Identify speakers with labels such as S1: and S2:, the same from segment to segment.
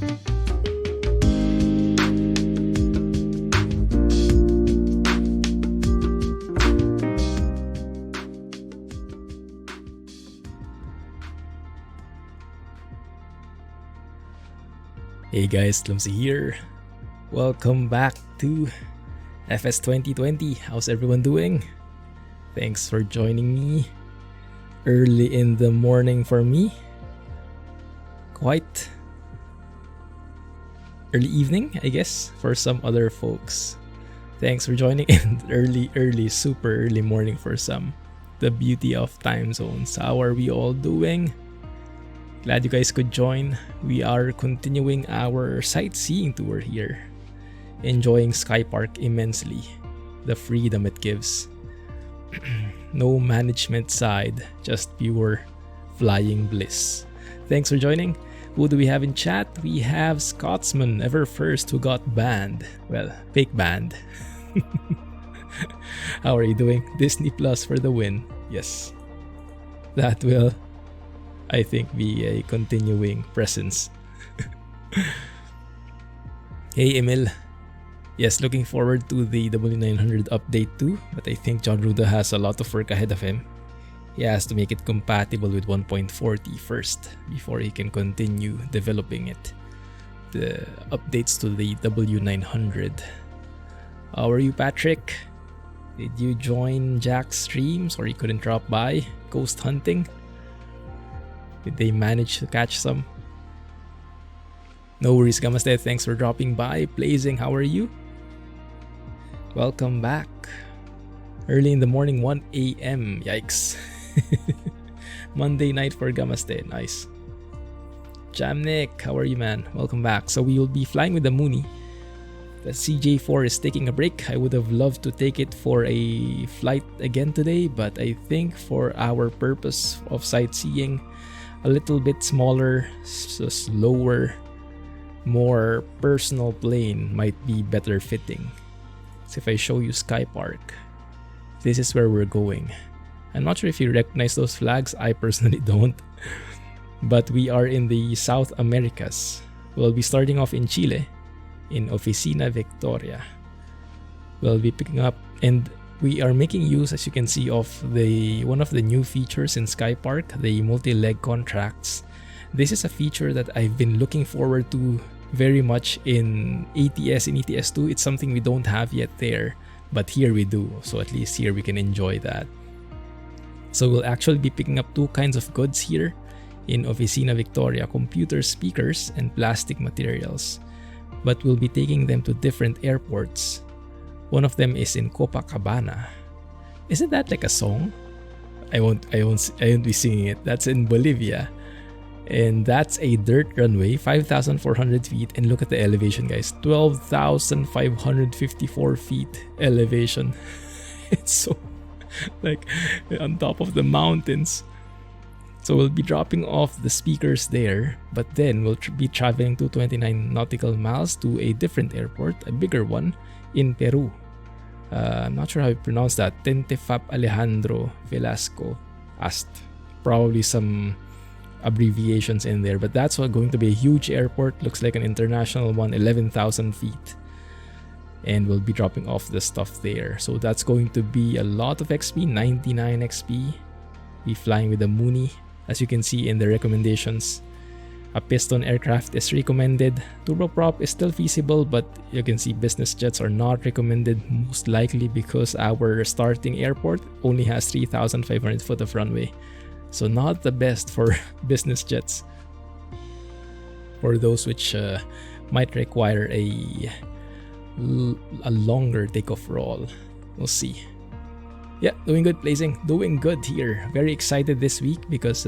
S1: Hey guys, Clumsy here. Welcome back to FS 2020. How's everyone doing? Thanks for joining me early in the morning for me. Quite early evening, I guess, for some other folks. Thanks for joining in early, super early morning for some. The beauty of time zones. How are we all doing? Glad you guys could join. We are continuing our sightseeing tour here. Enjoying Skypark immensely. The freedom it gives. No management side, just pure flying bliss. Thanks for joining. Who do we have in chat? We have Scotsman, ever first, who got banned. Well, fake banned. How are you doing? Disney Plus for the win. Yes. That will, I think, be a continuing presence. Hey Emil. Yes, looking forward to the W900 update too, but I think John Ruda has a lot of work ahead of him. He has to make it compatible with 1.40 first before he can continue developing it. The updates to the W900. How are you, Patrick? Did you join Jack's streams or you couldn't drop by? Ghost hunting? Did they manage to catch some? No worries, Gamaste. Thanks for dropping by. Blazing, how are you? Welcome back. Early in the morning, 1 a.m. Yikes. Monday night for Gamaste. Nice. Jamnik, how are you, man? Welcome back. So we will be flying with the Mooney. The CJ4 is taking a break. I would have loved to take it for a flight again today, but I think for our purpose of sightseeing, a little bit smaller, slower, more personal plane might be better fitting. So if I show you Skypark, this is where we're going. I'm not sure if you recognize those flags. I personally don't. But we are in the South Americas. We'll be starting off in Chile, in Oficina Victoria. We'll be picking up, and we are making use, as you can see, of one of the new features in Skypark, the multi-leg contracts. This is a feature that I've been looking forward to very much in ATS, in ETS2. It's something we don't have yet there, but here we do. So at least here we can enjoy that. So we'll actually be picking up two kinds of goods here in Oficina Victoria: computer speakers and plastic materials. But we'll be taking them to different airports. One of them is in Copacabana. Isn't that like a song? I won't be singing it. That's in Bolivia. And that's a dirt runway, 5,400 feet. And look at the elevation, guys. 12,554 feet elevation. It's so like on top of the mountains. So we'll be dropping off the speakers there, but then we'll be traveling to 29 nautical miles to a different airport, a bigger one, in Peru. I'm not sure how you pronounce that. Tentefap Alejandro Velasco Ast. Probably some abbreviations in there, but that's going to be a huge airport. Looks like an international one, 11,000 feet. And we'll be dropping off the stuff there. So that's going to be a lot of XP, 99 XP. Be flying with the Mooney. As you can see in the recommendations, a piston aircraft is recommended. Turboprop is still feasible, but you can see business jets are not recommended, most likely because our starting airport only has 3,500 foot of runway. So not the best for business jets. For those which might require a longer takeoff roll. We'll see. Yeah, doing good, Blazing. Doing good here. Very excited this week because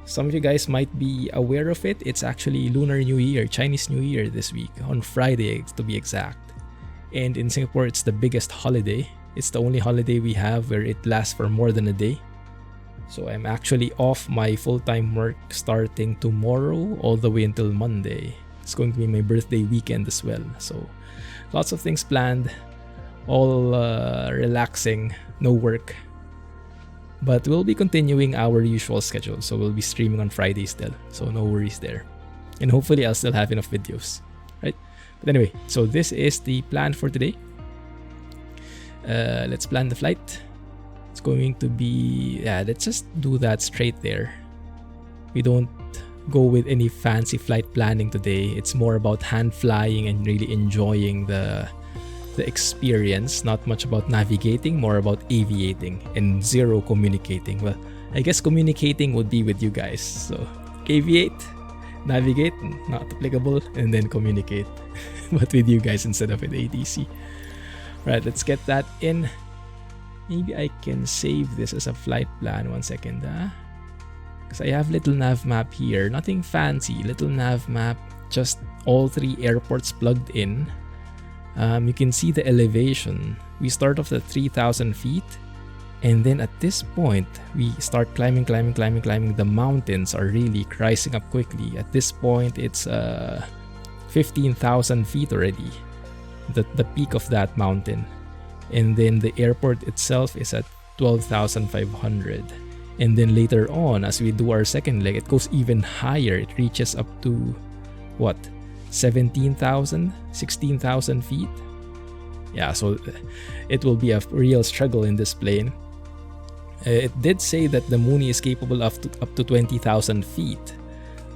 S1: some of you guys might be aware of it. It's actually Lunar New Year, Chinese New Year this week, on Friday to be exact. And in Singapore, it's the biggest holiday. It's the only holiday we have where it lasts for more than a day. So I'm actually off my full-time work starting tomorrow all the way until Monday. It's going to be my birthday weekend as well. So lots of things planned. All relaxing, no work. But we'll be continuing our usual schedule. So we'll be streaming on Friday still. So no worries there. And hopefully I'll still have enough videos, right? But anyway, so this is the plan for today. Let's plan the flight. It's going to be, yeah, let's just do that straight there. We don't go with any fancy flight planning today. It's more about hand flying and really enjoying the experience. Not much about navigating, more about aviating, and zero communicating. Well, I guess communicating would be with you guys. So aviate, navigate, not applicable, and then communicate. But with you guys instead of with ATC. Right, let's get that in. Maybe I can save this as a flight plan. 1 second, because I have little nav map here. Nothing fancy, little nav map. Just all 3 airports plugged in. You can see the elevation. We start off at 3,000 feet. And then at this point, we start climbing. The mountains are really rising up quickly. At this point, it's 15,000 feet already. The peak of that mountain. And then the airport itself is at 12,500. And then later on, as we do our second leg, it goes even higher. It reaches up to, what, 17,000, 16,000 feet? Yeah, so it will be a real struggle in this plane. It did say that the Mooney is capable of up to 20,000 feet.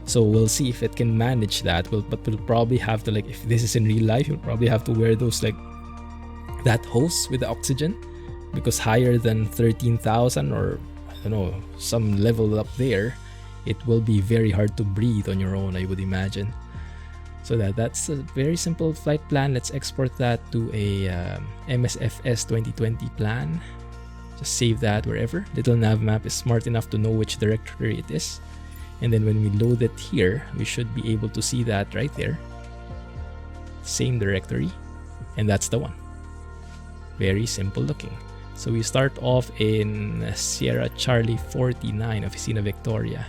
S1: So we'll see if it can manage that. But we'll probably have to, like, if this is in real life, you'll probably have to wear those, like, that hose with the oxygen, because higher than 13,000 or I don't know, some level up there, it will be very hard to breathe on your own, I would imagine. So that's a very simple flight plan. Let's export that to a MSFS 2020 plan. Just save that wherever. Little nav map is smart enough to know which directory it is. And then when we load it here, we should be able to see that right there. Same directory. And that's the one. Very simple looking. So we start off in Sierra Charlie 49, Oficina Victoria.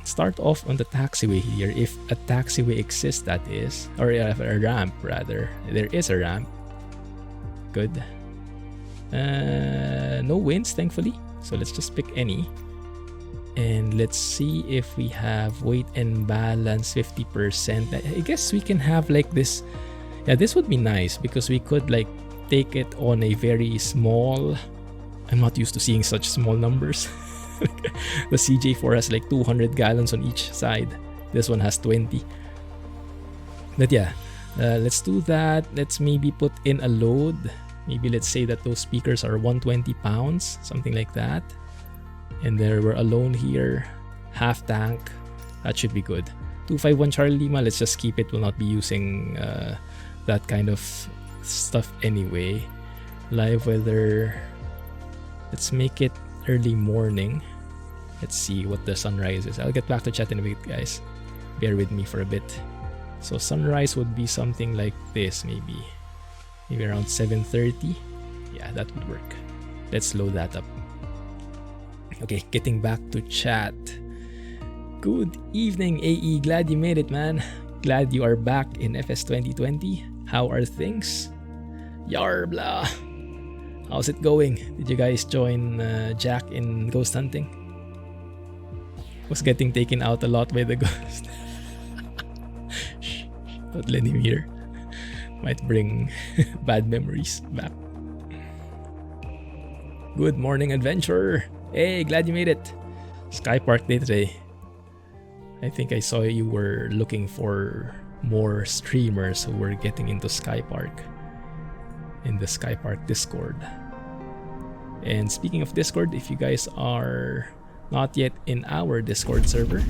S1: Start off on the taxiway here, if a taxiway exists, that is. Or a ramp, rather. There is a ramp. Good. No winds, thankfully. So let's just pick any. And let's see if we have weight and balance 50%. I guess we can have like this. Yeah, this would be nice because we could like take it on a very small. I'm not used to seeing such small numbers. The CJ4 has like 200 gallons on each side. This one has 20. But yeah, let's do that. Let's maybe put in a load. Maybe let's say that those speakers are 120 pounds, something like that. And there we're alone here. Half tank. That should be good. 251 Charlie Lima, let's just keep it. We'll not be using that kind of stuff anyway. Live weather. Let's make it early morning. Let's see what the sunrise is. I'll get back to chat in a bit, guys. Bear with me for a bit. So sunrise would be something like this, maybe around 7:30. Yeah, that would work. Let's load that up. Okay, getting back to chat. Good evening, AE. Glad you made it, man. Glad you are back in FS 2020. How are things? Yarbla. How's it going? Did you guys join Jack in ghost hunting? Was getting taken out a lot by the ghost. Shh, don't let him hear. Might bring bad memories back. Good morning, adventurer. Hey, glad you made it. Skypark day today. I think I saw you were looking for more streamers who were getting into Skypark in the Skypark Discord. And speaking of Discord, if you guys are not yet in our Discord server,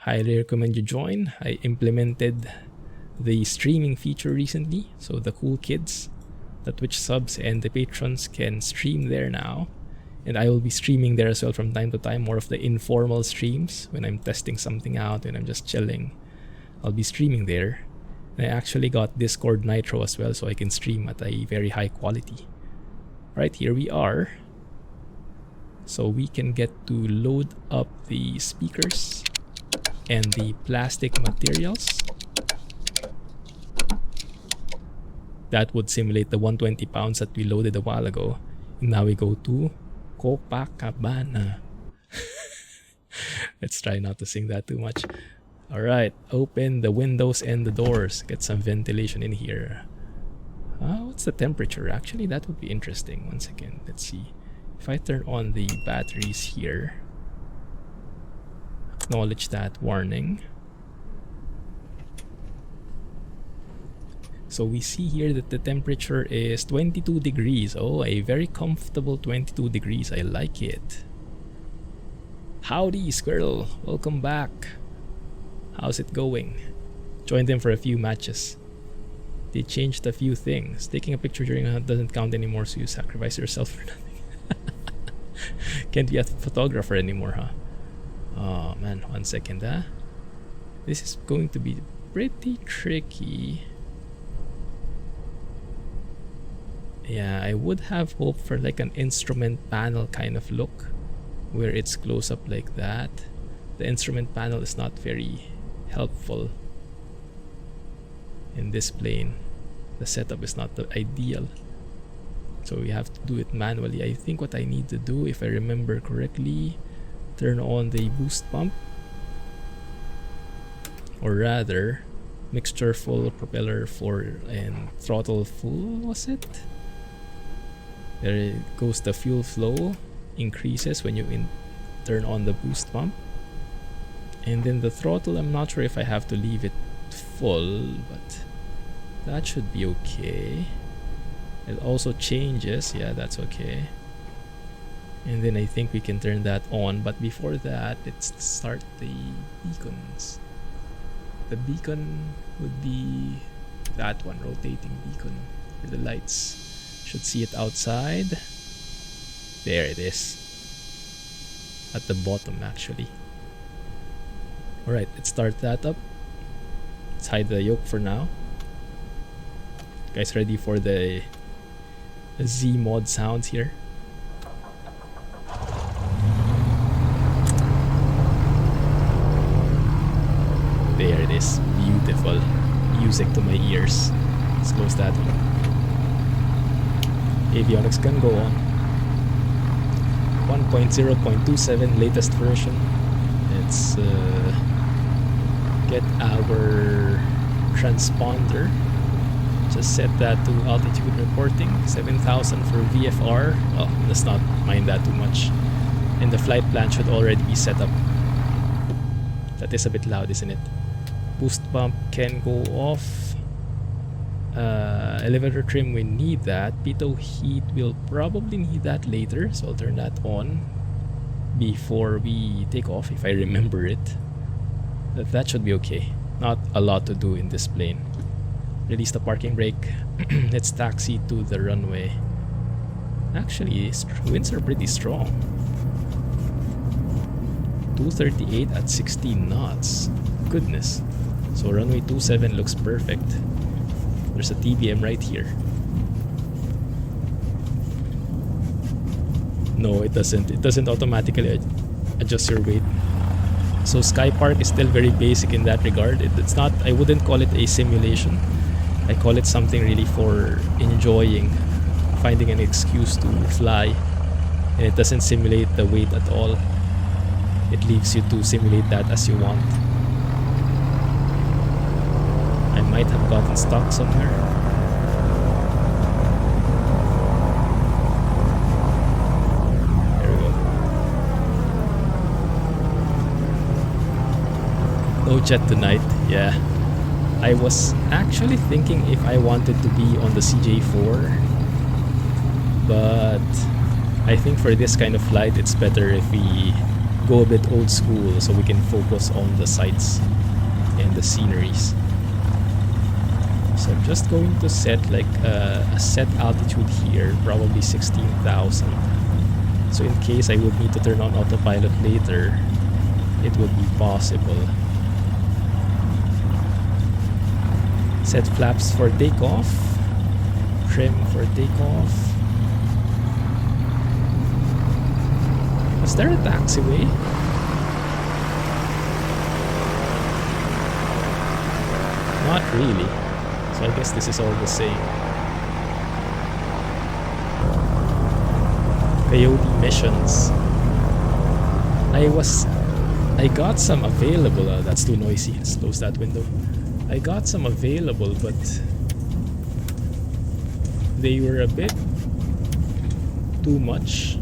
S1: highly recommend you join. I implemented the streaming feature recently, so the cool kids, the Twitch subs and the patrons can stream there now. And I will be streaming there as well from time to time, more of the informal streams when I'm testing something out, when I'm just chilling. I'll be streaming there. And I actually got Discord Nitro as well, so I can stream at a very high quality. Right, here we are. So we can get to load up the speakers and the plastic materials. That would simulate the 120 pounds that we loaded a while ago. And now we go to Copacabana. Let's try not to sing that too much. Alright, open the windows and the doors. Get some ventilation in here. What's the temperature? Actually, that would be interesting. 1 second, let's see. If I turn on the batteries here, acknowledge that warning. So we see here that the temperature is 22 degrees. Oh, a very comfortable 22 degrees. I like it. Howdy, Squirrel. Welcome back. How's it going? Joined them for a few matches. They changed a few things. Taking a picture during a hunt doesn't count anymore, so you sacrifice yourself for nothing. Can't be a photographer anymore, huh? Oh man, 1 second, huh? This is going to be pretty tricky. Yeah, I would have hoped for like an instrument panel kind of look, where it's close up like that. The instrument panel is not very helpful in this plane. The setup is not the ideal, so we have to do it manually. I think what I need to do, if I remember correctly, turn on the boost pump, or rather mixture full, propeller full, and throttle full. Was it? There goes the fuel flow, increases when you turn on the boost pump. And then the throttle, I'm not sure if I have to leave it full, but that should be okay. It also changes, yeah, that's okay. And then I think we can turn that on, but before that, let's start the beacons. The beacon would be that one, rotating beacon, where the lights should see it outside. There it is. At the bottom, actually. Alright, let's start that up. Let's hide the yoke for now. Guys, ready for the Z mod sounds here? There it is. Beautiful. Music to my ears. Let's close that one. Avionics can go on. 1.0.27 latest version. Let's get our transponder. Just set that to altitude reporting. 7,000 for VFR. Oh, let's not mind that too much. And the flight plan should already be set up. That is a bit loud, isn't it? Boost pump can go off. Elevator trim, we need that. Pitot heat, we'll probably need that later, so I'll turn that on before we take off, if I remember it. That should be okay. Not a lot to do in this plane. Release the parking brake. Let's taxi to the runway. Actually, winds are pretty strong. 238 at 16 knots. Goodness. So runway 27 looks perfect. There's a TBM right here. No, it doesn't. It doesn't automatically adjust your weight. So Skypark is still very basic in that regard. It's not, I wouldn't call it a simulation. I call it something really for enjoying, finding an excuse to fly. And it doesn't simulate the weight at all. It leaves you to simulate that as you want. I might have gotten stuck somewhere. There we go. No jet tonight, yeah. I was actually thinking if I wanted to be on the CJ4, but I think for this kind of flight it's better if we go a bit old school so we can focus on the sights and the sceneries. So I'm just going to set like a set altitude here, probably 16,000. So in case I would need to turn on autopilot later, it would be possible. Set flaps for takeoff. Trim for takeoff. Is there a taxiway? Not really. So I guess this is all the same. Coyote missions. I was I got some available. That's too noisy. Let's close that window. I got some available, but they were a bit too much.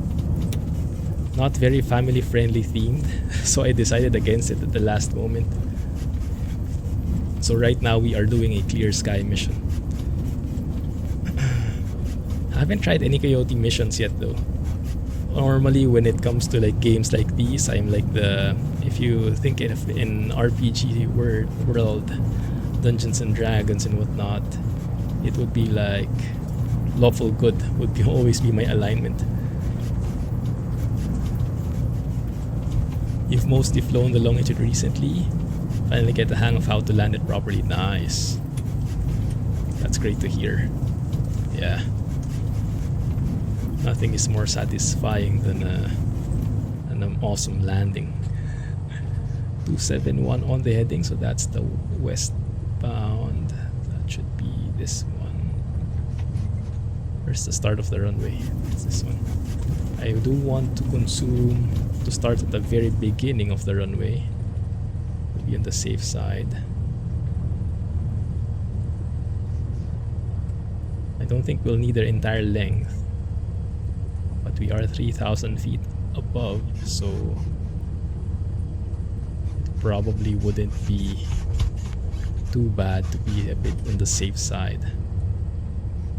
S1: Not very family friendly themed. So I decided against it at the last moment. So right now we are doing a clear sky mission. I haven't tried any coyote missions yet though. Normally when it comes to like games like these, I'm like the, if you think of in RPG world, Dungeons and Dragons and whatnot, it would be like lawful good would be always be my alignment. You've mostly flown the longitude recently. Finally get the hang of how to land it properly. Nice. That's great to hear. Yeah. Nothing is more satisfying than an awesome landing. 271 on the heading, so that's the westbound. That should be this one. Where's the start of the runway? It's this one. I do want to start at the very beginning of the runway. Be on the safe side. I don't think we'll need their entire length, but we are 3,000 feet above, so it probably wouldn't be too bad to be a bit on the safe side.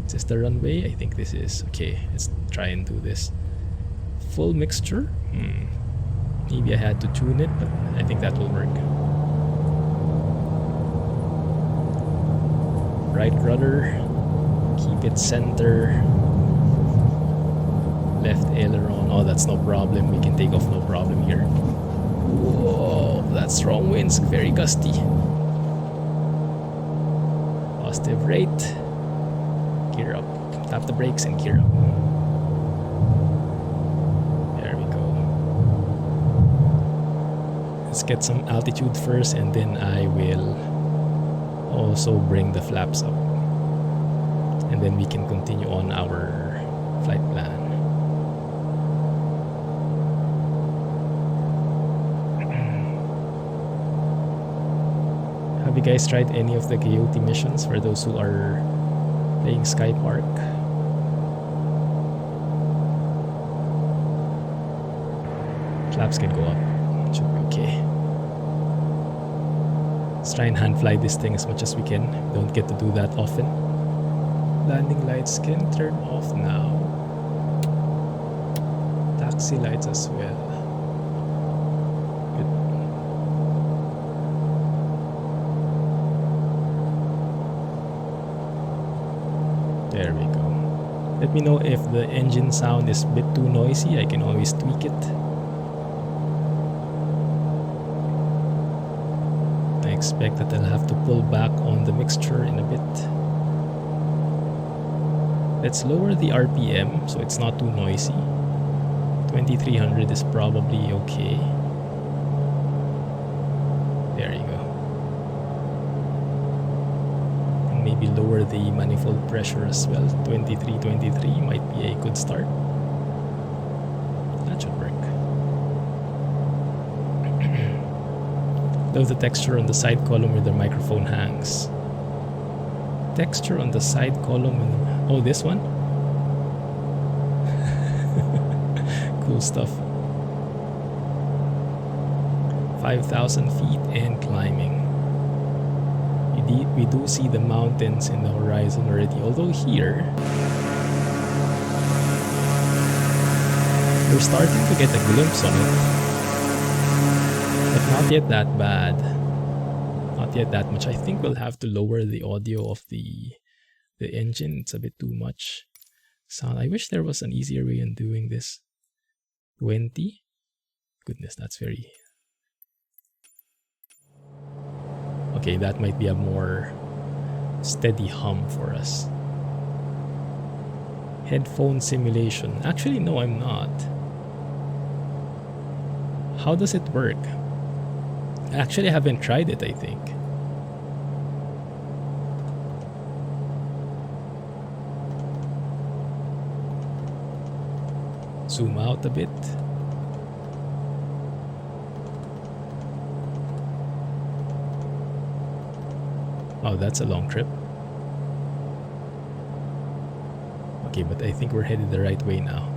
S1: Is this the runway? I think this is. Okay, let's try and do this. Full mixture? Maybe I had to tune it, but I think that will work. Right rudder, keep it center. Left aileron, oh that's no problem, we can take off no problem here. Whoa, that's strong winds, very gusty. Positive rate. Gear up, tap the brakes and gear up. There we go. Let's get some altitude first and then I will also bring the flaps up, and then we can continue on our flight plan. Have you guys tried any of the coyote missions for those who are playing Skypark? Flaps can go up, should be okay. Let's try and hand fly this thing as much as we can. We don't get to do that often. Landing lights can turn off now. Taxi lights as well. Good. There we go. Let me know if the engine sound is a bit too noisy. I can always tweak it. I expect that I'll have to pull back on the mixture in a bit. Let's lower the RPM so it's not too noisy. 2300 is probably okay. There you go. And maybe lower the manifold pressure as well. 2323 might be a good start. That should work. Love the texture on the side column where the microphone hangs. Texture on the side column. Oh, this one? Cool stuff. 5,000 feet and climbing. We do see the mountains in the horizon already. Although here, we're starting to get a glimpse on it. But not yet that bad. Not yet that much. I think we'll have to lower the audio of the engine. It's a bit too much sound. I wish there was an easier way in doing this. 20? Goodness, that's very... Okay, that might be a more steady hum for us. Headphone simulation. Actually, no, I'm not. How does it work? Actually, I haven't tried it, I think. Zoom out a bit. Oh, that's a long trip. Okay, but I think we're headed the right way now.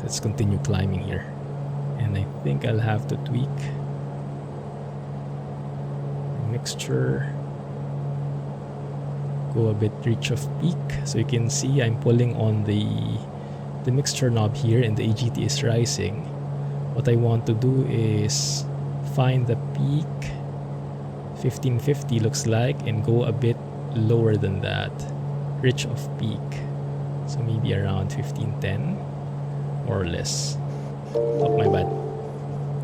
S1: Let's continue climbing here. And I think I'll have to tweak the mixture. Go a bit reach of peak. So you can see I'm pulling on the mixture knob here and the AGT is rising. What I want to do is find the peak, 1550 looks like, and go a bit lower than that, reach of peak. So maybe around 1510 or less. Oh, my bad.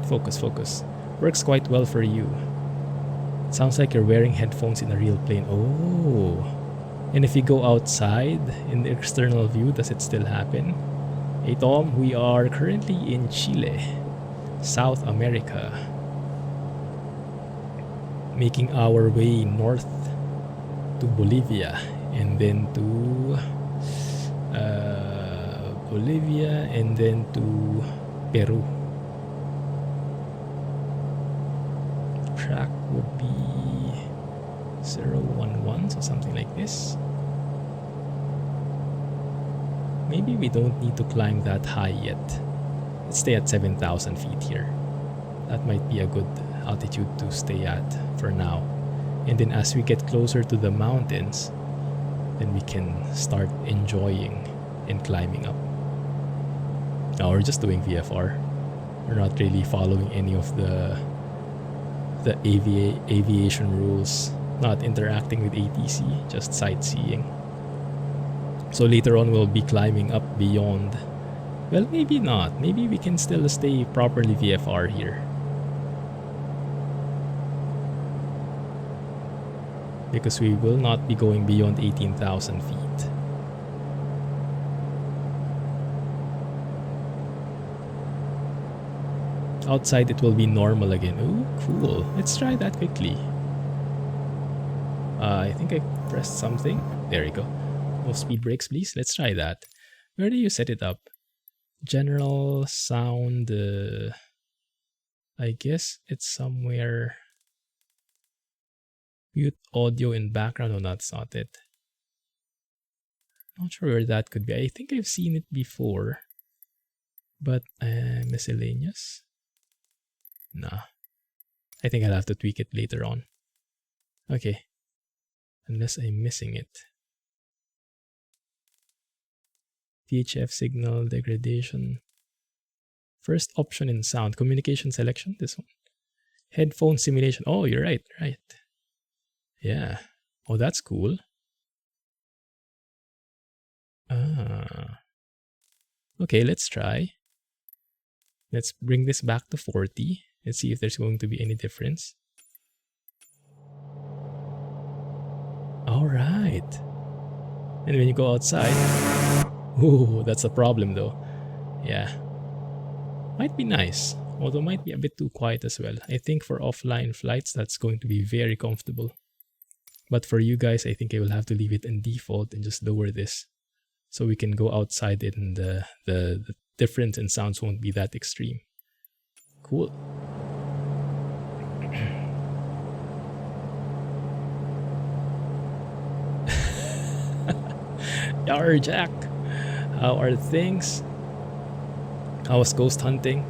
S1: Focus. Works quite well for you. It sounds like you're wearing headphones in a real plane. Oh. And if you go outside in the external view, does it still happen? Hey Tom, we are currently in Chile, South America, making our way north to Bolivia and then to Bolivia and then to Peru. Track would be 011, so something like this. Maybe we don't need to climb that high yet. Let's stay at 7,000 feet here. That might be a good altitude to stay at for now. And then as we get closer to the mountains, then we can start enjoying and climbing up. Now we're just doing VFR. We're not really following any of the aviation rules, not interacting with ATC, just sightseeing. So later on we'll be climbing up beyond. Well, maybe not. Maybe we can still stay properly VFR here. Because we will not be going beyond 18,000 feet. Outside it will be normal again. Ooh, cool. Let's try that quickly. I think I pressed something. There you go. No speed brakes, please. Let's try that. Where do you set it up? General sound. I guess it's somewhere. Mute audio in background. No, that's not it. Not sure where that could be. I think I've seen it before. But miscellaneous? Nah. I think I'll have to tweak it later on. Okay. Unless I'm missing it. VHF signal degradation. First option in sound. Communication selection. This one. Headphone simulation. Oh, you're right. Right. Yeah. Oh, that's cool. Okay, let's try. Let's bring this back to 40. Let's see if there's going to be any difference. Alright. And when you go outside... Ooh, that's a problem though. Yeah. Might be nice. Although might be a bit too quiet as well. I think for offline flights, that's going to be very comfortable. But for you guys, I think I will have to leave it in default and just lower this. So we can go outside and the difference in sounds won't be that extreme. Cool. Yar Jack, how are things? How was ghost hunting?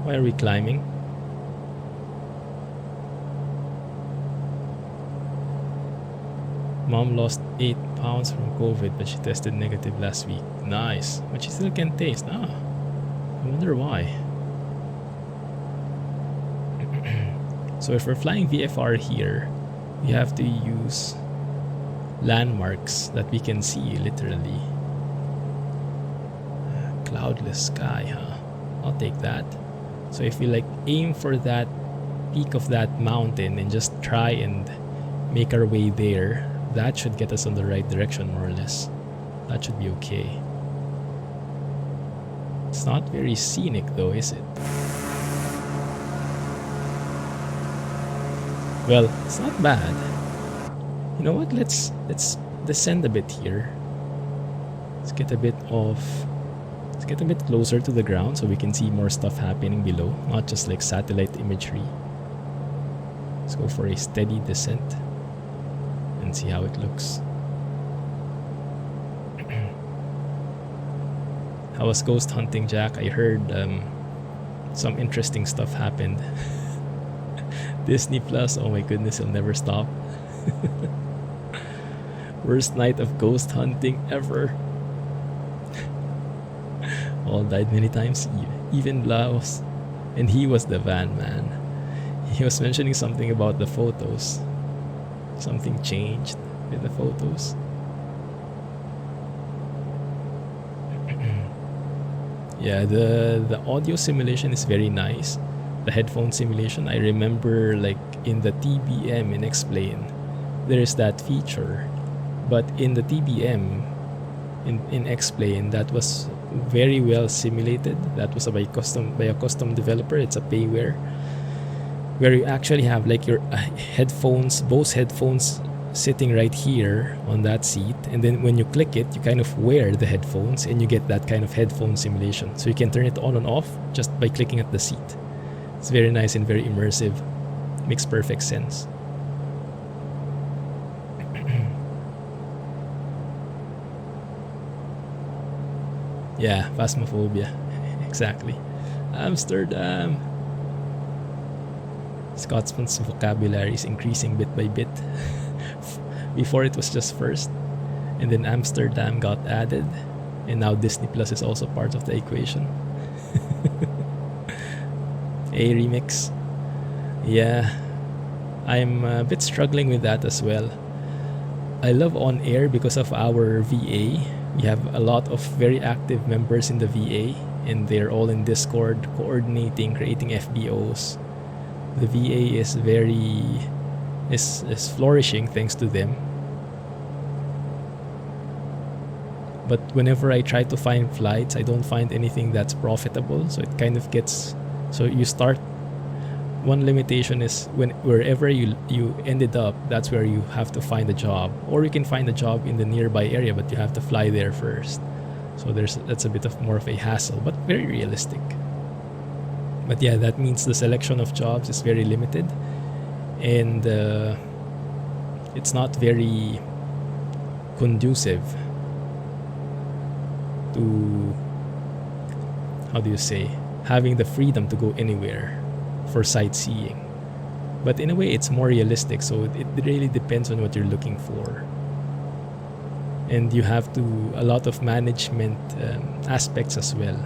S1: Why are we climbing? Mom lost 8 pounds from COVID, but she tested negative last week. Nice. But she still can taste. I wonder why. So if we're flying VFR here, we have to use landmarks that we can see literally. Cloudless sky, huh? I'll take that. So if we like aim for that peak of that mountain and just try and make our way there, that should get us on the right direction more or less. That should be okay. It's not very scenic though, is it? Well, it's not bad. You know what? Let's descend a bit here. Let's get a bit of Let's get a bit closer to the ground so we can see more stuff happening below, not just like satellite imagery. Let's go for a steady descent and see how it looks. How was ghost hunting, Jack? I heard some interesting stuff happened. Disney Plus, oh my goodness, it'll never stop. Worst night of ghost hunting ever. All died many times, even Laos. And he was the van man. He was mentioning something about the photos. Something changed with the photos. Yeah, the audio simulation is very nice. The headphone simulation, I remember like in the TBM in Explain, there is that feature. But in the TBM, in Explain, that was very well simulated. That was by a custom developer. It's a payware where you actually have like your headphones, Bose headphones sitting right here on that seat, and then when you click it, you kind of wear the headphones and you get that kind of headphone simulation. So you can turn it on and off just by clicking at the seat. It's very nice and very immersive. Makes perfect sense. Yeah, phasmophobia. Exactly. Amsterdam. Scotsman's vocabulary is increasing bit by bit. Before it was just first, and then Amsterdam got added, and now Disney Plus is also part of the equation. A remix. Yeah, I'm a bit struggling with that as well. I love On Air because of our VA. We have a lot of very active members in the VA, and they're all in Discord coordinating, creating FBOs. The VA is is flourishing thanks to them. But whenever I try to find flights, I don't find anything that's profitable. So it kind of gets, so you start, one limitation is wherever you ended up, that's where you have to find a job. Or you can find a job in the nearby area, but you have to fly there first. So that's a bit of more of a hassle, but very realistic. But yeah, that means the selection of jobs is very limited. And it's not very conducive to, how do you say, having the freedom to go anywhere for sightseeing. But in a way, it's more realistic, so it really depends on what you're looking for. And you have a lot of management aspects as well.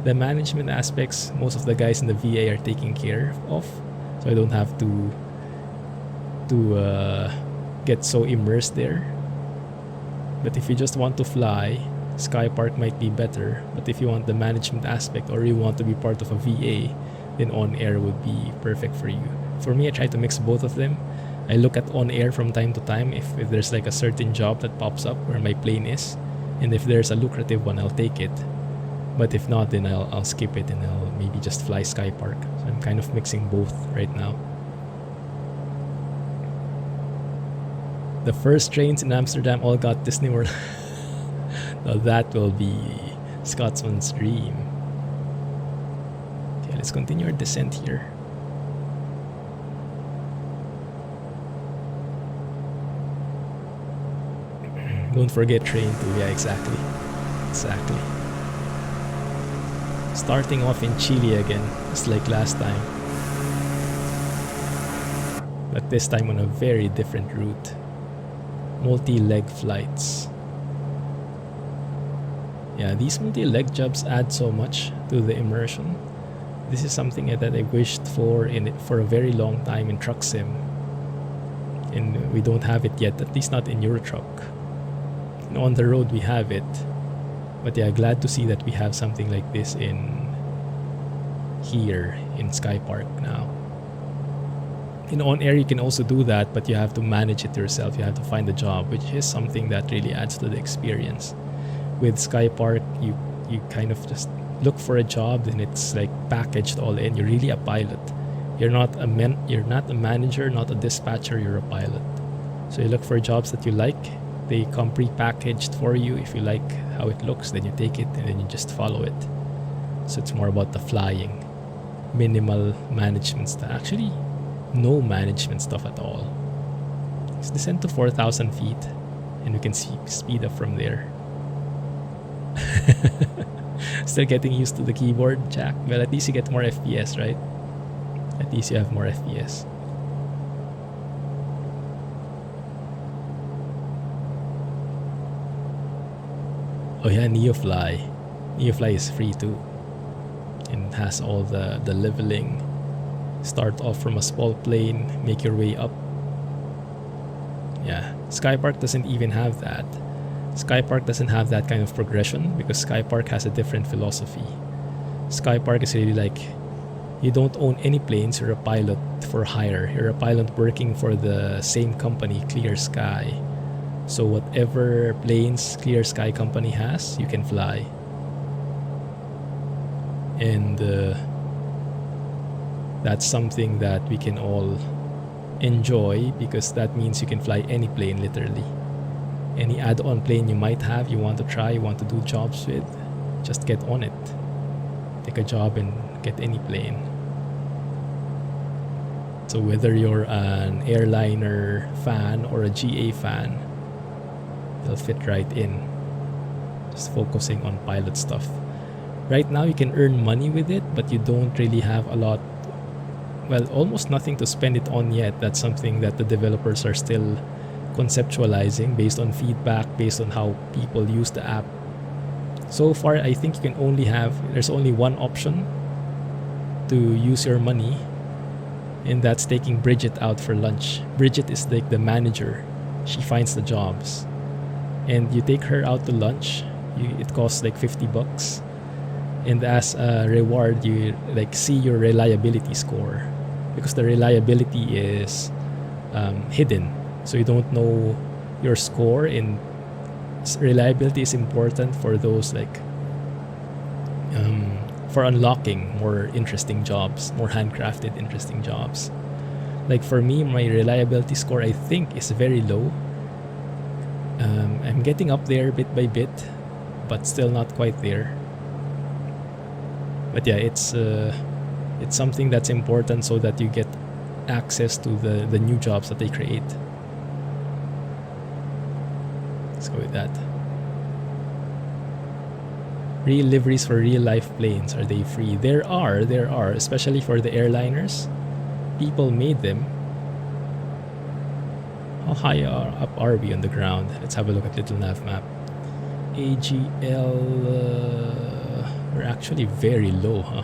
S1: The management aspects, most of the guys in the VA are taking care of, so I don't have to get so immersed there. But if you just want to fly, Skypark might be better. But if you want the management aspect or you want to be part of a VA, then On Air would be perfect for you. For me, I try to mix both of them. I look at On Air from time to time if there's like a certain job that pops up where my plane is, and if there's a lucrative one, I'll take it. But if not, then I'll skip it and I'll maybe just fly Skypark. So I'm kind of mixing both right now. The first trains in Amsterdam all got Disney World. Now that will be Scotsman's dream. Okay, let's continue our descent here. Don't forget train too. Yeah, exactly. Starting off in Chile again, just like last time. But this time on a very different route. Multi-leg flights. Yeah, these multi-leg jobs add so much to the immersion. This is something that I wished for for a very long time in Truck Sim. And we don't have it yet, at least not in Eurotruck. And on the road we have it. But yeah, glad to see that we have something like this here in Skypark now. In On Air you can also do that, but you have to manage it yourself. You have to find a job, which is something that really adds to the experience. With Skypark, you kind of just look for a job and it's like packaged all in. You're really a pilot. You're not a manager, not a dispatcher, you're a pilot. So you look for jobs that you like They come pre-packaged for you. If you like how it looks, then you take it and then you just follow it. So it's more about the flying. Minimal management stuff. Actually, no management stuff at all. Let's descend to 4,000 feet and we can speed up from there. Still getting used to the keyboard, Jack. Well, at least you get more FPS, right? At least you have more FPS. Oh yeah, Neofly. Neofly is free too. And has all the leveling. Start off from a small plane, make your way up. Yeah, Skypark doesn't even have that. Skypark doesn't have that kind of progression because Skypark has a different philosophy. Skypark is really like, you don't own any planes, you're a pilot for hire. You're a pilot working for the same company, Clear Sky. So whatever planes Clear Sky company has, you can fly. And that's something that we can all enjoy because that means you can fly any plane literally. Any add-on plane you might have, you want to try, you want to do jobs with, just get on it. Take a job and get any plane. So whether you're an airliner fan or a GA fan, you'll fit right in. Just focusing on pilot stuff. Right now you can earn money with it, but you don't really have a lot, well, almost nothing to spend it on yet. That's something that the developers are still conceptualizing based on feedback, based on how people use the app. So far, I think you can only have, there's only one option to use your money, and that's taking Bridget out for lunch. Bridget is like the manager. She finds the jobs. And you take her out to lunch, it costs like $50. And as a reward, you like see your reliability score. Because the reliability is hidden. So you don't know your score, and reliability is important for those like for unlocking more interesting jobs, more handcrafted interesting jobs. Like for me, my reliability score I think is very low. I'm getting up there bit by bit, but still not quite there. But yeah, it's something that's important so that you get access to the new jobs that they create. Let's go with that. Real liveries for real life planes, are they free? There are, especially for the airliners. People made them. How high up are we on the ground? Let's have a look at Little Nav map. AGL, we're actually very low, huh?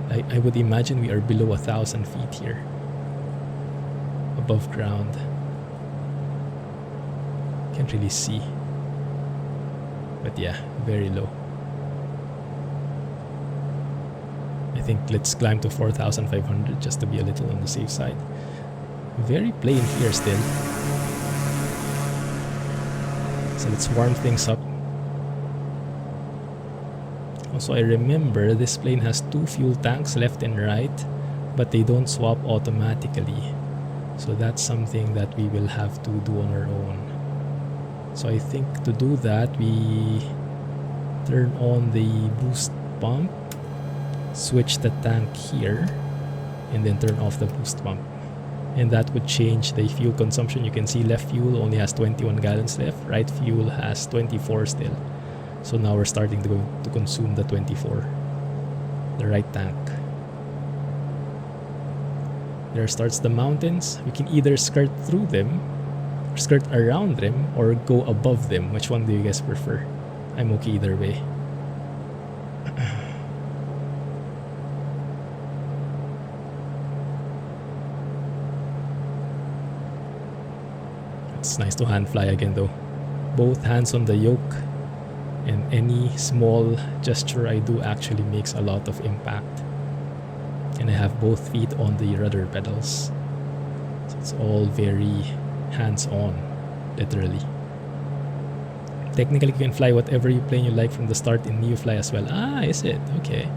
S1: I would imagine we are below 1,000 feet here. Above ground. Can't really see. But yeah, very low. I think let's climb to 4,500 just to be a little on the safe side. Very plain here still. So let's warm things up. Also, I remember this plane has 2 fuel tanks left and right, but they don't swap automatically. So that's something that we will have to do on our own. So I think to do that, we turn on the boost pump, switch the tank here, and then turn off the boost pump. And that would change the fuel consumption. You can see left fuel only has 21 gallons left, right fuel has 24 still. So now we're starting to consume the 24, the right tank. There starts the mountains. We can either skirt through them, skirt around them, or go above them. Which one do you guys prefer? I'm okay either way. It's nice to hand fly again though. Both hands on the yoke, and any small gesture I do actually makes a lot of impact. And I have both feet on the rudder pedals. So it's all very hands-on, literally. Technically you can fly whatever plane you like from the start in Neofly as well. Ah, is it? Okay.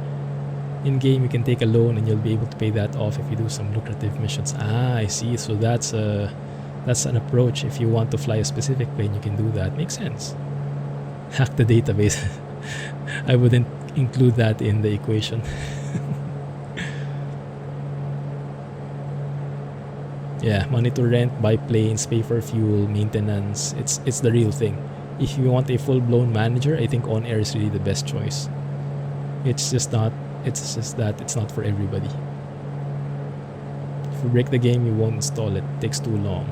S1: In game you can take a loan and you'll be able to pay that off if you do some lucrative missions. Ah, I see. So that's That's an approach. If you want to fly a specific plane, you can do that. Makes sense. Hack the database. I wouldn't include that in the equation. Yeah, money to rent, buy planes, pay for fuel, maintenance. It's the real thing. If you want a full-blown manager, I think on air is really the best choice. It's just that it's not for everybody. If you break the game, you won't install it. It takes too long.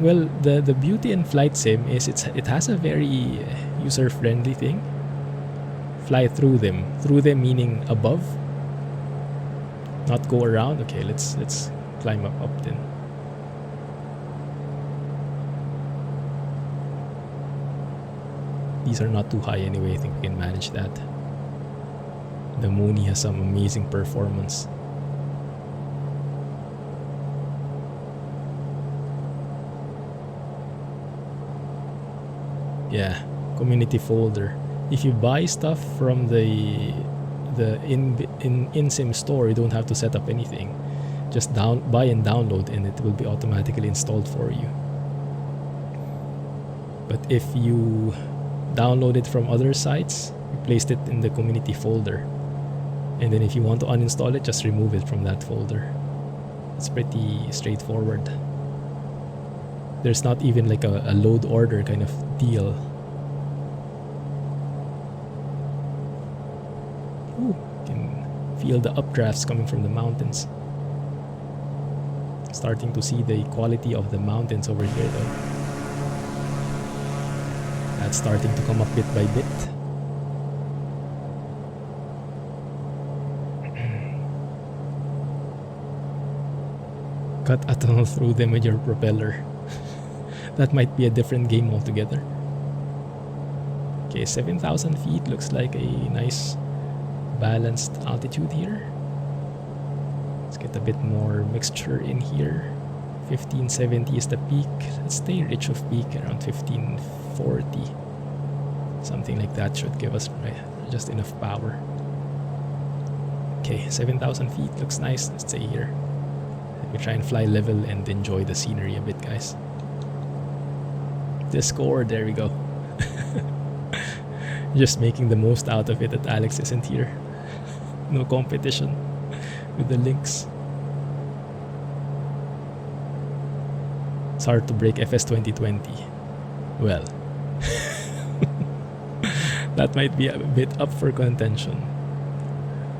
S1: Well, the beauty in flight sim is it has a very user-friendly thing. Fly through them. Through them meaning above, not go around. Okay, let's climb up then. These are not too high anyway. I think we can manage that. The Mooney has some amazing performance. Yeah, community folder. If you buy stuff from the in-sim store, you don't have to set up anything. Just buy and download, and it will be automatically installed for you. But if you download it from other sites, you placed it in the community folder, and then if you want to uninstall it, just remove it from that folder. It's pretty straightforward. There's not even like a load order kind of deal. Ooh, you can feel the updrafts coming from the mountains. Starting to see the quality of the mountains over here though. That's starting to come up bit by bit. Cut a tunnel through them with your propeller. That might be a different game altogether. Okay, 7,000 feet looks like a nice balanced altitude here. Let's get a bit more mixture in here. 1570 is the peak. Let's stay rich of peak around 1540. Something like that should give us just enough power. Okay, 7,000 feet looks nice. Let's stay here. Let me try and fly level and enjoy the scenery a bit, guys. Discord, there we go. Just making the most out of it that Alex isn't here. No competition with the links. It's hard to break FS 2020. Well, that might be a bit up for contention.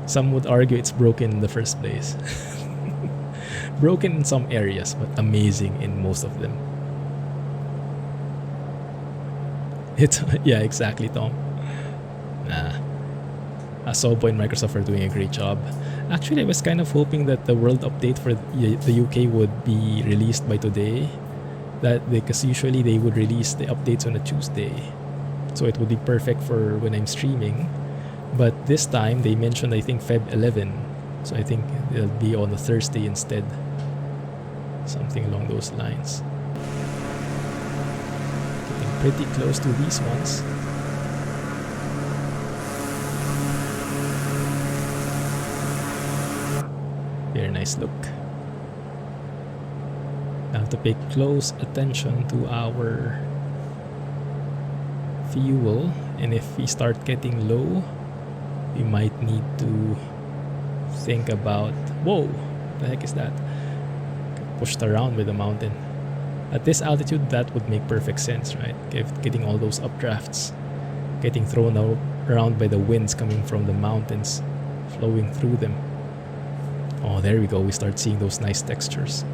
S1: Some would argue it's broken in the first place. Broken in some areas, but amazing in most of them. Yeah, exactly, Tom. Nah. Sobo and Microsoft are doing a great job. Actually, I was kind of hoping that the world update for the UK would be released by today. Because usually they would release the updates on a Tuesday. So it would be perfect for when I'm streaming. But this time, they mentioned, I think, Feb 11. So I think it'll be on a Thursday instead. Something along those lines. Getting pretty close to these ones. Very nice look. I have to pay close attention to our fuel, and if we start getting low, we might need to think about, whoa, what the heck is that? Pushed around with the mountain. At this altitude, that would make perfect sense, right? Getting all those updrafts, getting thrown around by the winds coming from the mountains, flowing through them. Oh, there we go. We start seeing those nice textures.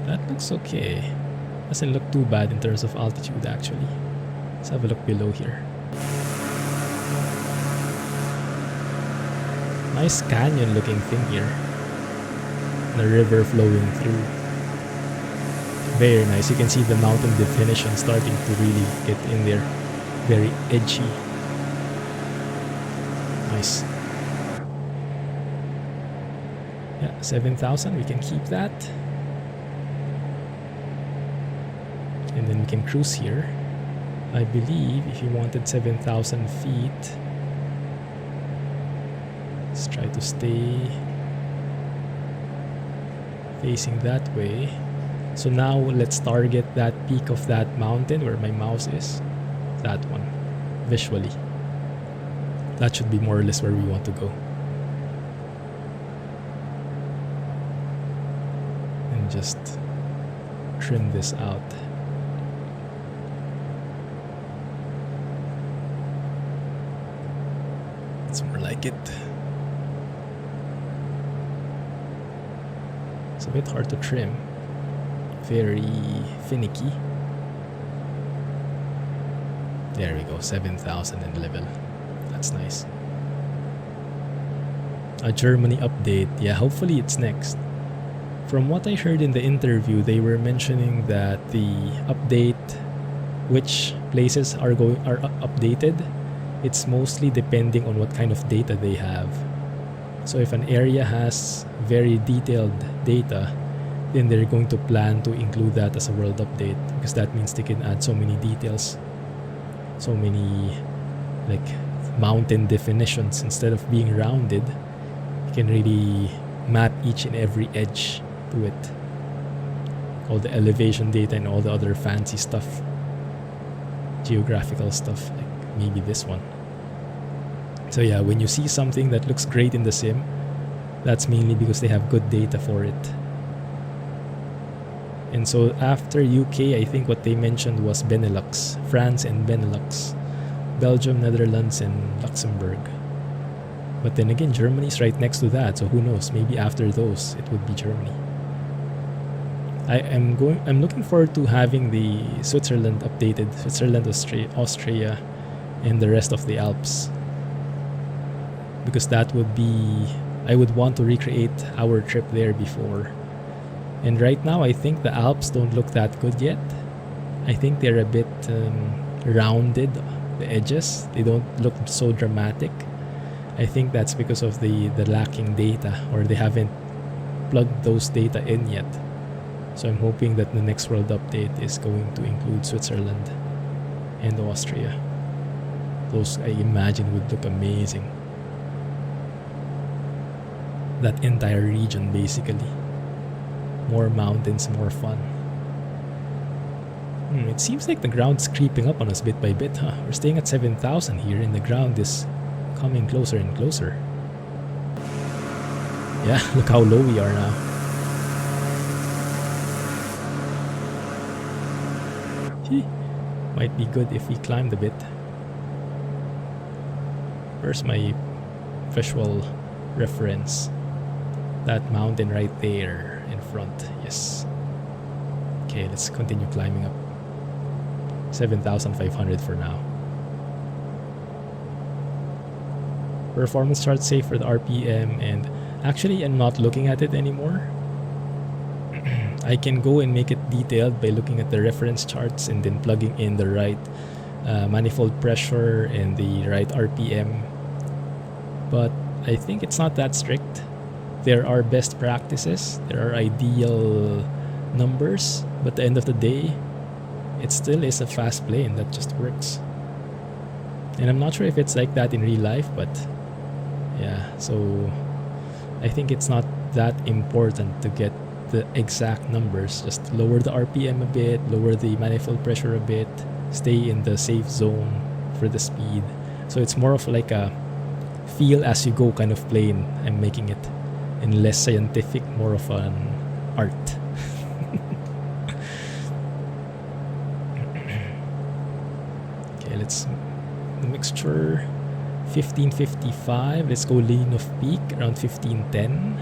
S1: That looks okay. Doesn't look too bad in terms of altitude, actually. Let's have a look below here. Nice canyon looking thing here. And a river flowing through. Very nice. You can see the mountain definition starting to really get in there. Very edgy. Nice. Yeah, 7,000. We can keep that. And then we can cruise here. I believe if you wanted 7,000 feet, let's try to stay facing that way. So now let's target that peak of that mountain where my mouse is. That one, visually. That should be more or less where we want to go. And just trim this out. It's more like it. It's a bit hard to trim. Very finicky. There we go, 7,000 in level. That's nice. A Germany update. Yeah, hopefully it's next. From what I heard in the interview, they were mentioning that the update, which places are updated, it's mostly depending on what kind of data they have. So if an area has very detailed data, then they're going to plan to include that as a world update, because that means they can add so many details, so many like mountain definitions. Instead of being rounded, you can really map each and every edge to it. All the elevation data and all the other fancy stuff, geographical stuff, like maybe this one. So yeah, when you see something that looks great in the sim, that's mainly because they have good data for it. And so after UK, I think what they mentioned was Benelux, France and Benelux, Belgium, Netherlands, and Luxembourg. But then again, Germany's right next to that, so who knows? Maybe after those, it would be Germany. I'm looking forward to having the Switzerland updated, Switzerland, Austria, and the rest of the Alps. Because that would be, I would want to recreate our trip there before. And right now, I think the Alps don't look that good yet. I think they're a bit rounded, the edges. They don't look so dramatic. I think that's because of the lacking data, or they haven't plugged those data in yet. So I'm hoping that the next world update is going to include Switzerland and Austria. Those, I imagine, would look amazing. That entire region, basically. More mountains, more fun. It seems like the ground's creeping up on us bit by bit, huh? We're staying at 7,000 here, and the ground is coming closer and closer. Yeah, look how low we are now. Might be good if we climbed a bit. Where's my visual reference? That mountain right there in front. Yes. Okay, let's continue climbing up. 7,500 for now. Performance chart safe for the RPM, and actually I'm not looking at it anymore. I can go and make it detailed by looking at the reference charts and then plugging in the right manifold pressure and the right RPM. But I think it's not that strict. There are best practices, there are ideal numbers, but at the end of the day, it still is a fast plane that just works. And I'm not sure if it's like that in real life, but yeah, so I think it's not that important to get the exact numbers. Just lower the RPM a bit, lower the manifold pressure a bit, stay in the safe zone for the speed. So it's more of like a feel as you go kind of plane I'm making it, and less scientific, more of an art. Okay, let's the mixture 1555. Let's go lean of peak around 1510.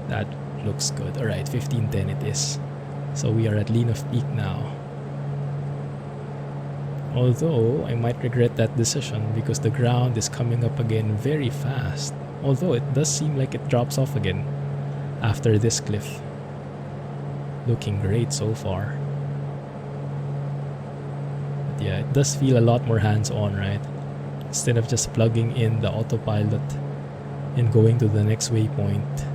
S1: That looks good. Alright, 1510 it is. So we are at lean of peak now. Although I might regret that decision because the ground is coming up again very fast. Although it does seem like it drops off again after this cliff. Looking great so far. But yeah, it does feel a lot more hands-on, right? Instead of just plugging in the autopilot and going to the next waypoint,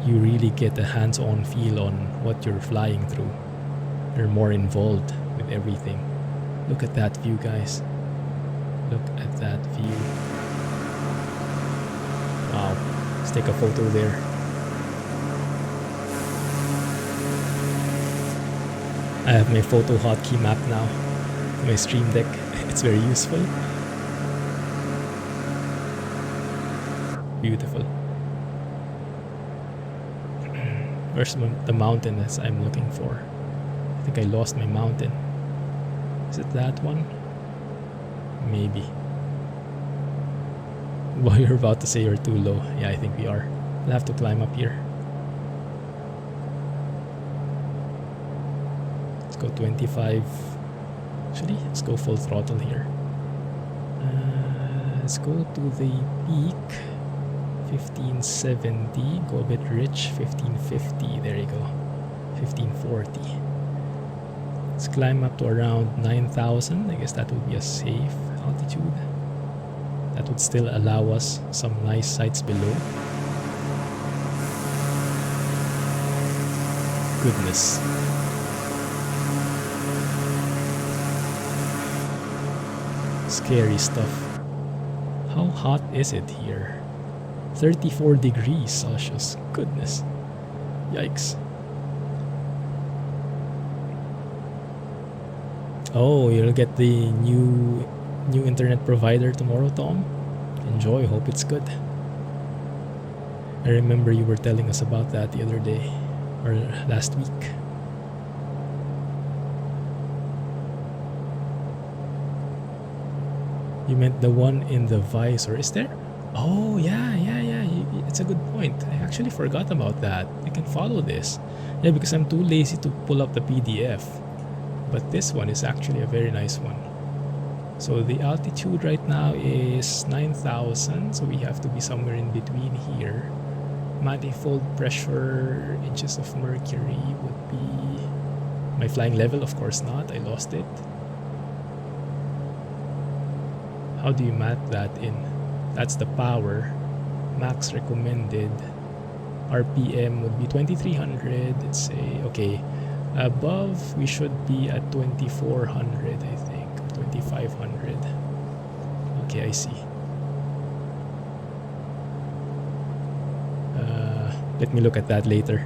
S1: you really get a hands-on feel on what you're flying through. You're more involved with everything. Look at that view, guys. Look at that view. Wow. Let's take a photo there. I have my photo hotkey map now to my Stream Deck. It's very useful. Beautiful. Where's the mountain that I'm looking for? I think I lost my mountain. Is it that one? Maybe. Well, you're about to say you're too low. Yeah, I think we are. We'll have to climb up here. Let's go 25. Actually, let's go full throttle here. Let's go to the peak. 1570. Go a bit rich. 1550. There you go. 1540. Let's climb up to around 9,000. I guess that would be a safe altitude. That would still allow us some nice sights below. Goodness. Scary stuff. How hot is it here? 34 degrees Celsius. Goodness. Yikes. Oh, you'll get the new internet provider tomorrow, Tom. Enjoy. Hope it's good. I remember you were telling us about that the other day, or last week. You meant the one in the visor, is there? Oh, yeah. It's a good point. I actually forgot about that. I can follow this. Yeah, because I'm too lazy to pull up the PDF. But this one is actually a very nice one. So the altitude right now is 9,000. So we have to be somewhere in between here. Manifold pressure, inches of mercury would be... My flying level, of course not. I lost it. How do you map that in? That's the power. Max recommended. RPM would be 2300. Let's say, okay. Above, we should be at 2400, I think. 2500. Okay, I see. Let me look at that later.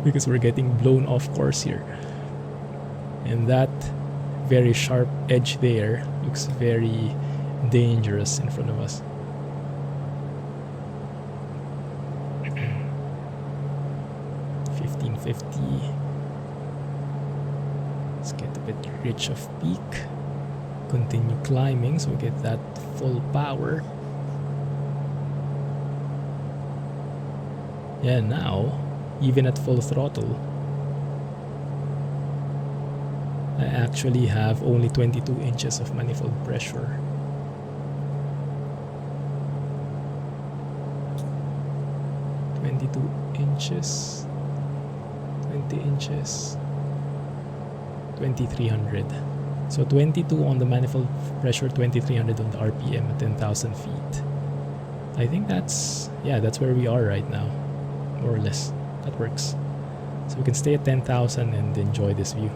S1: Because we're getting blown off course here. And that very sharp edge there looks very dangerous in front of us. Let's get a bit rich of peak. Continue climbing so we get that full power. Yeah, now, even at full throttle, I actually have only 22 inches of manifold pressure. Inches, 20 inches, 2300. So 22 on the manifold pressure, 2300 on the RPM at 10,000 feet. I think that's where we are right now, more or less. That works. So we can stay at 10,000 and enjoy this view.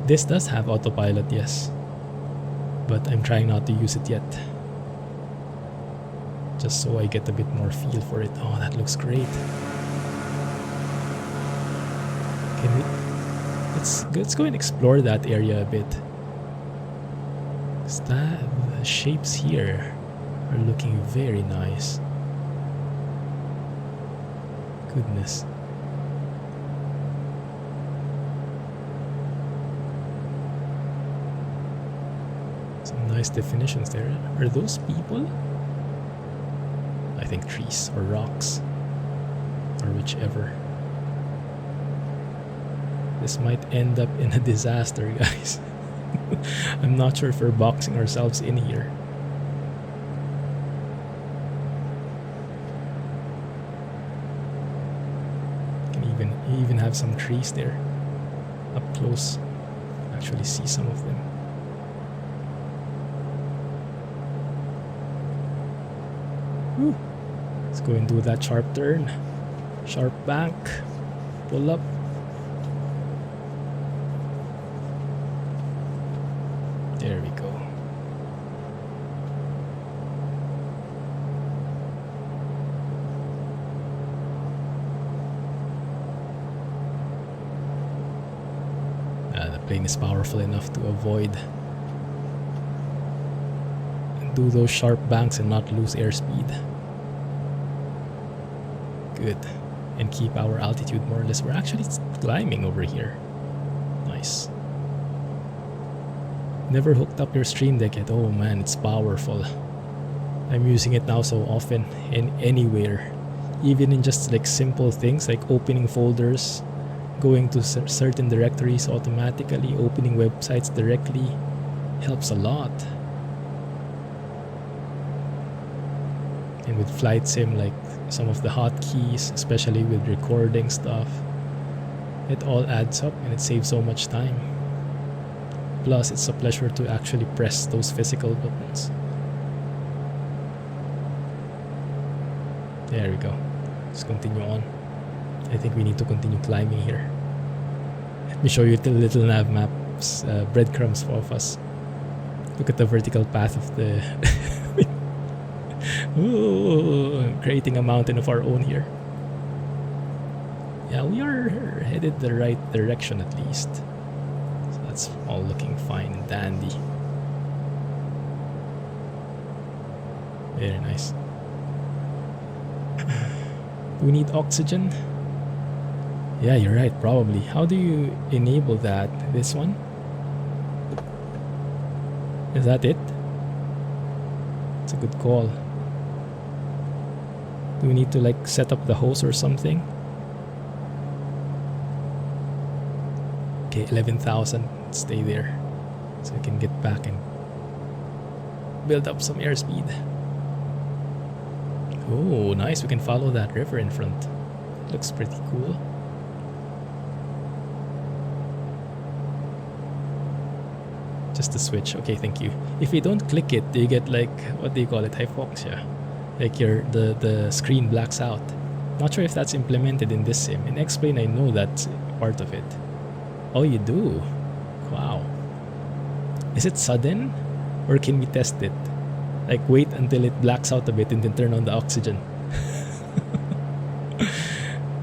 S1: This does have autopilot, yes, but I'm trying not to use it yet. Just so I get a bit more feel for it. Oh, that looks great. Let's go and explore that area a bit. The shapes here are looking very nice. Goodness. Some nice definitions there. Are those people? I think trees or rocks or whichever. This might end up in a disaster, guys. I'm not sure if we're boxing ourselves in here. Can even have some trees there up close. Actually see some of them. Whew. Let's go and do that sharp turn. Sharp bank. Pull up. There we go. The plane is powerful enough to avoid do those sharp banks and not lose airspeed. Good. And keep our altitude more or less. We're actually climbing over here. Nice. Never hooked up your Stream Deck yet. Oh man, it's powerful. I'm using it now so often in anywhere. Even in just like simple things like opening folders, going to certain directories automatically, opening websites directly. Helps a lot. And with Flight Sim, like some of the hotkeys, especially with recording stuff, it all adds up and it saves so much time. Plus, it's a pleasure to actually press those physical buttons. There we go. Let's continue on. I think we need to continue climbing here. Let me show you the little nav maps, breadcrumbs of us. Look at the vertical path of the... Ooh, creating a mountain of our own here. Yeah, we are headed the right direction at least. So that's all looking fine and dandy. Very nice. Do we need oxygen? Yeah, you're right, probably. How do you enable that? This one? Is that it? It's a good call. Do we need to like set up the hose or something? Okay, 11,000. Stay there. So we can get back and build up some airspeed. Oh, nice. We can follow that river in front. Looks pretty cool. Just a switch. Okay, thank you. If you don't click it, do you get like, what do you call it? Hypoxia. Like the screen blacks out. Not sure if that's implemented in this sim. In X-Plane, I know that's part of it. Oh, you do? Wow. Is it sudden? Or can we test it? Like wait until it blacks out a bit and then turn on the oxygen.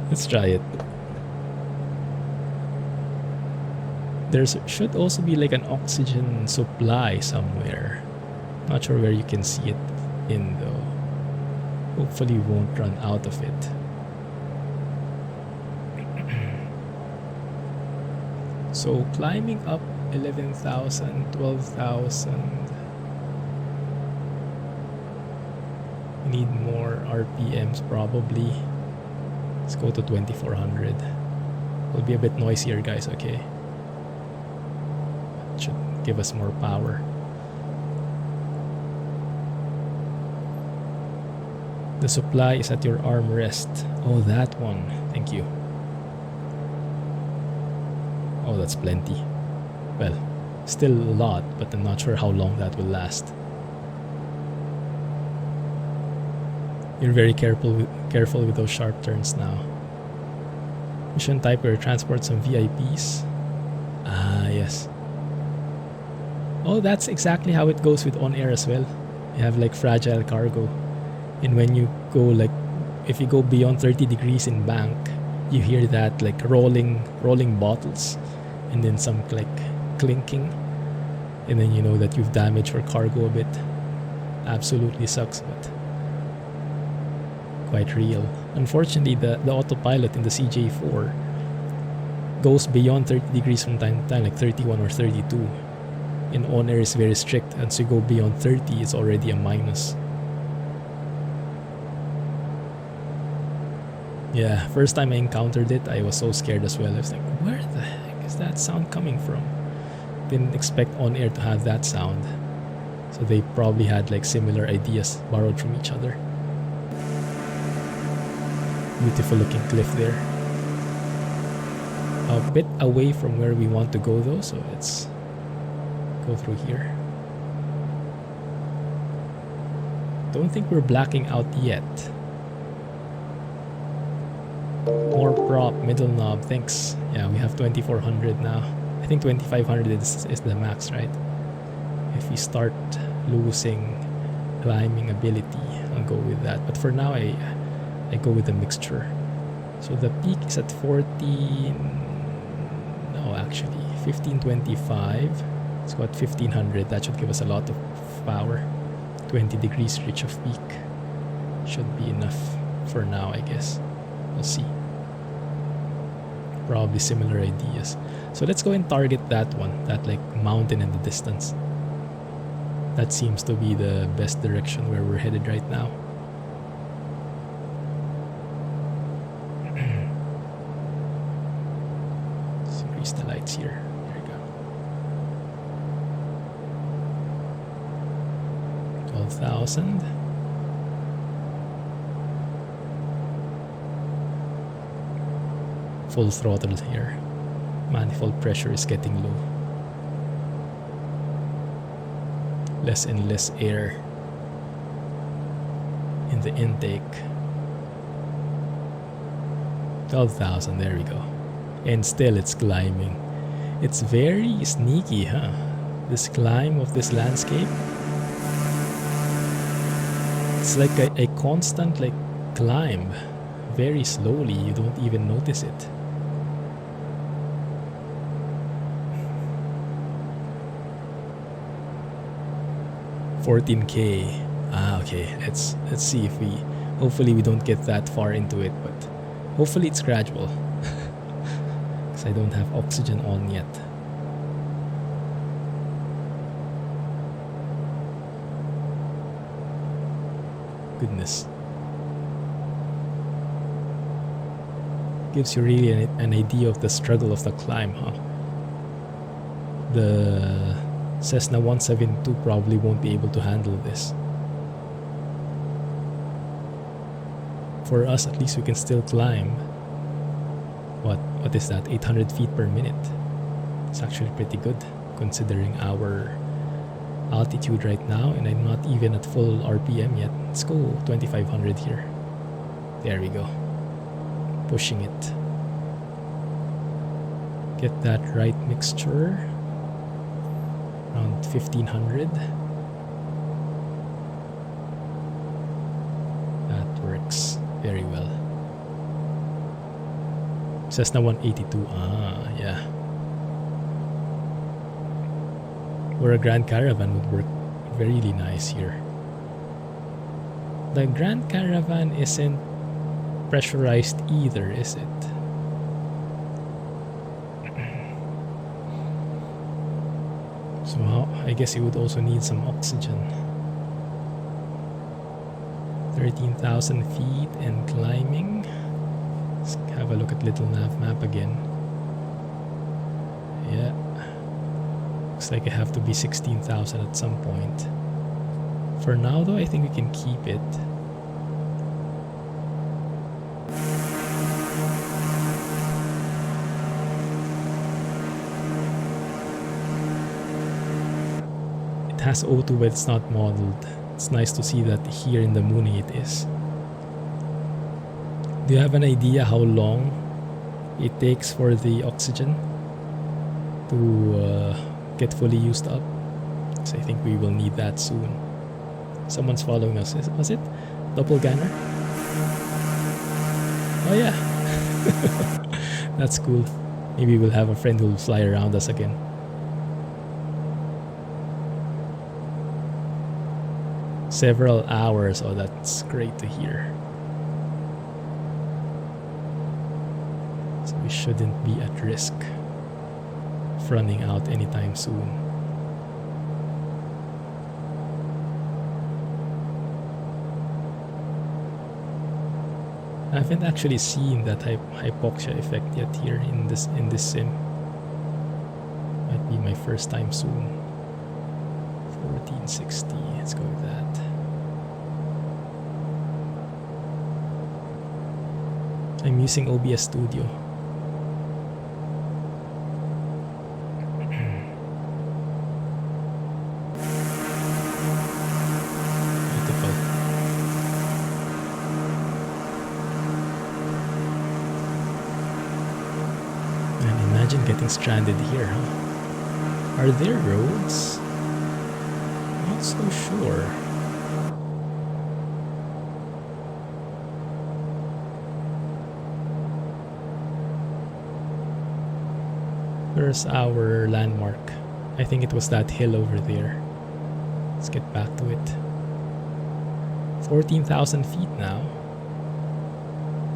S1: Let's try it. There should also be like an oxygen supply somewhere. Not sure where you can see it in though. Hopefully we won't run out of it. So climbing up 11,000, 12,000. We need more RPMs probably. Let's go to 2,400. It'll be a bit noisier, guys, okay? It should give us more power. The supply is at your armrest. Oh, that one. Thank you. Oh, that's plenty. Well, still a lot, but I'm not sure how long that will last. You're very careful with those sharp turns now. Mission type where you transport some VIPs. Ah, yes. Oh, that's exactly how it goes with on-air as well. You have like fragile cargo. And when you go like, if you go beyond 30 degrees in bank, you hear that like rolling bottles. And then some like clinking. And then you know that you've damaged your cargo a bit. Absolutely sucks, but quite real. Unfortunately, the autopilot in the CJ4 goes beyond 30 degrees from time to time, like 31 or 32. And on-air is very strict. And so you go beyond 30, it's already a minus. Yeah, first time I encountered it, I was so scared as well. I was like, where the heck is that sound coming from? Didn't expect on-air to have that sound. So they probably had like similar ideas borrowed from each other. Beautiful looking cliff there. A bit away from where we want to go though, so let's go through here. Don't think we're blacking out yet. More prop, middle knob, thanks. Yeah, we have 2400 now. I think 2500 is the max, right? If we start losing climbing ability, I'll go with that. But for now, I go with the mixture. So the peak is at 14... No, actually, 1525. It's got 1500. That should give us a lot of power. 20 degrees reach of peak. Should be enough for now, I guess. We'll see. Probably similar ideas. So let's go and target that one. That like mountain in the distance. That seems to be the best direction where we're headed right now. Let's increase the lights here. There we go. 12,000. Full throttle here. Manifold pressure is getting low. Less and less air in the intake. 12,000, there we go. And still it's climbing. It's very sneaky, huh? This climb of this landscape. It's like a constant like climb. Very slowly, you don't even notice it. $14K. Okay. Let's see if we. Hopefully we don't get that far into it, but hopefully it's gradual. Because I don't have oxygen on yet. Goodness. Gives you really an idea of the struggle of the climb, huh? The Cessna 172 probably won't be able to handle this. For us, at least we can still climb. What is that? 800 feet per minute. It's actually pretty good considering our altitude right now, and I'm not even at full RPM yet. Let's go 2500 here. There we go. Pushing it. Get that right mixture. Around 1500. That works very well. Cessna 182. Yeah. Or a Grand Caravan would work really nice here. The Grand Caravan isn't pressurized either, is it? So I guess you would also need some oxygen. 13,000 feet and climbing. Let's have a look at Little Nav map again. Yeah. Looks like I have to be 16,000 at some point. For now though, I think we can keep it. It has O2 but it's not modeled. It's nice to see that here in the Mooney it is. Do you have an idea how long it takes for the oxygen to get fully used up? So I think we will need that soon. Someone's following us. Was it Doppelganger? Oh yeah. That's cool. Maybe we'll have a friend who'll fly around us again. Several hours. Oh, that's great to hear. So we shouldn't be at risk of running out anytime soon. I haven't actually seen that hypoxia effect yet here in this sim. Might be my first time soon. 1460. Let's go with that. I'm using OBS Studio. Beautiful. imagine getting stranded here, huh? Are there roads? Not so sure. Where's our landmark? I think it was that hill over there. Let's get back to it. 14,000 feet now.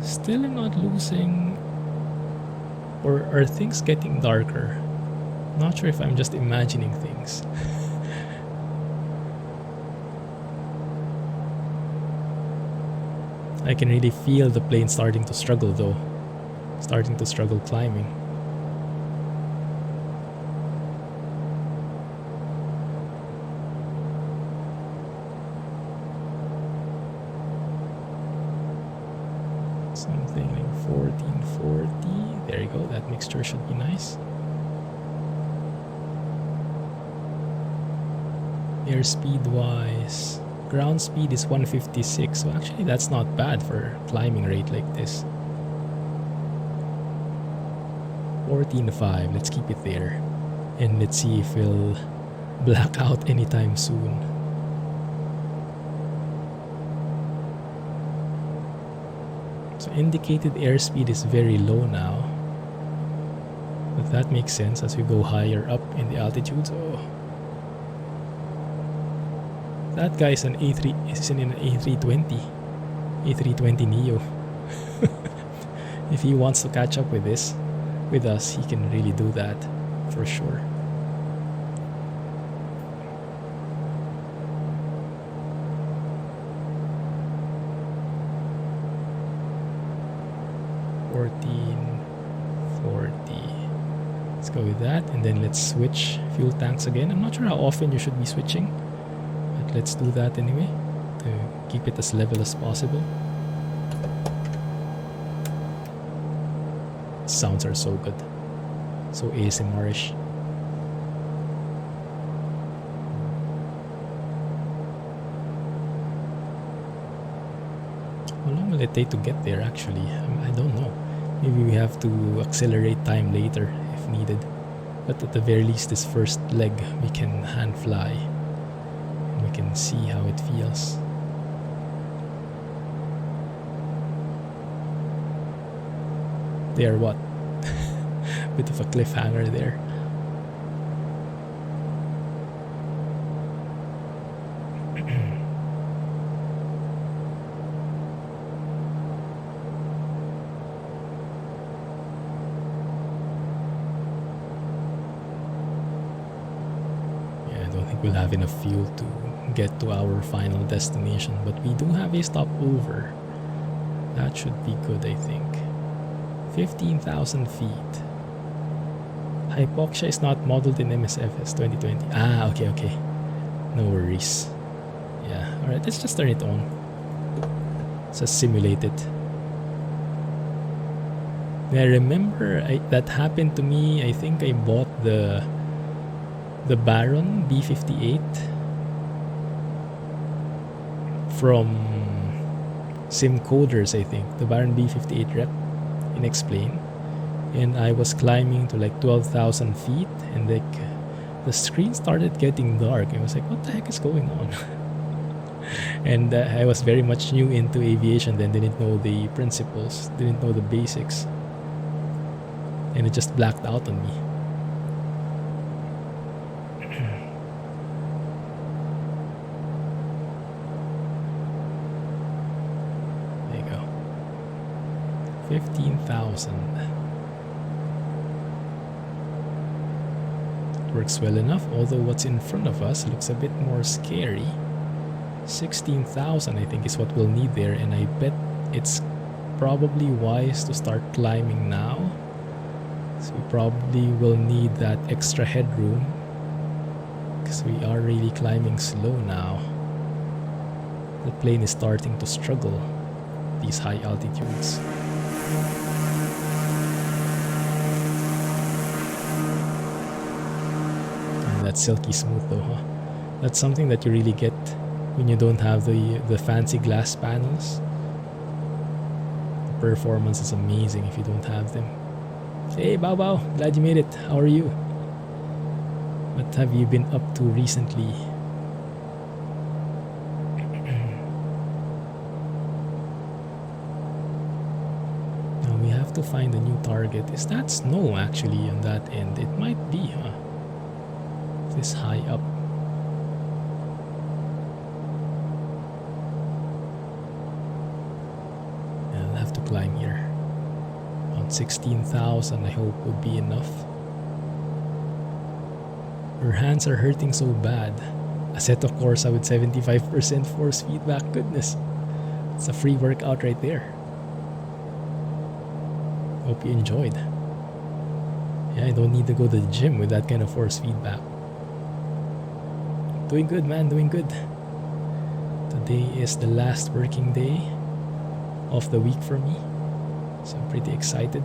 S1: Still not losing. Or are things getting darker? Not sure if I'm just imagining things. I can really feel the plane starting to struggle though. Starting to struggle climbing. Something like 1440. There you go, that mixture should be nice. Airspeed wise, ground speed is 156, so actually that's not bad for climbing rate like this. 14.5, let's keep it there. And let's see if we'll black out anytime soon. So indicated airspeed is very low now. But that makes sense as we go higher up in the altitudes. Oh. That guy's an A3 is in an A320. A320 Neo. If he wants to catch up with this, with us, he can really do that for sure. Let's go with that, and then let's switch fuel tanks again. I'm not sure how often you should be switching, but let's do that anyway to keep it as level as possible. Sounds are so good, so ASMR-ish. How long will it take to get there actually? I don't know. Maybe we have to accelerate time later if needed. But at the very least, this first leg we can hand fly. And we can see how it feels. They are what? Bit of a cliffhanger there. We'll have enough fuel to get to our final destination, but we do have a stopover. That should be good, I think. 15,000 feet. Hypoxia is not modeled in MSFS 2020. Ah, okay. No worries. Yeah, alright, let's just turn it on. Let's just simulate it. I remember that happened to me. I think I bought the Baron B58 from Simcoders, I think. The Baron B58 rep in Explain. And I was climbing to like 12,000 feet, and like the screen started getting dark. I was like, what the heck is going on? And I was very much new into aviation then, didn't know the principles, didn't know the basics. And it just blacked out on me. There you go. 15,000. Works well enough, although what's in front of us looks a bit more scary. 16,000 I think is what we'll need there, and I bet it's probably wise to start climbing now. So we probably will need that extra headroom because we are really climbing slow now. The plane is starting to struggle these high altitudes. And that's silky smooth though, huh? That's something that you really get when you don't have the fancy glass panels. The performance is amazing if you don't have them. Hey, Bao Bao, glad you made it. How are you? What have you been up to recently? Now we have to find a new target. Is that snow actually on that end? It might be, huh? This high up. Yeah, I'll have to climb here. Around 16,000 I hope would be enough. Her hands are hurting so bad. Assetto Corsa with 75% force feedback. Goodness. It's a free workout right there. Hope you enjoyed. Yeah, I don't need to go to the gym with that kind of force feedback. Doing good, man, doing good. Today is the last working day of the week for me, so I'm pretty excited.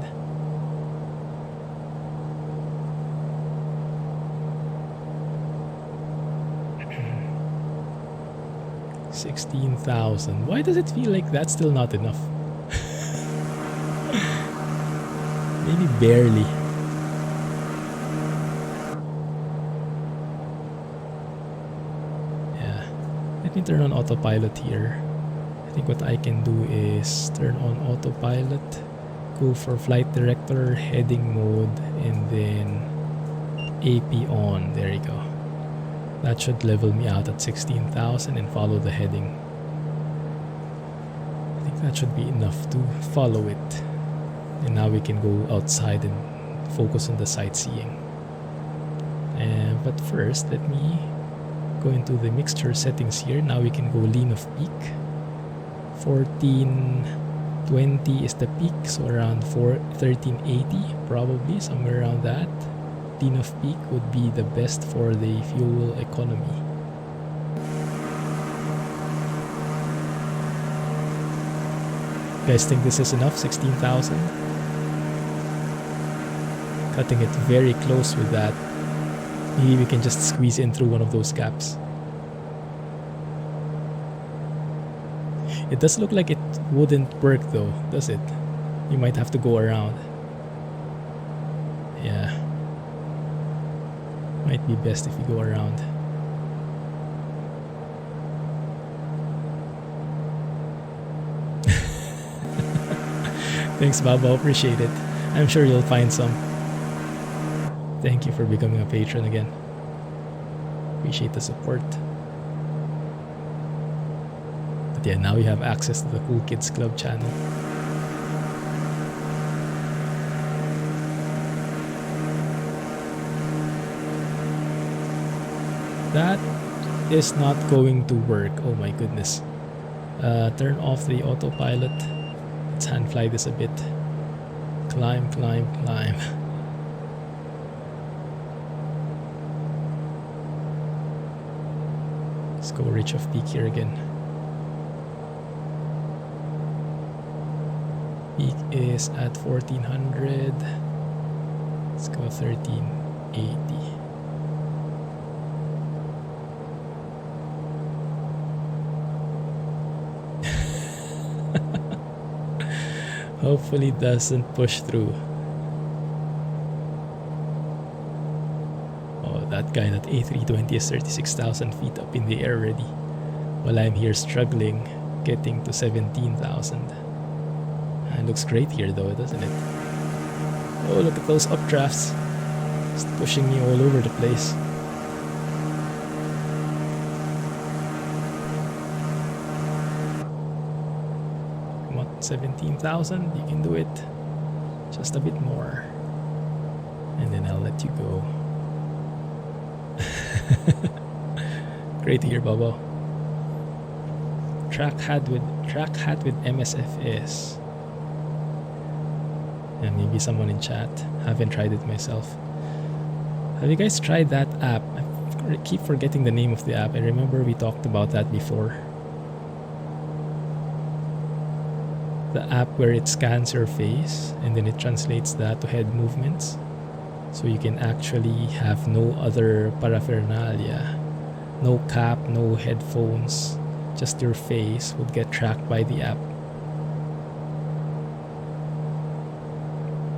S1: $16,000. Why does it feel like that's still not enough? Maybe barely. Yeah. Let me turn on autopilot here. I think what I can do is turn on autopilot, go for flight director, heading mode, and then AP on. There you go. That should level me out at 16,000 and follow the heading. I think that should be enough to follow it. And now we can go outside and focus on the sightseeing. But first, let me go into the mixture settings here. Now we can go lean of peak. 1420 is the peak, so around 1380 probably, somewhere around that. Lean of peak would be the best for the fuel economy. You guys think this is enough? 16,000? Cutting it very close with that. Maybe we can just squeeze in through one of those gaps. It does look like it wouldn't work though, does it? You might have to go around. Yeah. Might be best if you go around. Thanks, Baba. Appreciate it. I'm sure you'll find some. Thank you for becoming a patron again. Appreciate the support. But yeah, now you have access to the Cool Kids Club channel. That is not going to work. Oh my goodness. Turn off the autopilot. Let's hand fly this a bit. Climb, climb, climb. Let's go reach of peak here again. Peak is at 1400. Let's go 1380. Hopefully it doesn't push through. Oh, that guy, that A320 is 36,000 feet up in the air already. While I'm here struggling, getting to 17,000. It looks great here though, doesn't it? Oh, look at those updrafts. Just pushing me all over the place. 17,000, you can do it. Just a bit more. And then I'll let you go. Great to hear, Bobo. Track hat with MSFS. And maybe someone in chat. Haven't tried it myself. Have you guys tried that app? I keep forgetting the name of the app. I remember we talked about that before. The app where it scans your face and then it translates that to head movements. So you can actually have no other paraphernalia. No cap, no headphones. Just your face would get tracked by the app.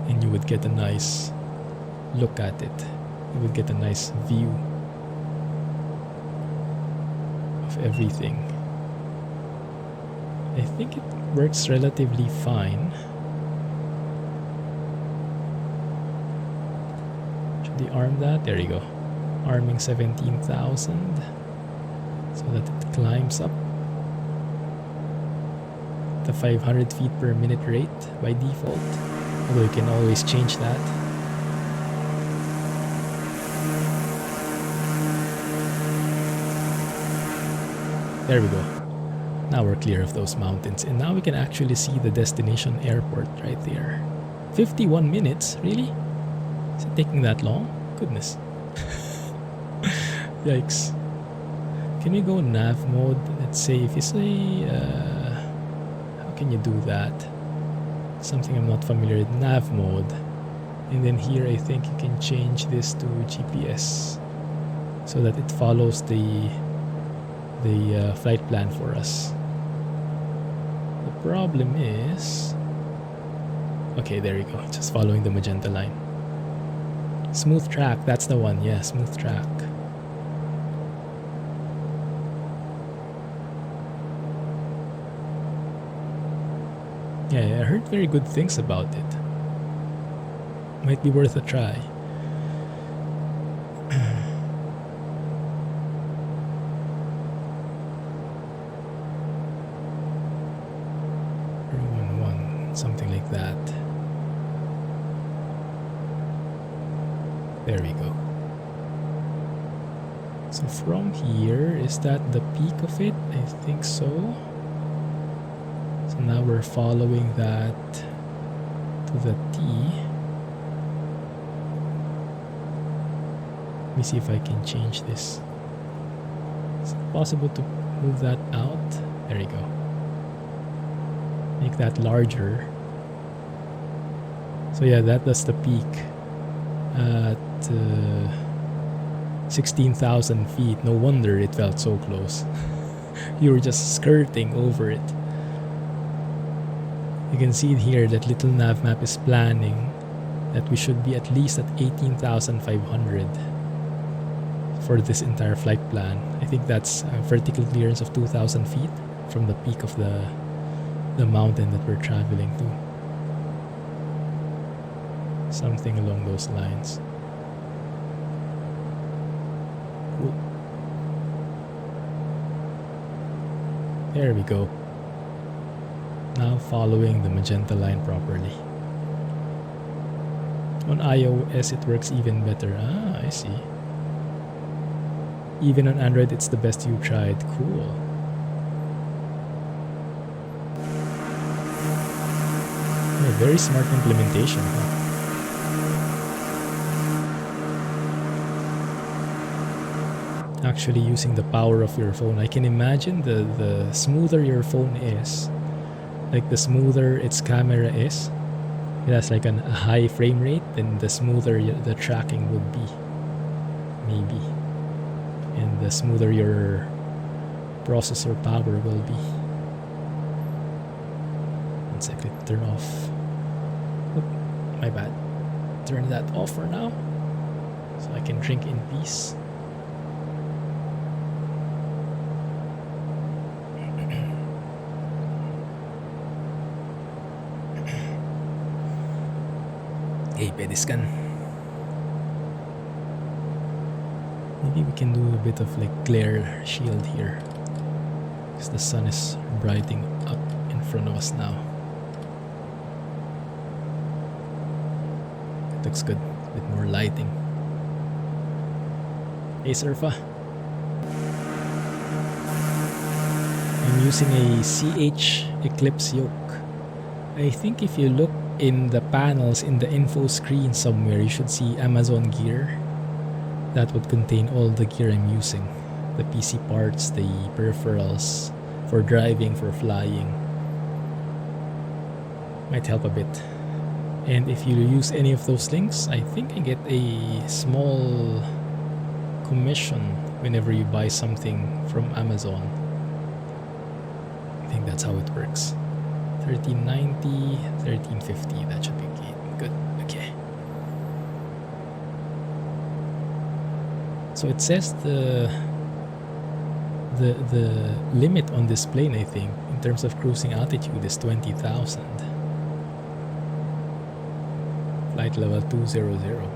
S1: and you would get a nice look at it. You would get a nice view of everything. I think it works relatively fine. Should we arm that? There you go. Arming 17,000 so that it climbs up the 500 feet per minute rate by default, although you can always change that. There we go. Now we're clear of those mountains, and now we can actually see the destination airport right there. 51 minutes? Really? Is it taking that long? Goodness. Yikes. Can we go nav mode? Let's say if you say how can you do that? Something I'm not familiar with. Nav mode, and then here I think you can change this to GPS so that it follows the flight plan for us. The problem is, okay, there you go, just following the magenta line. Smooth track, that's the one. Yeah, smooth track. Yeah, I heard very good things about it. Might be worth a try. Something like that. There we go. So from here, is that the peak of it? I think so. So now we're following that to the T. Let me see if I can change this. Is it possible to move that out? There you go. Make that larger. So yeah, that's the peak at 16,000 feet. No wonder it felt so close. You were just skirting over it. You can see here that little nav map is planning that we should be at least at 18,500 for this entire flight plan. I think that's a vertical clearance of 2,000 feet from the peak of the mountain that we're traveling to. Something along those lines. Cool. There we go. Now following the magenta line properly. On iOS it works even better. Ah, I see. Even on Android it's the best you tried. Cool. Yeah, very smart implementation, huh? Actually using the power of your phone. I can imagine the smoother your phone is, like the smoother its camera is, it has like a high frame rate, then the smoother the tracking would be. Maybe. And the smoother your processor power will be. One second, turn off. Oop, my bad. Turn that off for now, so I can drink in peace. Hey, pediscan. Maybe we can do a bit of like glare shield here, because the sun is brightening up in front of us now. It looks good. A bit more lighting. Hey, Surfa. I'm using a CH Eclipse yoke. I think if you look in the panels in the info screen somewhere, you should see Amazon gear. That would contain all the gear I'm using. The PC parts, the peripherals, for driving, for flying. Might help a bit. And if you use any of those links, I think I get a small commission whenever you buy something from Amazon. I think that's how it works. 1390, 1350, that should be good. Okay. So it says the limit on this plane, I think, in terms of cruising altitude is 20,000. Flight level 200,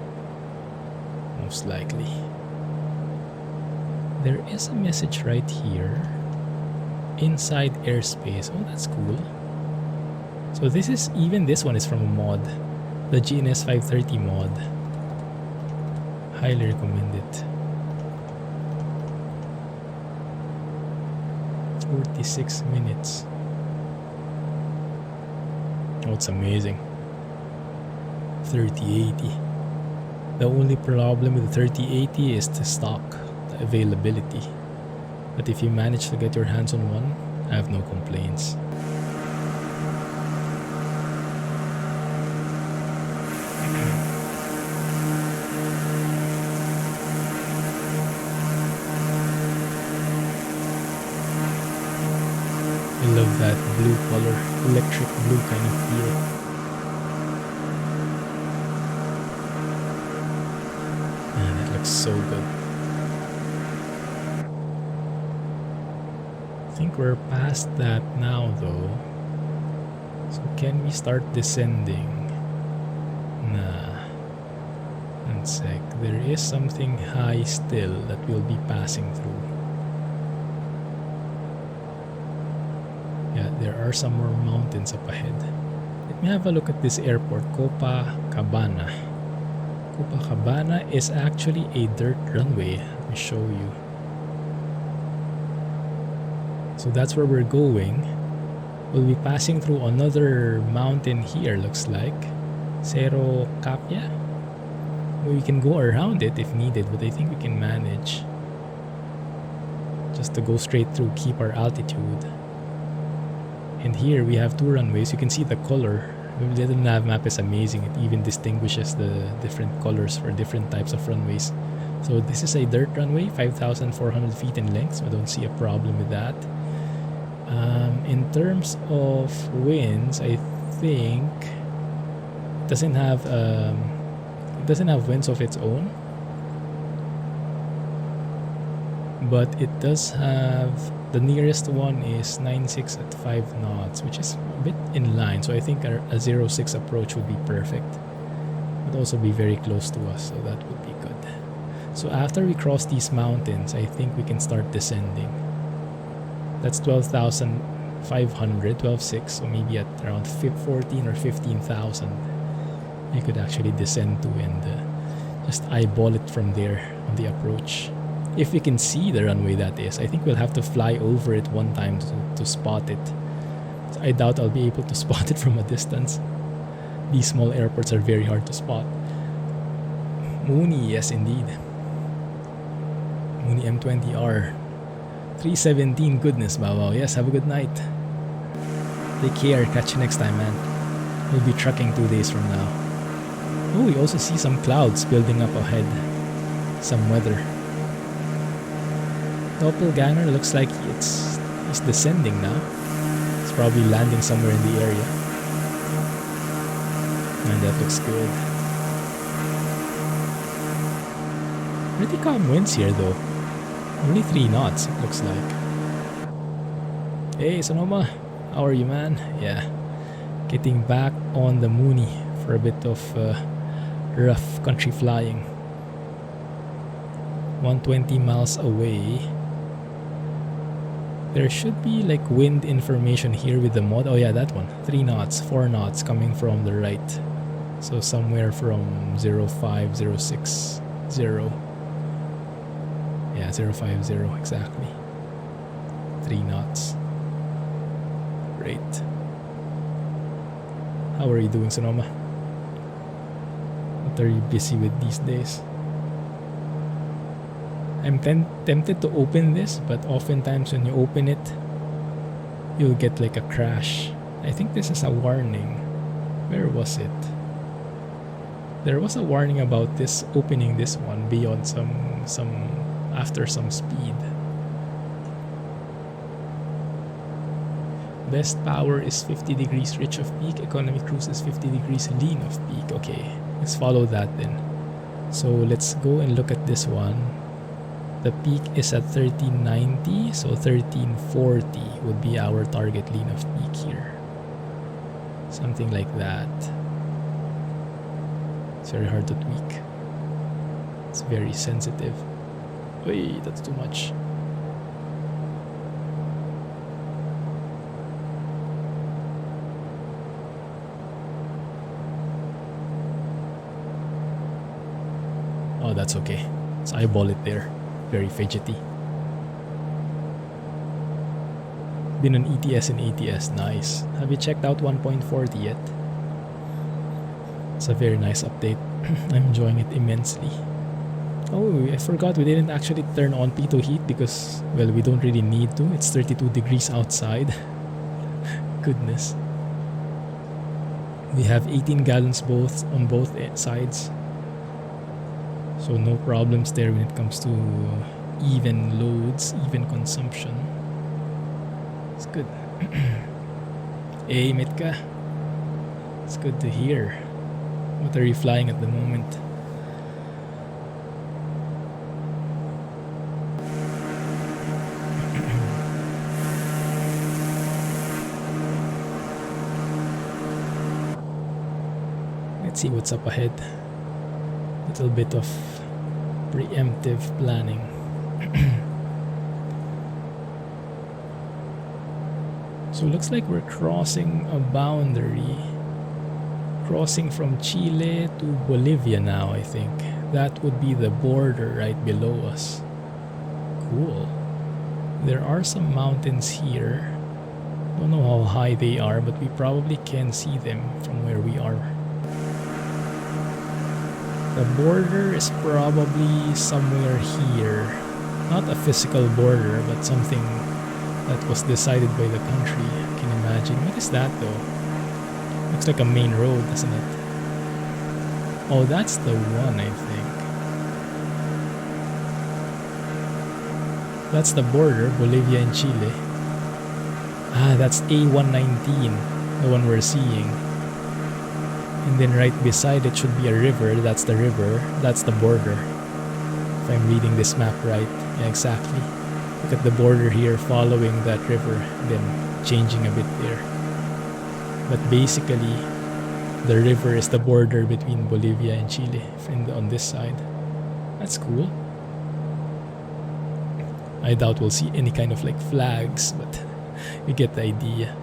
S1: most likely. There is a message right here. Inside airspace. Oh, that's cool. So this one is from a mod. The GNS 530 mod. Highly recommend it. 46 minutes. Oh, it's amazing. 3080. The only problem with the 3080 is the stock, the availability. But if you manage to get your hands on one, I have no complaints. I love that blue color, electric blue kind of feel. Man, it looks so good. I think we're past that now though. So can we start descending? Nah. One sec. There is something high still that we'll be passing through. Yeah, there are some more mountains up ahead. Let me have a look at this airport, Copacabana. Copacabana is actually a dirt runway. Let me show you. So that's where we're going. We'll be passing through another mountain here, looks like. Cerro Capia. We can go around it if needed, but I think we can manage. Just to go straight through, keep our altitude. And here we have two runways. You can see the color. The little nav map is amazing. It even distinguishes the different colors for different types of runways. So this is a dirt runway, 5,400 feet in length, so I don't see a problem with that. In terms of winds, I think it doesn't have winds of its own, but it does have, the nearest one is 96 at 5 knots, which is a bit in line. So I think a 06 approach would be perfect. Would also be very close to us, so that would be good. So after we cross these mountains, I think we can start descending. That's 12,500, 12,600, so maybe at around 14 or 15,000 you could actually descend to and just eyeball it from there on the approach. If we can see the runway, that is. I think we'll have to fly over it one time to spot it. So I doubt I'll be able to spot it from a distance. These small airports are very hard to spot. Mooney, yes indeed. Mooney M20R. 317, goodness, Babaw. Yes, have a good night. Take care, catch you next time, man. We'll be trucking 2 days from now. Oh, we also see some clouds building up ahead. Some weather. Doppelganger looks like he's descending now. It's probably landing somewhere in the area. And that looks good. Pretty calm winds here though. Only 3 knots, it looks like. Hey Sonoma, how are you, man? Yeah. Getting back on the Mooney for a bit of rough country flying. 120 miles away. There should be like wind information here with the mod. Oh yeah, that one. 3 knots, 4 knots coming from the right. So somewhere from 05060. Yeah, 050 exactly. 3 knots. Great. How are you doing, Sonoma? What are you busy with these days? I'm tempted to open this, but oftentimes when you open it, you'll get like a crash. I think this is a warning. Where was it? There was a warning about this, opening this one beyond after some speed. Best power is 50 degrees rich of peak. Economy cruise is 50 degrees lean of peak. Okay, let's follow that then. So let's go and look at this one. The peak is at 1390, so 1340 would be our target lean of peak here. Something like that. It's very hard to tweak. It's very sensitive. Wait, that's too much. Oh, that's okay. Let's eyeball it there. Very fidgety. Been on ETS and ATS. Nice. Have you checked out 1.40 yet? It's a very nice update. I'm enjoying it immensely. Oh, I forgot we didn't actually turn on P2 heat because, well, we don't really need to. It's 32 degrees outside. Goodness. We have 18 gallons both on both sides. So no problems there when it comes to even loads, even consumption. It's good. Hey, Mitka. It's good to hear. What are you flying at the moment? Let's see what's up ahead. Little bit of preemptive planning. So looks like we're crossing a boundary. Crossing from Chile to Bolivia now, I think. That would be the border right below us. Cool. There are some mountains here. Don't know how high they are, but we probably can see them from where we are. The border is probably somewhere here. Not a physical border, but something that was decided by the country. I can imagine. What is that though? Looks like a main road, doesn't it? Oh, that's the one, I think. That's the border, Bolivia and Chile. Ah, that's A119, the one we're seeing. And then right beside it should be a river. That's the river. That's the border. If I'm reading this map right. Yeah, exactly. Look at the border here following that river. Then changing a bit there. But basically, the river is the border between Bolivia and Chile on this side. That's cool. I doubt we'll see any kind of like flags, but you get the idea.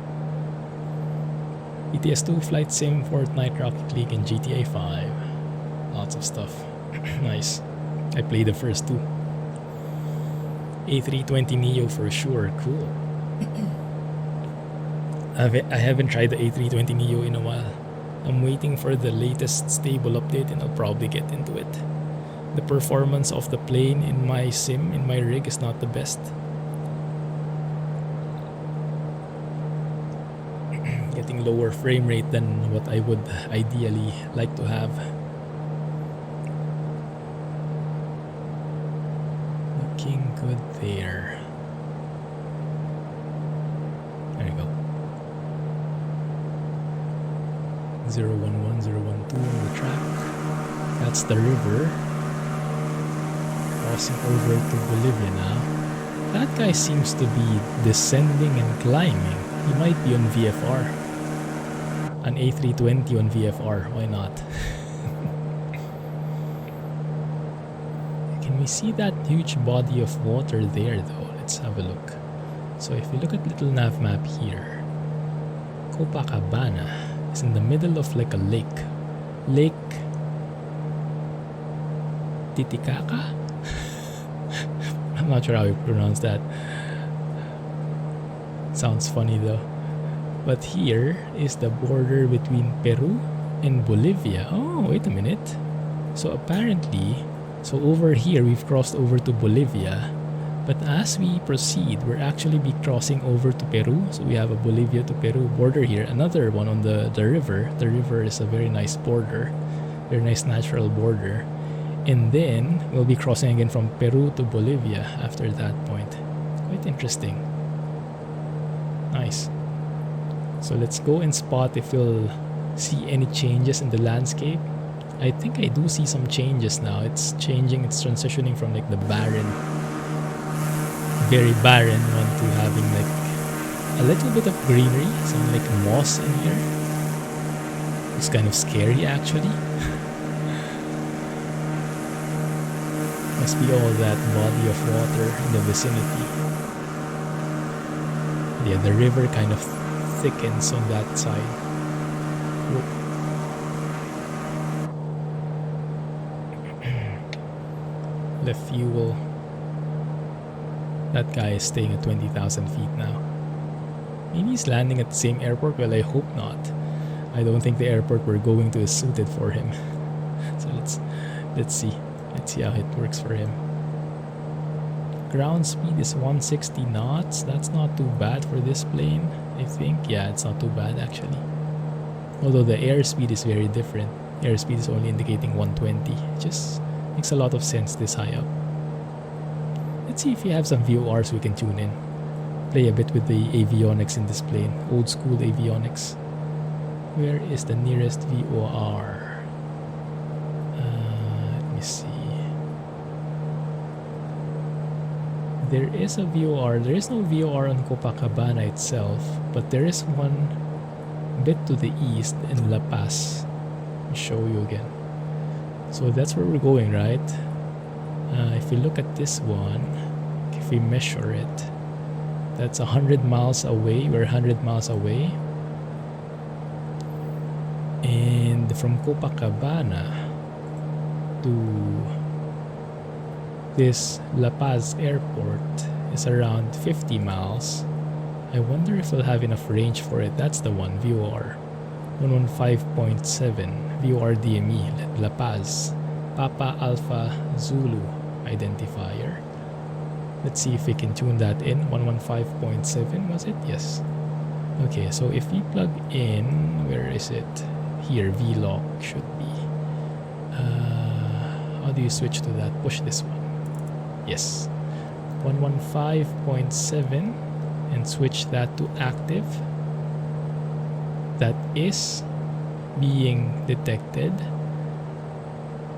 S1: ETS2, Flight Sim, Fortnite, Rocket League, and GTA 5. Lots of stuff. Nice. I played the first two. A320neo for sure. Cool. I haven't tried the A320neo in a while. I'm waiting for the latest stable update and I'll probably get into it. The performance of the plane in my sim, in my rig, is not the best. Getting lower frame rate than what I would ideally like to have. Looking good there. There you go. 011, 012 on the track. That's the river. Crossing over to Bolivia now. That guy seems to be descending and climbing. He might be on VFR. An A320 on VFR, why not? Can we see that huge body of water there though? Let's have a look. So if we look at little nav map here, Copacabana is in the middle of like a lake. Lake Titicaca? I'm not sure how you pronounce that. Sounds funny though. But here is the border between Peru and Bolivia. Oh, wait a minute. So apparently, over here we've crossed over to Bolivia. But as we proceed, we're actually be crossing over to Peru. So we have a Bolivia to Peru border here. Another one on the river. The river is a very nice border. Very nice natural border. And then we'll be crossing again from Peru to Bolivia after that point. Quite interesting. Nice. So let's go and spot if we'll see any changes in the landscape. I think I do see some changes now. It's changing, it's transitioning from like the barren, very barren one to having like a little bit of greenery, some like moss in here. It's kind of scary actually. Must be all that body of water in the vicinity. Yeah, the river kind of thickens on that side. Whoop. The fuel. That guy is staying at 20,000 feet now. Maybe he's landing at the same airport. Well, I hope not. I don't think the airport we're going to is suited for him. So let's see. Let's see how it works for him. Ground speed is 160 knots. That's not too bad for this plane, I think. Yeah, it's not too bad actually. Although the airspeed is very different. Airspeed is only indicating 120. It just makes a lot of sense this high up. Let's see if we have some VORs we can tune in. Play a bit with the avionics in this plane. Old school avionics. Where is the nearest VOR? Let me see. There is a VOR. There is no VOR on Copacabana itself, but there is one a bit to the east in La Paz. I'll show you again. So that's where we're going, right? If we look at this one, if we measure it, that's 100 miles away. We're 100 miles away. And from Copacabana to this La Paz airport is around 50 miles. I wonder if we'll have enough range for it. That's the one, VOR 115.7 VOR DME La Paz Papa Alpha Zulu identifier. Let's see if we can tune that in. 115.7 was it? Yes. Okay, so if we plug in, where is it? Here, VLOC should be. How do you switch to that? Push this one. Yes. 115.7 and switch that to active. That is being detected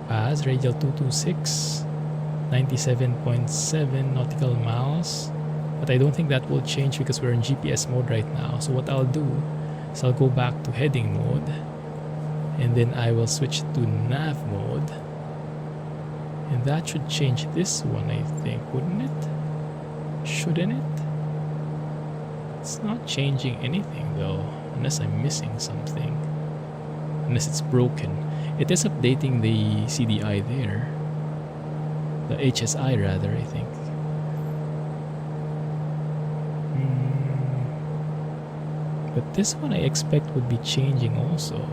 S1: as radial 226, 97.7 nautical miles. But I don't think that will change because we're in GPS mode right now. So what I'll do is I'll go back to heading mode and then I will switch to nav mode. And that should change this one, I think, wouldn't it? Shouldn't it? It's not changing anything though, unless I'm missing something. Unless it's broken. It is updating the CDI there. The HSI rather, I think. But this one I expect would be changing also.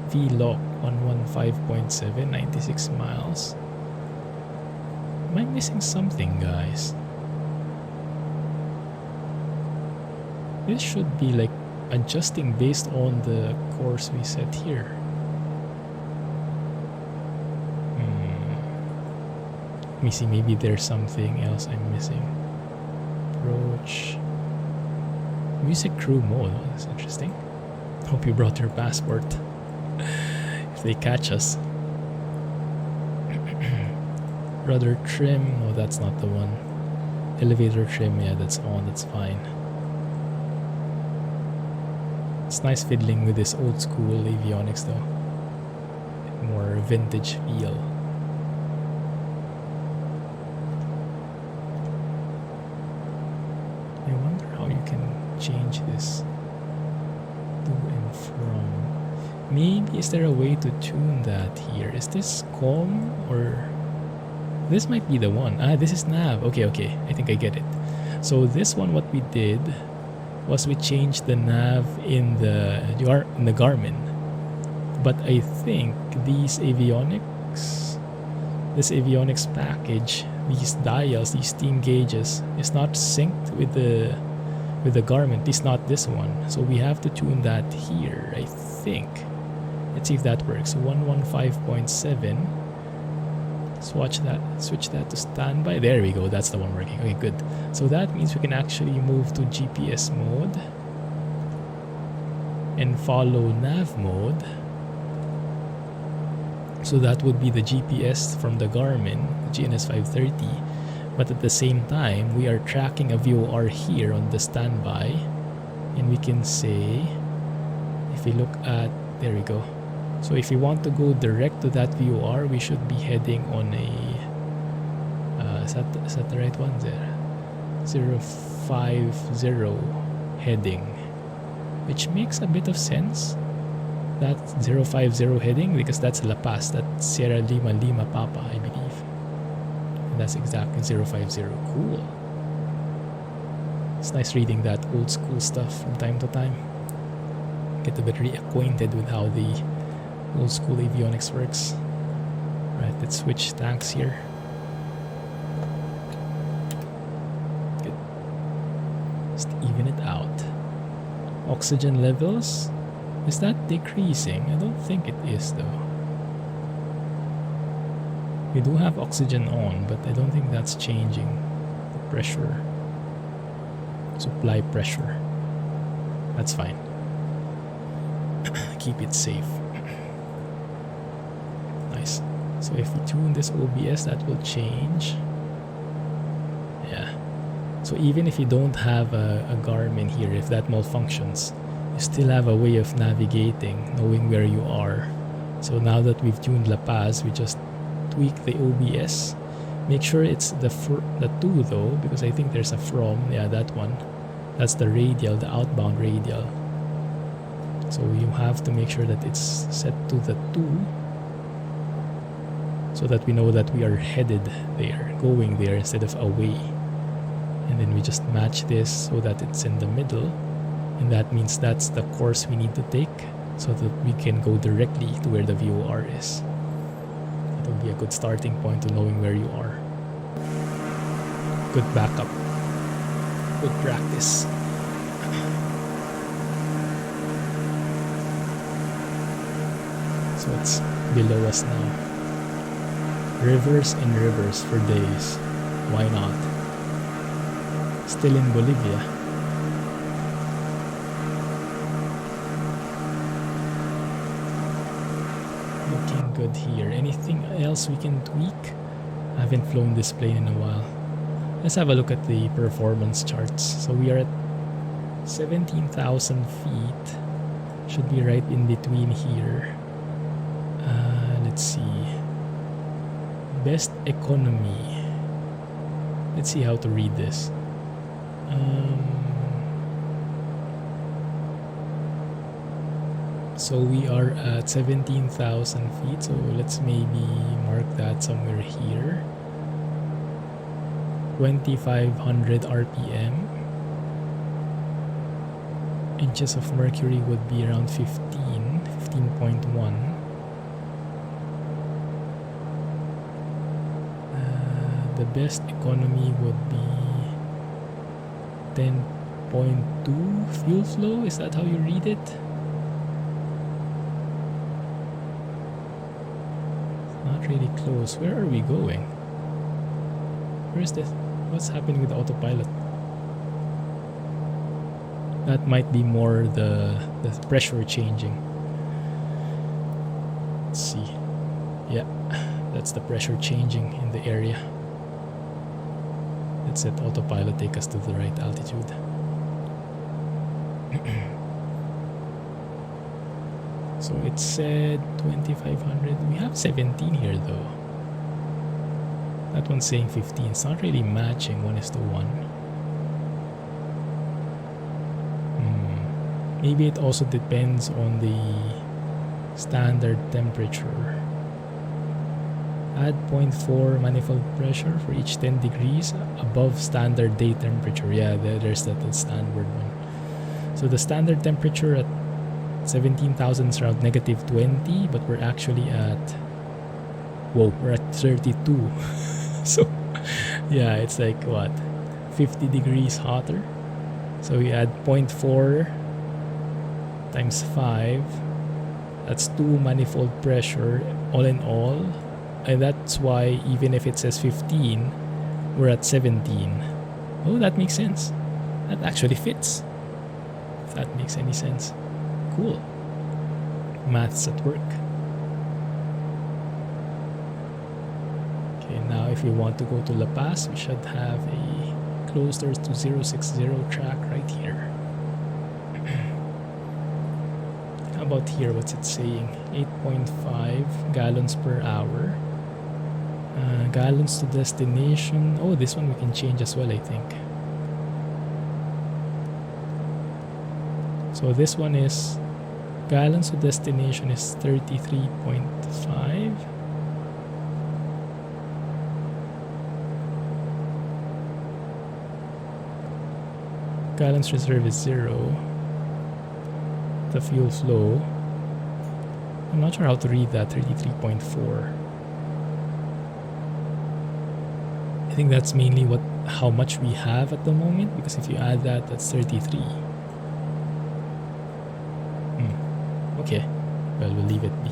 S1: VLOC 115.7, 96 miles. Am I missing something, guys? This should be like adjusting based on the course we set here. Let me see, maybe there's something else I'm missing. Approach. Music crew mode. Oh, that's interesting. Hope you brought your passport. If they catch us. Rudder trim. No, that's not the one. Elevator trim. Yeah, that's on. That's fine. It's nice fiddling with this old school avionics though. More vintage feel. I wonder how you can change this to and from. Maybe is there a way to tune that here? Is this calm or this might be the one? This is nav. Okay, I think I get it. So this one, what we did was we changed the nav in the Garmin. But I think this avionics package, these dials, these steam gauges, is not synced with the Garmin. At least not this one. So we have to tune that here, I think. Let's see if that works. 115.7 Switch that to standby. There we go, that's the one working. Okay, good. So that means we can actually move to GPS mode and follow nav mode. So that would be the GPS from the Garmin GNS 530, but at the same time we are tracking a VOR here on the standby, and we can say, if we look at, there we go. So if we want to go direct to that VOR, we should be heading on a is that the right one there? 050 heading, which makes a bit of sense. That 050 heading, because that's La Paz, that's Sierra Lima Lima Papa, I believe. And that's exactly 050. Cool. It's nice reading that old school stuff from time to time. Get a bit reacquainted with how the old school avionics works. Right, let's switch tanks here. Good. Just even it out. Oxygen levels, is that decreasing? I don't think it is though. We do have oxygen on, but I don't think that's changing the pressure. Supply pressure. That's fine. Keep it safe. Nice. So if we tune this OBS, that will change. Yeah. So even if you don't have a Garmin here, if that malfunctions, you still have a way of navigating, knowing where you are. So now that we've tuned La Paz, we just tweak the OBS. Make sure it's the 2 though, because I think there's a from. Yeah, that one. That's the radial, the outbound radial. So you have to make sure that it's set to the 2, so that we know that we are headed there, going there instead of away. And then we just match this so that it's in the middle, and that means that's the course we need to take so that we can go directly to where the VOR is. That would be a good starting point to knowing where you are. Good backup. Good practice. So it's below us now. Rivers and rivers for days. Why not? Still in Bolivia. Looking good here. Anything else we can tweak? I haven't flown this plane in a while. Let's have a look at the performance charts. So we are at 17,000 feet. Should be right in between here. Let's see. Best economy. Let's see how to read this. So we are at 17,000 feet. So let's maybe mark that somewhere here. 2,500 RPM. Inches of mercury would be around 15.1. The best economy would be 10.2 fuel flow. Is that how you read it? It's not really close. Where are we going? Where is this? What's happening with the autopilot? That might be more the pressure changing. Let's see. Yeah, that's the pressure changing in the area. Let's set autopilot take us to the right altitude. So it said 2,500. We have 17 here though. That one's saying 15. It's not really matching 1:1. Maybe it also depends on the standard temperature. Add 0.4 manifold pressure for each 10 degrees above standard day temperature. Yeah, there's that standard one. So the standard temperature at 17,000 is around -20, but we're actually at, whoa, we're at 32. So yeah, it's like what, 50 degrees hotter. So we add 0.4 times 5. That's 2 manifold pressure all in all. And that's why even if it says 15, we're at 17. Oh, that makes sense. That actually fits. If that makes any sense. Cool. Maths at work. Okay, now if we want to go to La Paz, we should have a closer to 060 track right here. How about here? What's it saying? 8.5 gallons per hour. Gallons to destination. Oh, this one we can change as well, I think. So this one is gallons to destination is 33.5. Gallons reserve is 0. The fuel flow, I'm not sure how to read that. 33.4. I think that's mainly how much we have at the moment, because if you add that, that's 33. Okay, well, we'll leave it be.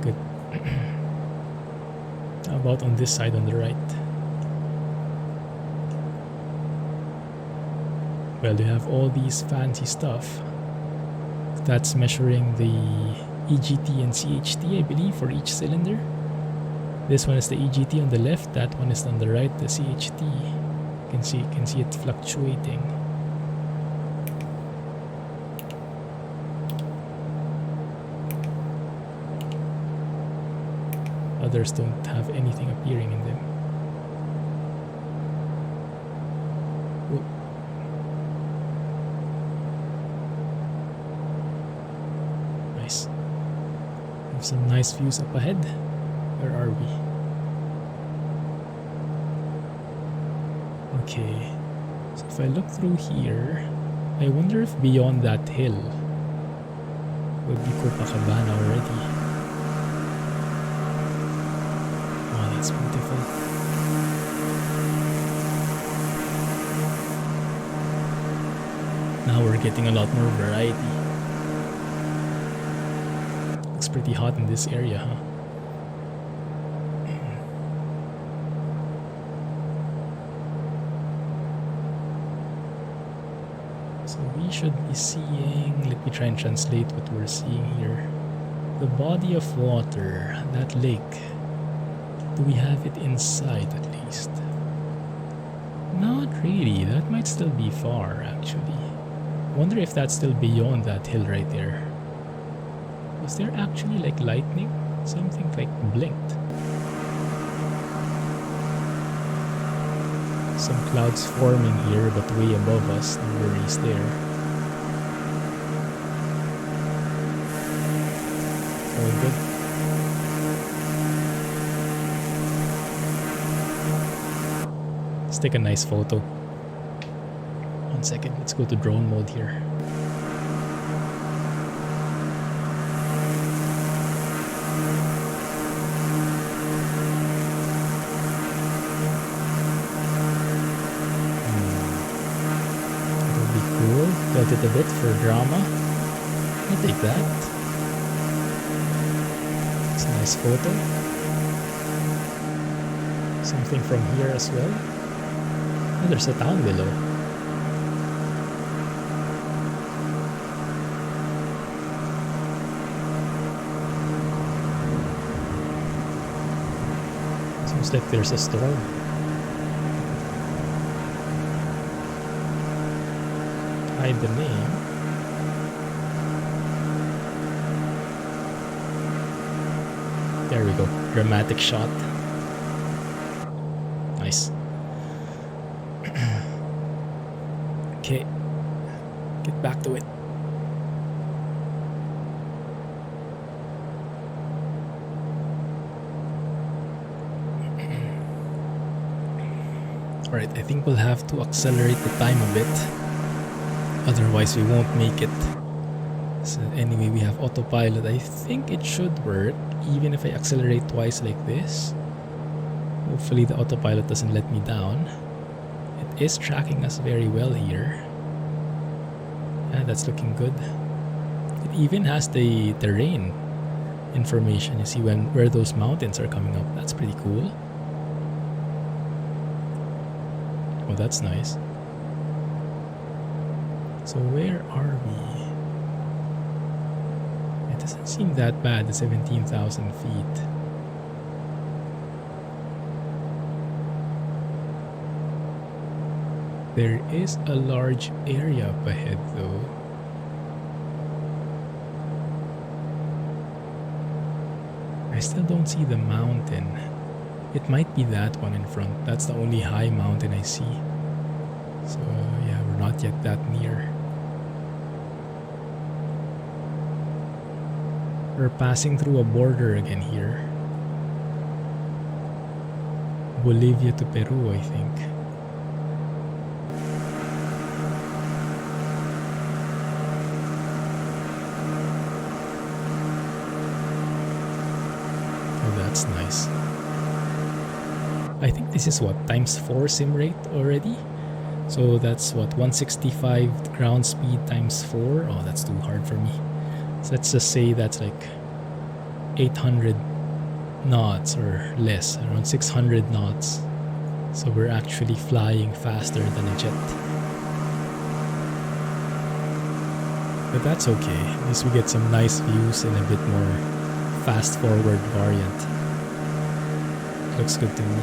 S1: Good. How about on this side on the right? Well, you have all these fancy stuff. That's measuring the EGT and CHT, I believe, for each cylinder. This one is the EGT on the left, that one is on the right, the CHT. You can see it fluctuating. Others don't have anything appearing in them. Whoa. Nice. Have some nice views up ahead. Where are we? Okay. So if I look through here, I wonder if beyond that hill would be Copacabana already. Oh, that's beautiful. Now we're getting a lot more variety. Looks pretty hot in this area, huh? So we should be seeing, let me try and translate what we're seeing here. The body of water, that lake. Do we have it inside at least? Not really, that might still be far actually. Wonder if that's still beyond that hill right there. Was there actually like lightning? Something like blinked. Some clouds forming here, but way above us. No worries there. All good. Let's take a nice photo. 1 second, let's go to drone mode here. Tilt it a bit for drama. I'll take that. It's a nice photo. Something from here as well. Oh, there's a town below. Seems like there's a storm. Hide the name. There we go. Dramatic shot. Nice. Okay. Get back to it. Alright, I think we'll have to accelerate the time a bit. Otherwise we won't make it. So anyway, we have autopilot. I think it should work even if I accelerate twice like this. Hopefully the autopilot doesn't let me down. It is tracking us very well here. Yeah, that's looking good. It even has the terrain information. You see where those mountains are coming up. That's pretty cool. Oh, that's nice. So where are we? It doesn't seem that bad, the 17,000 feet. There is a large area up ahead though. I still don't see the mountain. It might be that one in front. That's the only high mountain I see. So yeah, we're not yet that near. We're passing through a border again here. Bolivia to Peru, I think. Oh, that's nice. I think this is what, ×4 sim rate already? So that's what, 165 ground speed ×4? Oh, that's too hard for me. So let's just say that's like 800 knots or less, around 600 knots. So we're actually flying faster than a jet. But that's okay. At least we get some nice views in a bit more fast forward variant. Looks good to me.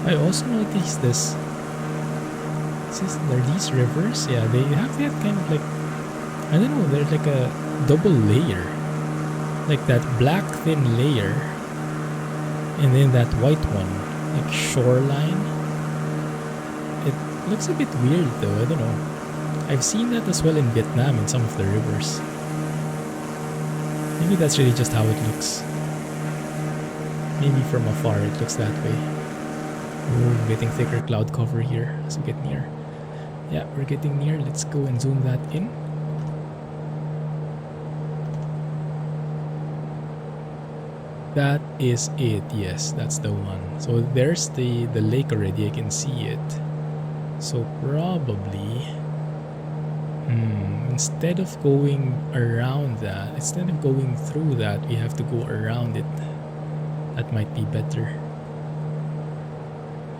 S1: I also noticed this. Are these rivers? Yeah, they have that kind of like, I don't know, they're like a double layer. Like that black thin layer and then that white one, like shoreline. It looks a bit weird though, I don't know. I've seen that as well in Vietnam in some of the rivers. Maybe that's really just how it looks. Maybe from afar it looks that way. Ooh, I'm getting thicker cloud cover here as we get near. Yeah, we're getting near. Let's go and zoom that in. That is it. Yes, that's the one. So there's the lake already. I can see it. So probably instead of going around that, instead of going through that, we have to go around it. That might be better.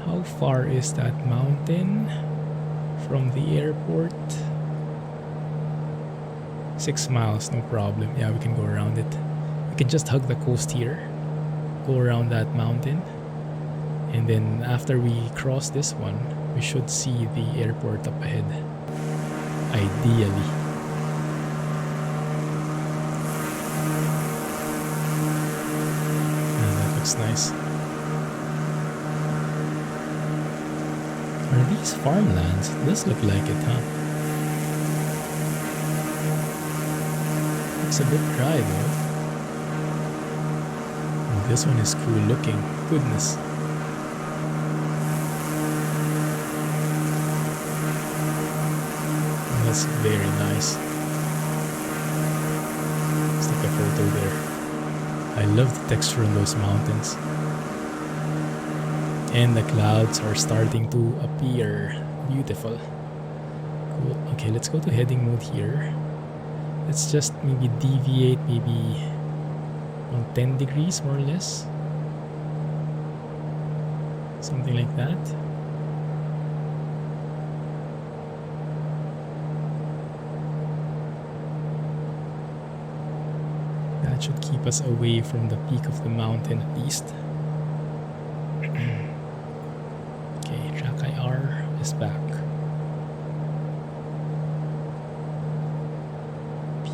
S1: How far is that mountain from the airport? 6 miles, no problem. Yeah, we can go around it. We can just hug the coast here, go around that mountain, and then after we cross this one, we should see the airport up ahead. Ideally. That looks nice. Are these farmlands? It does look like it, huh? Looks a bit dry though. Oh, this one is cool looking. Goodness. Oh, that's very nice. Let's take a photo there. I love the texture in those mountains. And the clouds are starting to appear. Beautiful. Cool. Okay, let's go to heading mode here. Let's just maybe deviate maybe on 10 degrees more or less. Something like that. That should keep us away from the peak of the mountain at least. Back.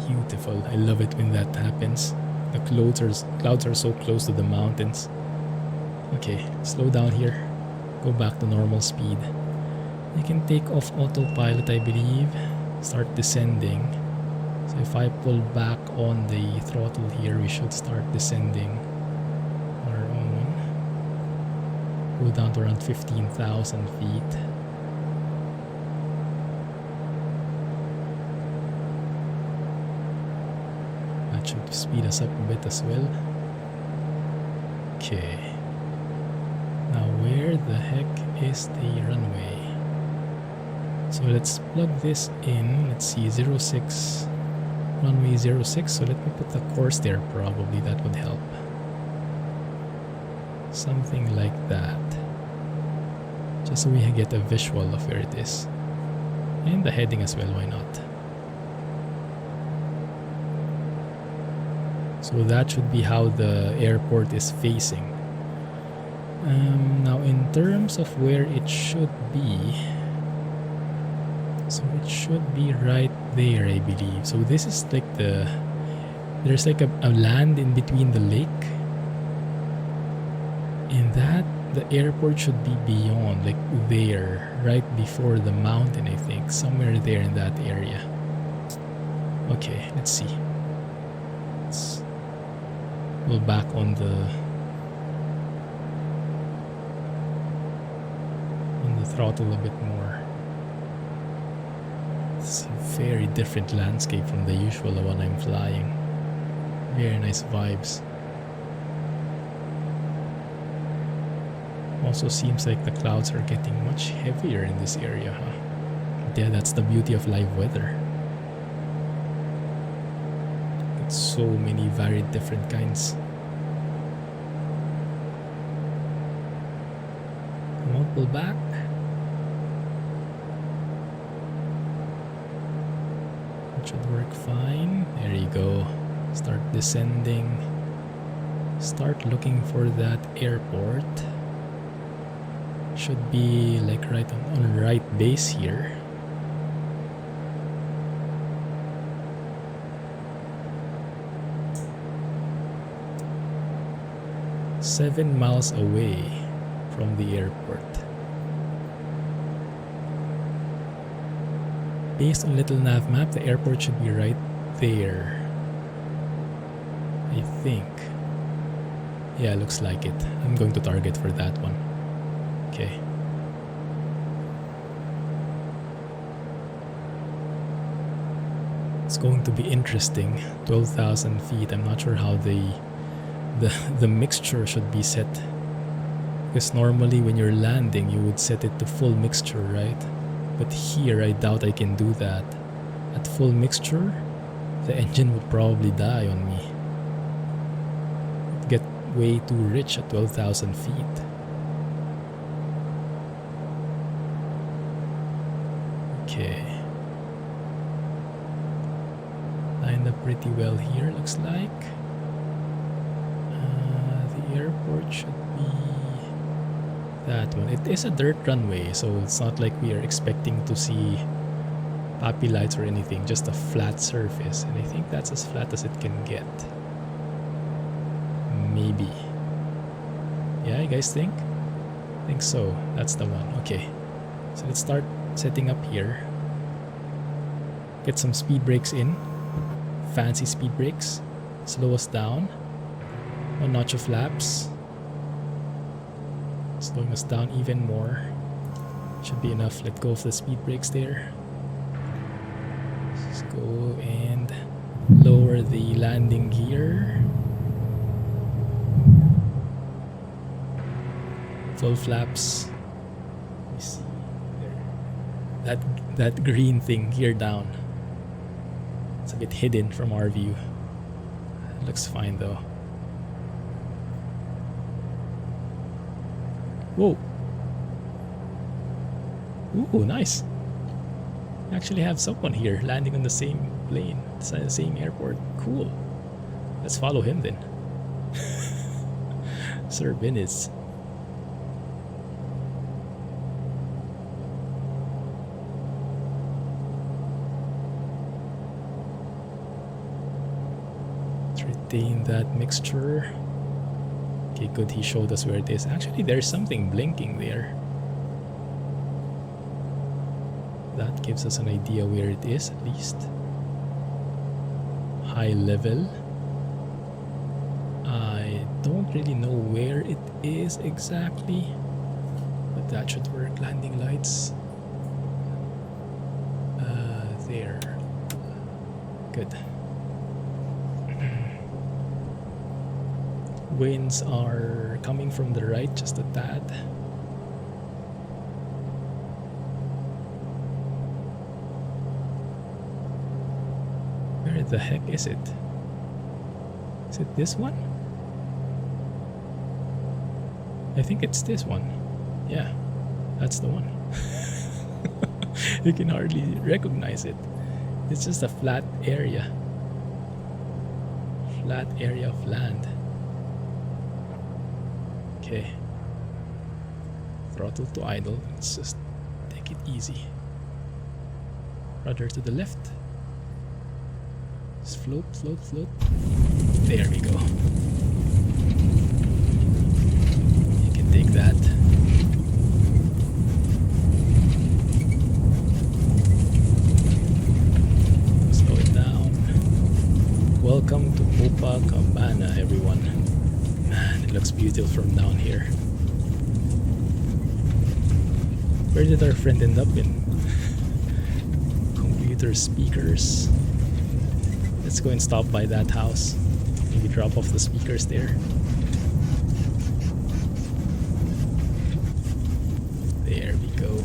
S1: Beautiful. I love it when that happens. The clouds are so close to the mountains. Okay, slow down here. Go back to normal speed. You can take off autopilot, I believe. Start descending. So if I pull back on the throttle here, we should start descending on our own. Go down to around 15,000 feet. Should speed us up a bit as well. Okay. Now where the heck is the runway? So let's plug this in. Let's see, 06, runway 06. So let me put the course there, probably that would help. Something like that. Just so we get a visual of where it is. And the heading as well, why not? So that should be how the airport is facing. Now in terms of where it should be, so it should be right there, I believe. So this is like there's like a land in between the lake. And that, the airport should be beyond, like there, right before the mountain, I think. Somewhere there in that area. Okay, let's see. Let's go back on the throttle a bit more. It's a very different landscape from the usual one I'm flying. Very nice vibes. Also seems like the clouds are getting much heavier in this area, huh? But yeah, that's the beauty of live weather. It's so many varied different kinds. Come on, pull back. It should work fine. There you go. Start descending. Start looking for that airport. Should be like right on right base here. Seven miles away from the airport. Based on little nav map, the airport should be right there. I think. Yeah, looks like it. I'm going to target for that one. Okay. It's going to be interesting. 12,000 feet. I'm not sure how the mixture should be set. Because normally when you're landing, you would set it to full mixture, right? But here, I doubt I can do that. At full mixture, the engine would probably die on me. It'd get way too rich at 12,000 feet. Okay. Lined up pretty well here, looks like. The airport should be that one. It is a dirt runway, so it's not like we are expecting to see poppy lights or anything, just a flat surface. And I think that's as flat as it can get. Maybe. Yeah, you guys think? I think so. That's the one. Okay. So let's start setting up here. Get some speed brakes in. Fancy speed brakes. Slow us down. One notch of flaps. Slowing us down even more. Should be enough. Let go of the speed brakes there. Let's go and lower the landing gear. Full flaps. Let me see. There. That green thing here down. It's a bit hidden from our view. It looks fine though. Whoa. Ooh, nice. We actually have someone here landing on the same plane, the same airport. Cool. Let's follow him then. Sir Venice. Let's retain that mixture. Okay, good. He showed us where it is. Actually, there's something blinking there. That gives us an idea where it is, at least. High level. I don't really know where it is exactly, but that should work. Landing lights. There. Good. Winds are coming from the right just a tad. the heck is it? Is it this one? I think it's this one. Yeah, that's the one. You can hardly recognize it. It's just a flat area. Flat area of land. Okay. Throttle to idle. Let's just take it easy. Rudder to the left. Just float, float, float. There we go. You can take that. Slow it down. Welcome to Copacabana, everyone. Man, it looks beautiful from down here. Where did our friend end up in? Computer speakers. Let's go and stop by that house. Maybe drop off the speakers there. There we go.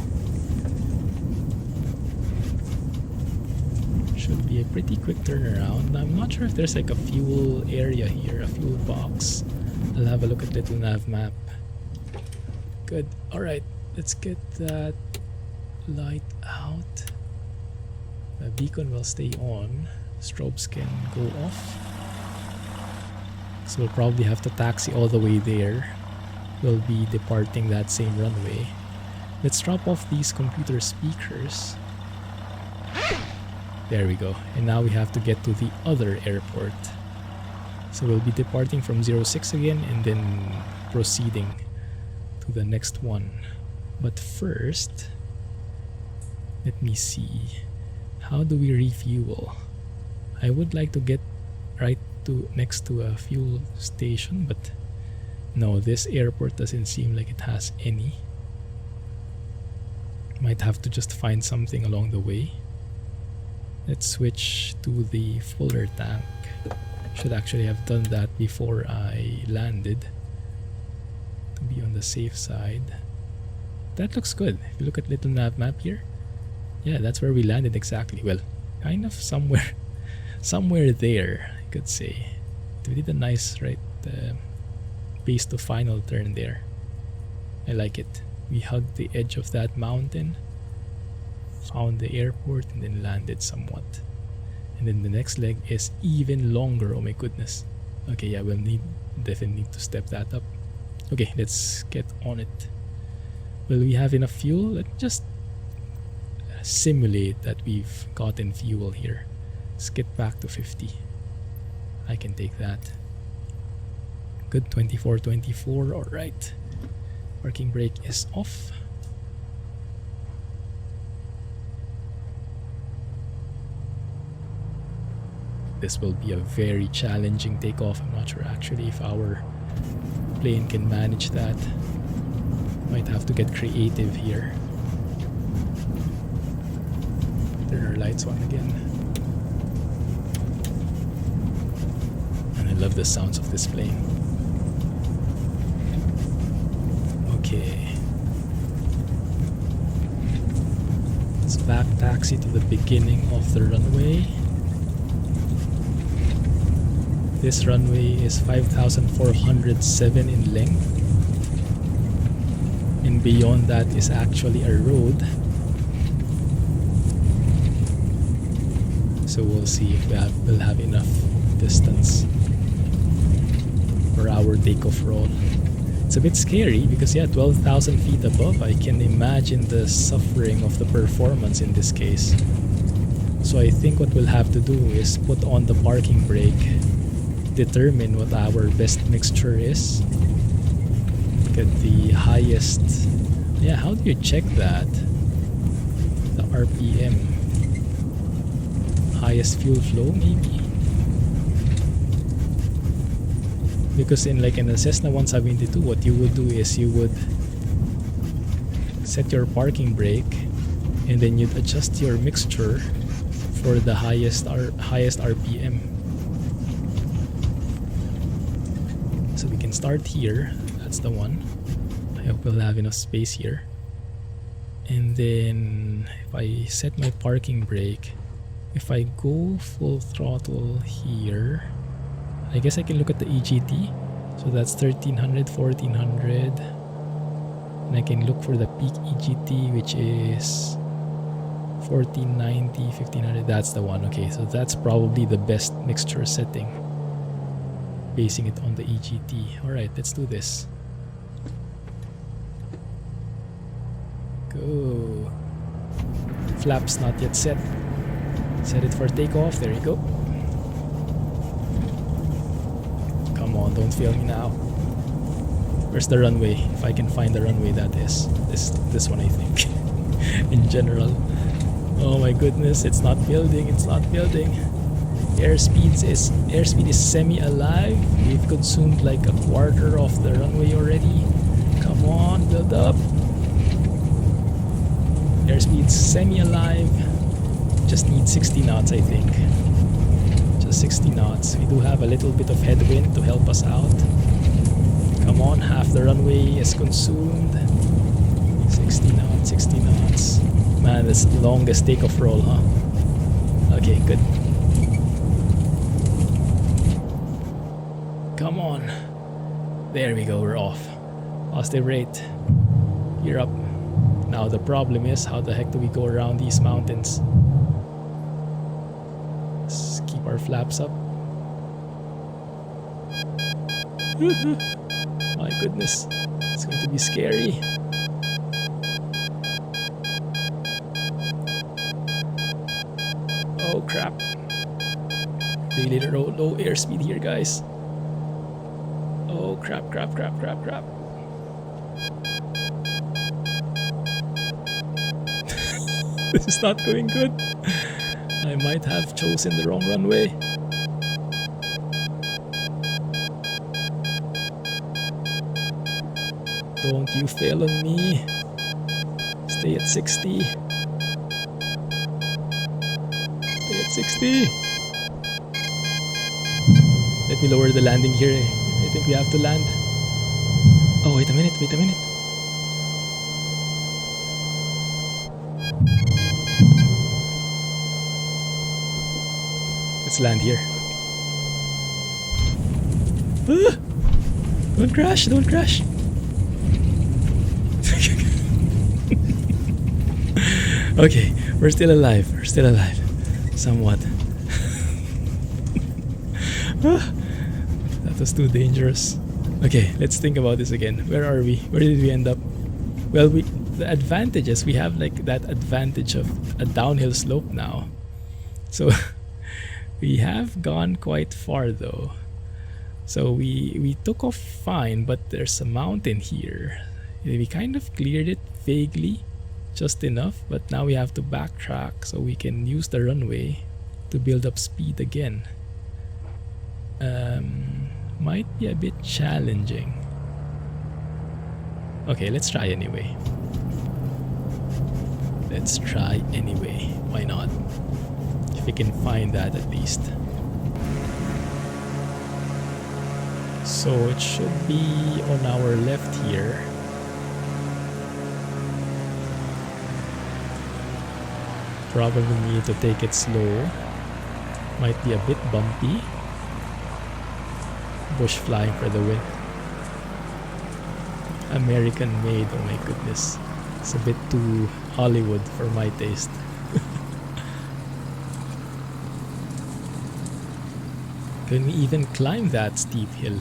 S1: Should be a pretty quick turnaround. I'm not sure if there's like a fuel area here, a fuel box. I'll have a look at Little Nav map. Good. Alright. Let's get that light out. The beacon will stay on. Strobes can go off. So we'll probably have to taxi all the way there. We'll be departing that same runway. Let's drop off these computer speakers. There we go. And now we have to get to the other airport. So we'll be departing from 06 again and then proceeding to the next one. But first, let me see. How do we refuel? I would like to get right next to a fuel station, but no, this airport doesn't seem like it has any. Might have to just find something along the way. Let's switch to the fuller tank. Should actually have done that before I landed to be on the safe side. That looks good. If you look at Little Nav map here, yeah, that's where we landed exactly. Well, kind of somewhere there, I could say. We did a nice base to final turn there. I like it. We hugged the edge of that mountain, found the airport, and then landed somewhat. And then the next leg is even longer. Oh my goodness. Okay, yeah, we'll definitely need to step that up. Okay, let's get on it. Will we have enough fuel? Let's just simulate that we've gotten fuel here. Let's get back to 50. I can take that. Good, 24. Alright. Parking brake is off. This will be a very challenging takeoff. I'm not sure actually if our plane can manage that. Might have to get creative here. Turn our lights on again. And I love the sounds of this plane. Okay. Let's back taxi to the beginning of the runway. This runway is 5,407 in length. And beyond that is actually a road. So we'll see if we'll have enough distance for our takeoff roll. It's a bit scary because 12,000 feet above, I can imagine the suffering of the performance in this case. So I think what we'll have to do is put on the parking brake, determine what our best mixture is, get the highest. How do you check that? The RPM, highest fuel flow maybe, because in a Cessna 172, what you would do is you would set your parking brake and then you'd adjust your mixture for the highest RPM. So we can start here. That's the one. I hope we'll have enough space here. And then if I set my parking brake If I go full throttle here, I guess I can look at the EGT. So that's 1300, 1400. And I can look for the peak EGT, which is 1490, 1500. That's the one. Okay, so that's probably the best mixture setting, basing it on the EGT. Alright, let's do this. Go. Flaps not yet set. Set it for takeoff. There you go. Come on, don't fail me now. Where's the runway? If I can find the runway, that is. This one, I think. In general. Oh my goodness, it's not building, it's not building. Airspeed is semi-alive. We've consumed like a quarter of the runway already. Come on, build up. Airspeed's semi-alive. Just need 60 knots, I think. Just 60 knots. We do have a little bit of headwind to help us out. Come on, half the runway is consumed. 60 knots, 60 knots. Man, this is the longest takeoff roll, huh? Okay, good. Come on. There we go, we're off. Positive rate. Gear up. Now the problem is, how the heck do we go around these mountains? Let's keep our flaps up. My goodness, it's going to be scary. Oh crap. Really low airspeed here, guys. Oh crap. This is not going good. I might have chosen the wrong runway. Don't you fail on me. Stay at 60. Stay at 60. Let me lower the landing here. I think we have to land. Oh, wait a minute. Let's land here. Ah! Don't crash. Okay, we're still alive. Somewhat. That was too dangerous. Okay, let's think about this again. Where are we? Where did we end up? Well, the advantages, we have like that advantage of a downhill slope now. So we have gone quite far though. So we took off fine, but there's a mountain here. We kind of cleared it vaguely, just enough, but now we have to backtrack so we can use the runway to build up speed again. Might be a bit challenging. Okay, let's try anyway. Why not? If we can find that at least. So it should be on our left here. Probably need to take it slow. Might be a bit bumpy. Bush flying for the win. American made, oh my goodness. It's a bit too Hollywood for my taste. Can we even climb that steep hill?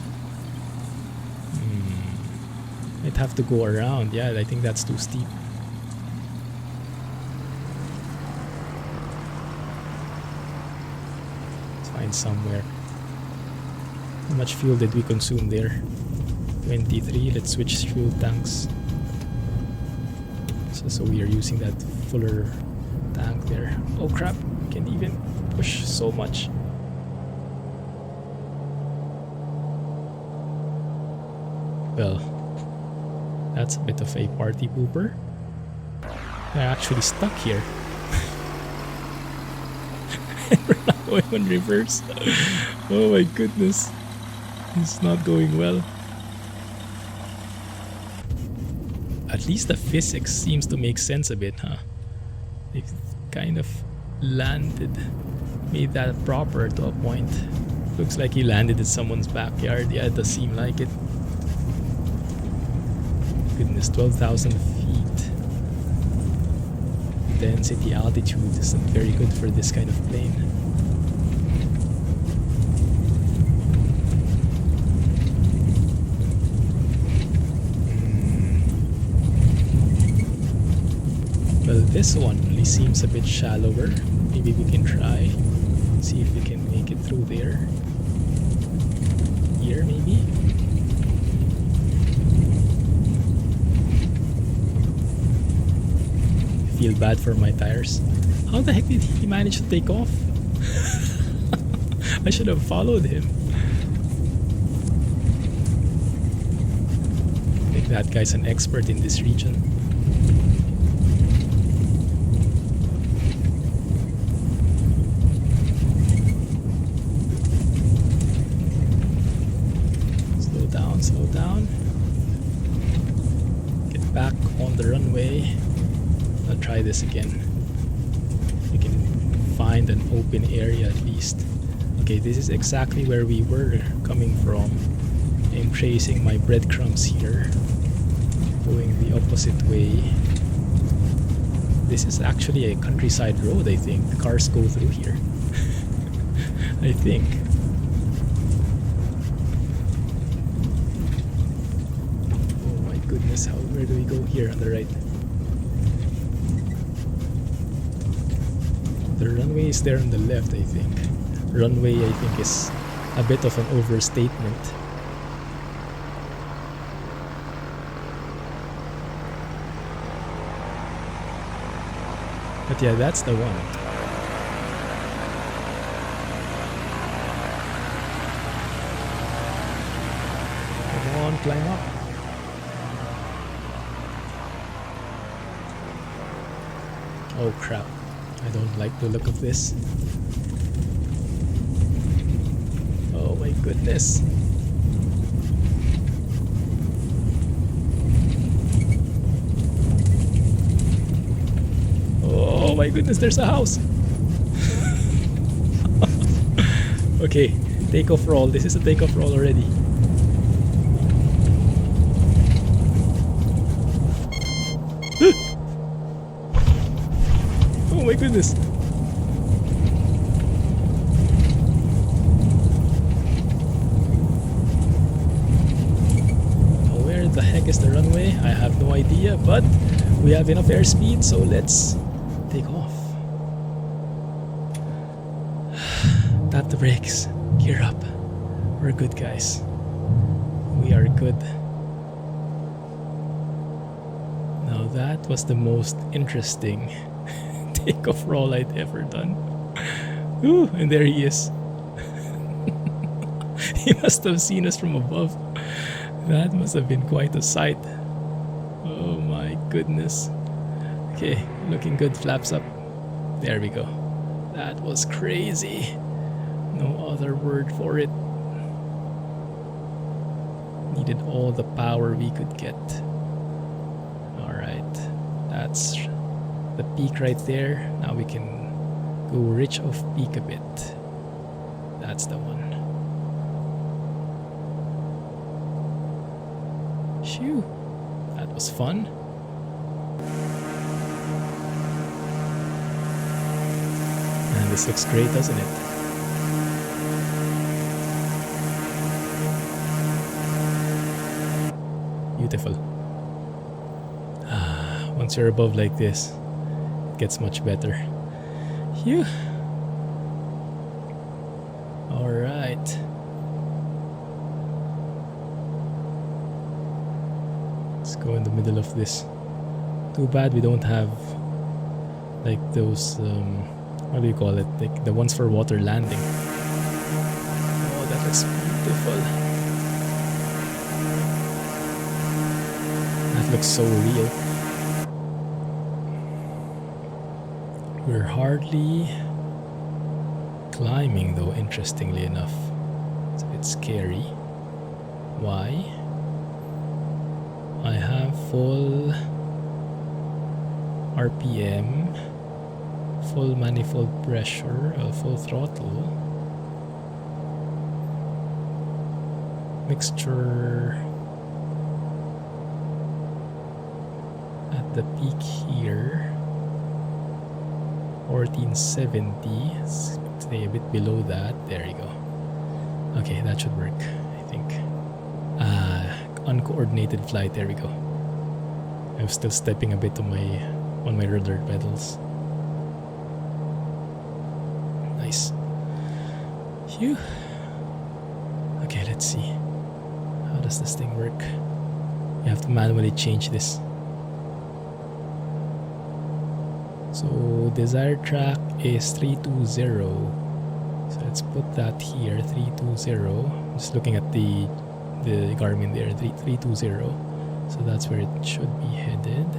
S1: Might have to go around. Yeah, I think that's too steep. Let's find somewhere. How much fuel did we consume there? 23. Let's switch fuel tanks. So we are using that fuller tank there. Oh crap, can't even push so much. Well, that's a bit of a party pooper. We're actually stuck here. We're not going on reverse. Oh my goodness. It's not going well. At least the physics seems to make sense a bit, huh? It kind of landed. Made that proper to a point. Looks like he landed in someone's backyard. Yeah, it does seem like it. Goodness, 12,000 feet. Density altitude isn't very good for this kind of plane. Well, this one really seems a bit shallower. Maybe we can try. See if we can make it through there. Here, maybe? I feel bad for my tires. How the heck did he manage to take off? I should have followed him. I think that guy's an expert in this region. Slow down. Get back on the runway. I'll try this again. We can find an open area at least. Okay, this is exactly where we were coming from. I'm tracing my breadcrumbs here, going the opposite way. This is actually a countryside road, I think. Cars go through here. I think. Goodness, where do we go here on the right? The runway is there on the left, I think. Runway, I think, is a bit of an overstatement. But yeah, that's the one. Come on, climb up. Oh crap, I don't like the look of this. Oh my goodness. Oh my goodness, there's a house. Okay, takeoff roll. This is a takeoff roll already. Oh my goodness. Where the heck is the runway? I have no idea, but we have enough airspeed, so let's take off. Tap the brakes. Gear up. We're good, guys. We are good. Now that was the most interesting takeoff roll I'd ever done. Ooh, and there he is. He must have seen us from above. That must have been quite a sight. Oh my goodness. Okay, looking good, flaps up. There we go. That was crazy. No other word for it. Needed all the power we could get. Alright, that's the peak right there. Now we can go rich off peak a bit. That's the one. Phew, that was fun. And this looks great, doesn't it? Beautiful. Once you're above like this, it gets much better. Phew. Alright. Let's go in the middle of this. Too bad we don't have like those what do you call it? Like the ones for water landing. Oh, that looks beautiful. That looks so real. We're hardly climbing though, interestingly enough. It's a bit scary. Why? I have full RPM, full manifold pressure, full throttle. Mixture at the peak here, 1470. Stay a bit below that. There you go. Okay, that should work, I think. Uncoordinated flight. There we go. I'm still stepping a bit on my rudder pedals. Nice. Phew. Okay, let's see. How does this thing work? You have to manually change this. So desired track is 320. So let's put that here, 320. Just looking at the Garmin there, 320. So that's where it should be headed.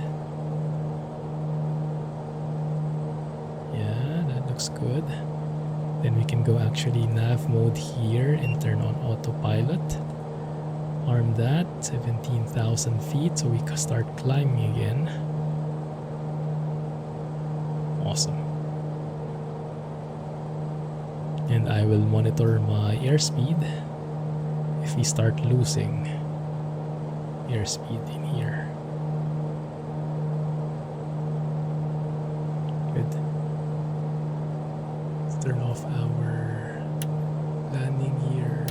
S1: Yeah, that looks good. Then we can go actually nav mode here and turn on autopilot. Arm that, 17,000 feet, so we can start climbing again. Awesome. And I will monitor my airspeed if we start losing airspeed in here. Good. Let's turn off our landing gear.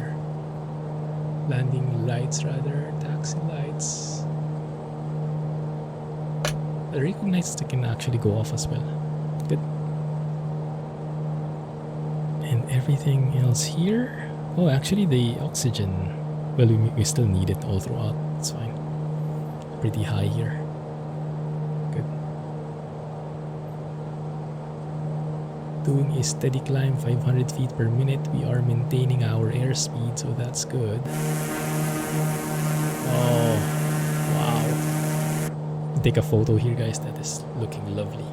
S1: Landing lights rather, taxi lights. The recognize stick can actually go off as well. Good. And everything else here. Oh, actually the oxygen. Well, we still need it all throughout. It's fine. Pretty high here. Good. Doing a steady climb, 500 feet per minute. We are maintaining our airspeed, so that's good. Oh, wow. Take a photo here, guys. That is looking lovely.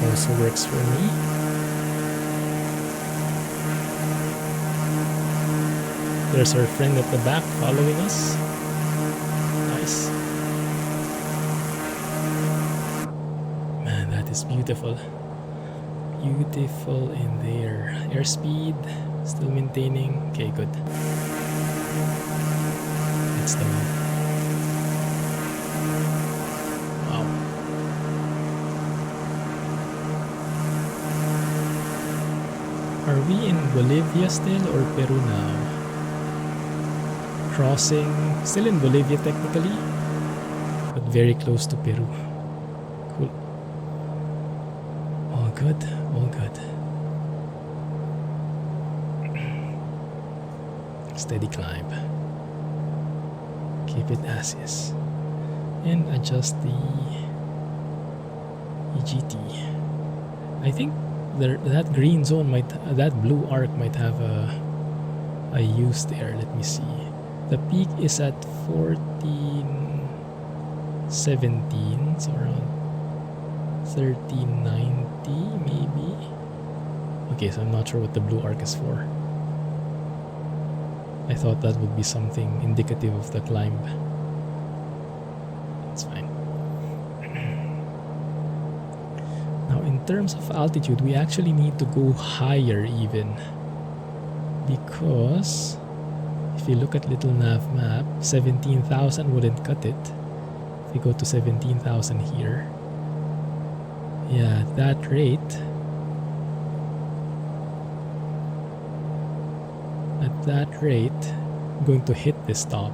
S1: Also works for me. There's our friend at the back following us. Nice. Man, that is beautiful. Beautiful in there. Airspeed still maintaining. Okay, good. It's the one. Are we in Bolivia still or Peru now? Crossing, still in Bolivia technically, but very close to Peru. Cool. All good, all good. Steady climb. Keep it as is. And adjust the EGT. I think that green zone that blue arc might have a use there. Let me see. The peak is at 1417, so around 1390 maybe. Okay, so I'm not sure what the blue arc is for. I thought that would be something indicative of the climb. It's fine. In terms of altitude, we actually need to go higher even, because if you look at little nav map, 17,000 wouldn't cut it. If we go to 17,000 here, yeah, at that rate, I'm going to hit this top.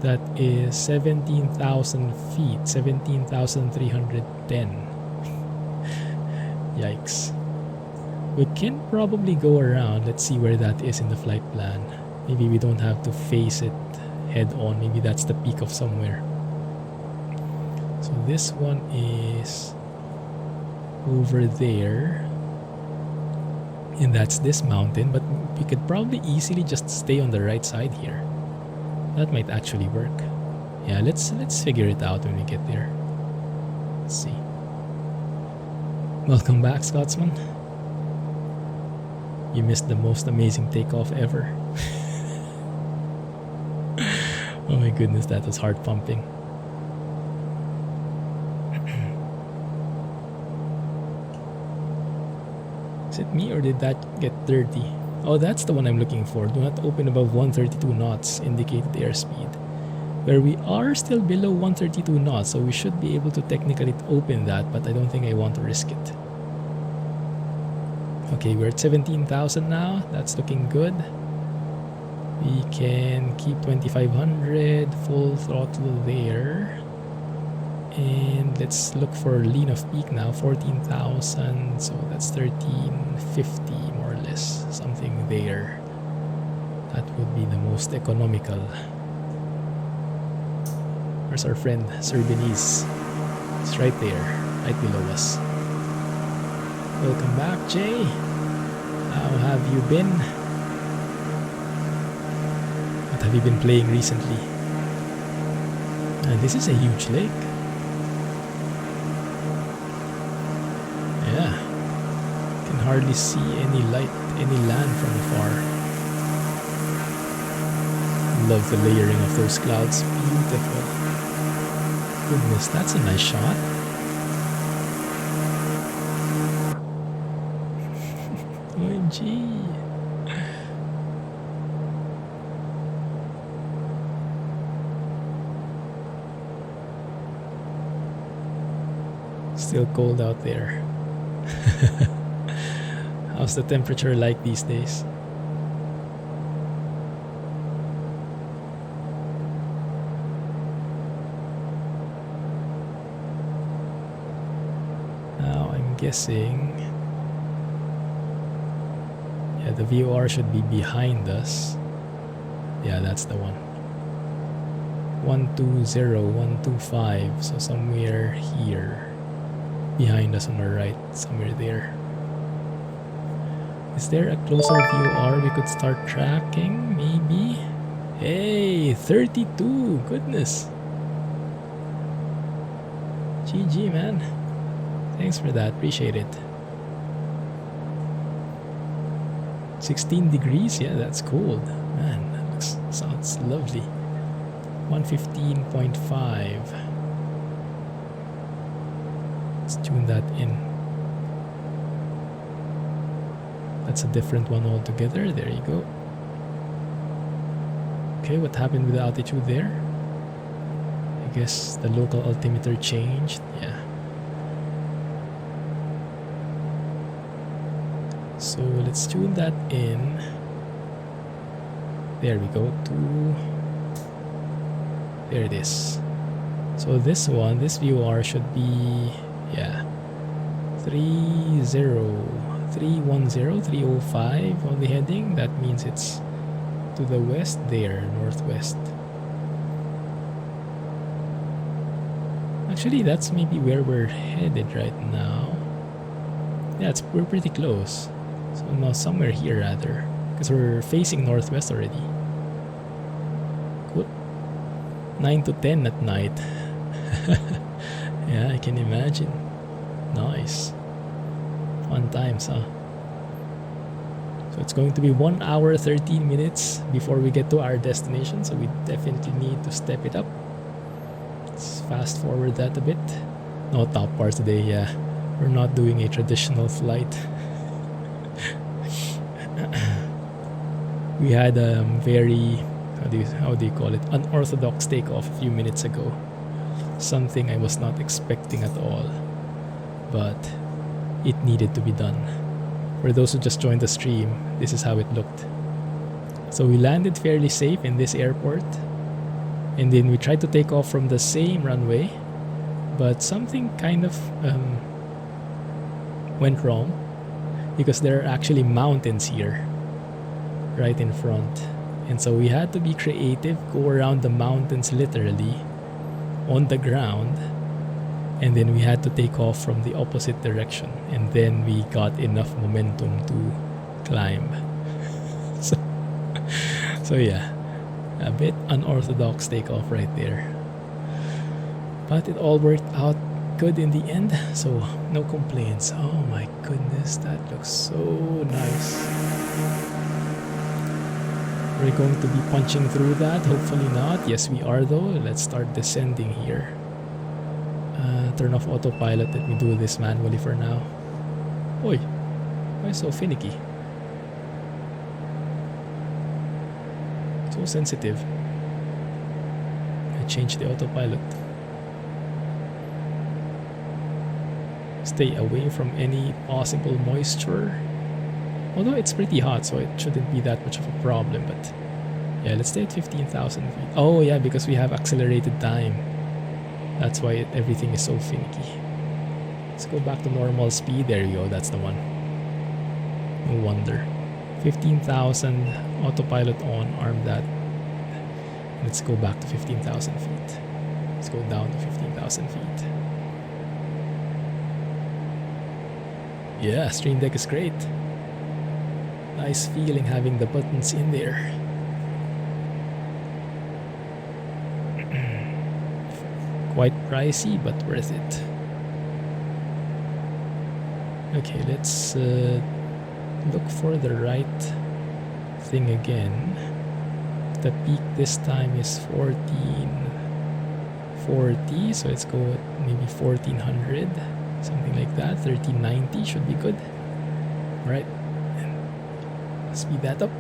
S1: That is 17,000 feet, 17,310. Yikes. We can probably go around. Let's see where that is in the flight plan. Maybe we don't have to face it head on. Maybe that's the peak of somewhere. So this one is over there. And that's this mountain, but we could probably easily just stay on the right side here. That might actually work. Yeah, let's figure it out when we get there. Let's see. Welcome back, Scotsman. You missed the most amazing takeoff ever. Oh my goodness, that was heart pumping. Is it me or did that get dirty? Oh, that's the one I'm looking for. Do not open above 132 knots, indicated airspeed. Where we are still below 132 knots, so we should be able to technically open that, but I don't think I want to risk it. Okay, we're at 17,000 now. That's looking good. We can keep 2,500, full throttle there. And let's look for lean of peak now, 14,000. So that's 1350 more or less, something there. That would be the most economical. Where's our friend, Sir Beniz? It's right there, right below us. Welcome back, Jay. How have you been? What have you been playing recently? This is a huge lake. Yeah. Can hardly see any light, any land from afar. Love the layering of those clouds. Beautiful. Goodness, that's a nice shot. OMG. Still cold out there. How's the temperature like these days? Now I'm guessing, yeah, the VOR should be behind us. Yeah, that's the one. 120, 125, so somewhere here. Behind us on our right, somewhere there. Is there a closer VOR we could start tracking? Maybe? Hey, 32! Goodness! GG, man. Thanks for that, appreciate it. 16 degrees? Yeah, that's cold. Man, that sounds lovely. 115.5. Let's tune that in. That's a different one altogether. There you go. Okay, what happened with the altitude there? I guess the local altimeter changed. Yeah. So let's tune that in. There we go. There it is. So this one, this VOR should be, yeah, 305 on the heading. That means it's to the west there, northwest. Actually, that's maybe where we're headed right now. Yeah, we're pretty close. So now somewhere here rather, because we're facing northwest already. Cool. 9 to 10 at night. Yeah, I can imagine. Nice. Fun times, huh? So it's going to be 1 hour 13 minutes before we get to our destination, so we definitely need to step it up. Let's fast forward that a bit. No top bar today, yeah. We're not doing a traditional flight. We had a very, how do you call it, unorthodox takeoff a few minutes ago. Something I was not expecting at all, but it needed to be done. For those who just joined the stream, this is how it looked. So we landed fairly safe in this airport, and then we tried to take off from the same runway, but something kind of went wrong. because there are actually mountains here right in front. And so we had to be creative, go around the mountains literally on the ground, and then we had to take off from the opposite direction, and then we got enough momentum to climb. So yeah, a bit unorthodox takeoff right there, but it all worked out good in the end, so no complaints. Oh my goodness, that looks so nice. We're going to be punching through that, hopefully not. Yes, we are though. Let's start descending here. Turn off autopilot. Let me do this manually for now. Oi, why so finicky? So sensitive. I changed the autopilot. Stay away from any possible moisture. Although it's pretty hot, so it shouldn't be that much of a problem. But yeah, let's stay at 15,000 feet. Oh yeah, because we have accelerated time. That's why everything is so finicky. Let's go back to normal speed. There you go, that's the one. No wonder. 15,000, autopilot on, arm that. Let's go back to 15,000 feet. Let's go down to 15,000 feet. Yeah, Stream Deck is great. Nice feeling having the buttons in there. Quite pricey, but worth it. Okay, let's look for the right thing again. The peak this time is 1440, so let's go at maybe 1400, something like that. 1390 should be good. All right, speed that up.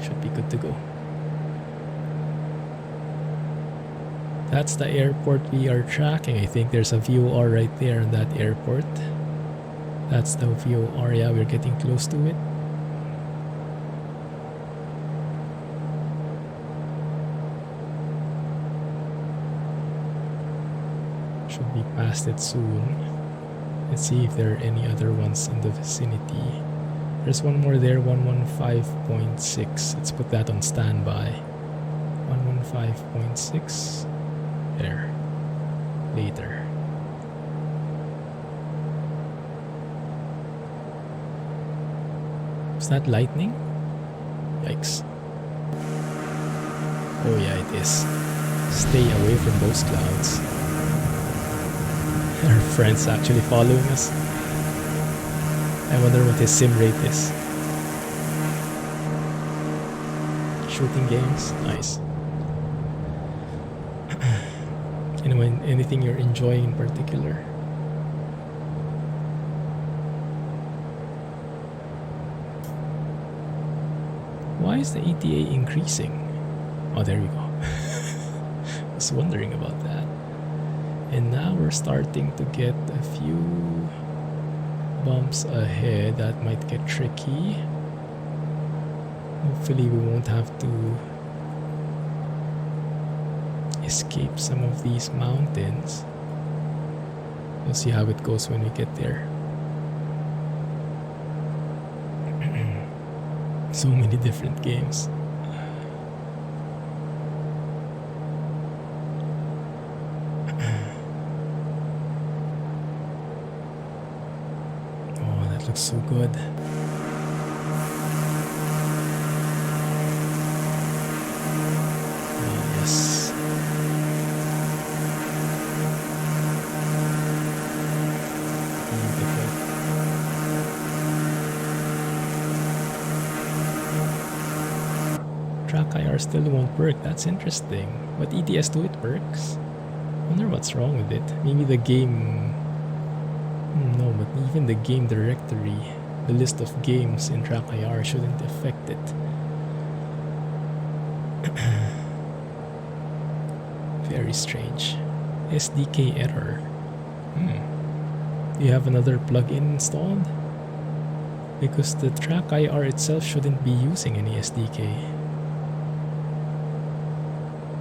S1: Should be good to go. That's the airport we are tracking. I think there's a VOR right there in that airport. That's the VOR. Yeah, we're getting close to it. Should be past it soon. Let's see if there are any other ones in the vicinity. There's one more there, 115.6. Let's put that on standby. 115.6. There. Later. Is that lightning? Yikes. Oh yeah, it is. Stay away from those clouds. Our friend's actually following us. I wonder what his sim rate is. Shooting games? Nice. Anything you're enjoying in particular? Why is the ETA increasing? Oh, there we go. I was wondering about that. And now we're starting to get a few bumps ahead. That might get tricky. Hopefully we won't have to escape some of these mountains. We'll see how it goes when we get there. So many different games. Oh, that looks so good. Yes. Track IR still won't work. That's interesting. But ETS2 it works. Wonder what's wrong with it. Maybe the game. No, but even the game directory, the list of games in Track IR shouldn't affect it. Very strange. SDK error. Do you have another plugin installed? Because the Track IR itself shouldn't be using any SDK.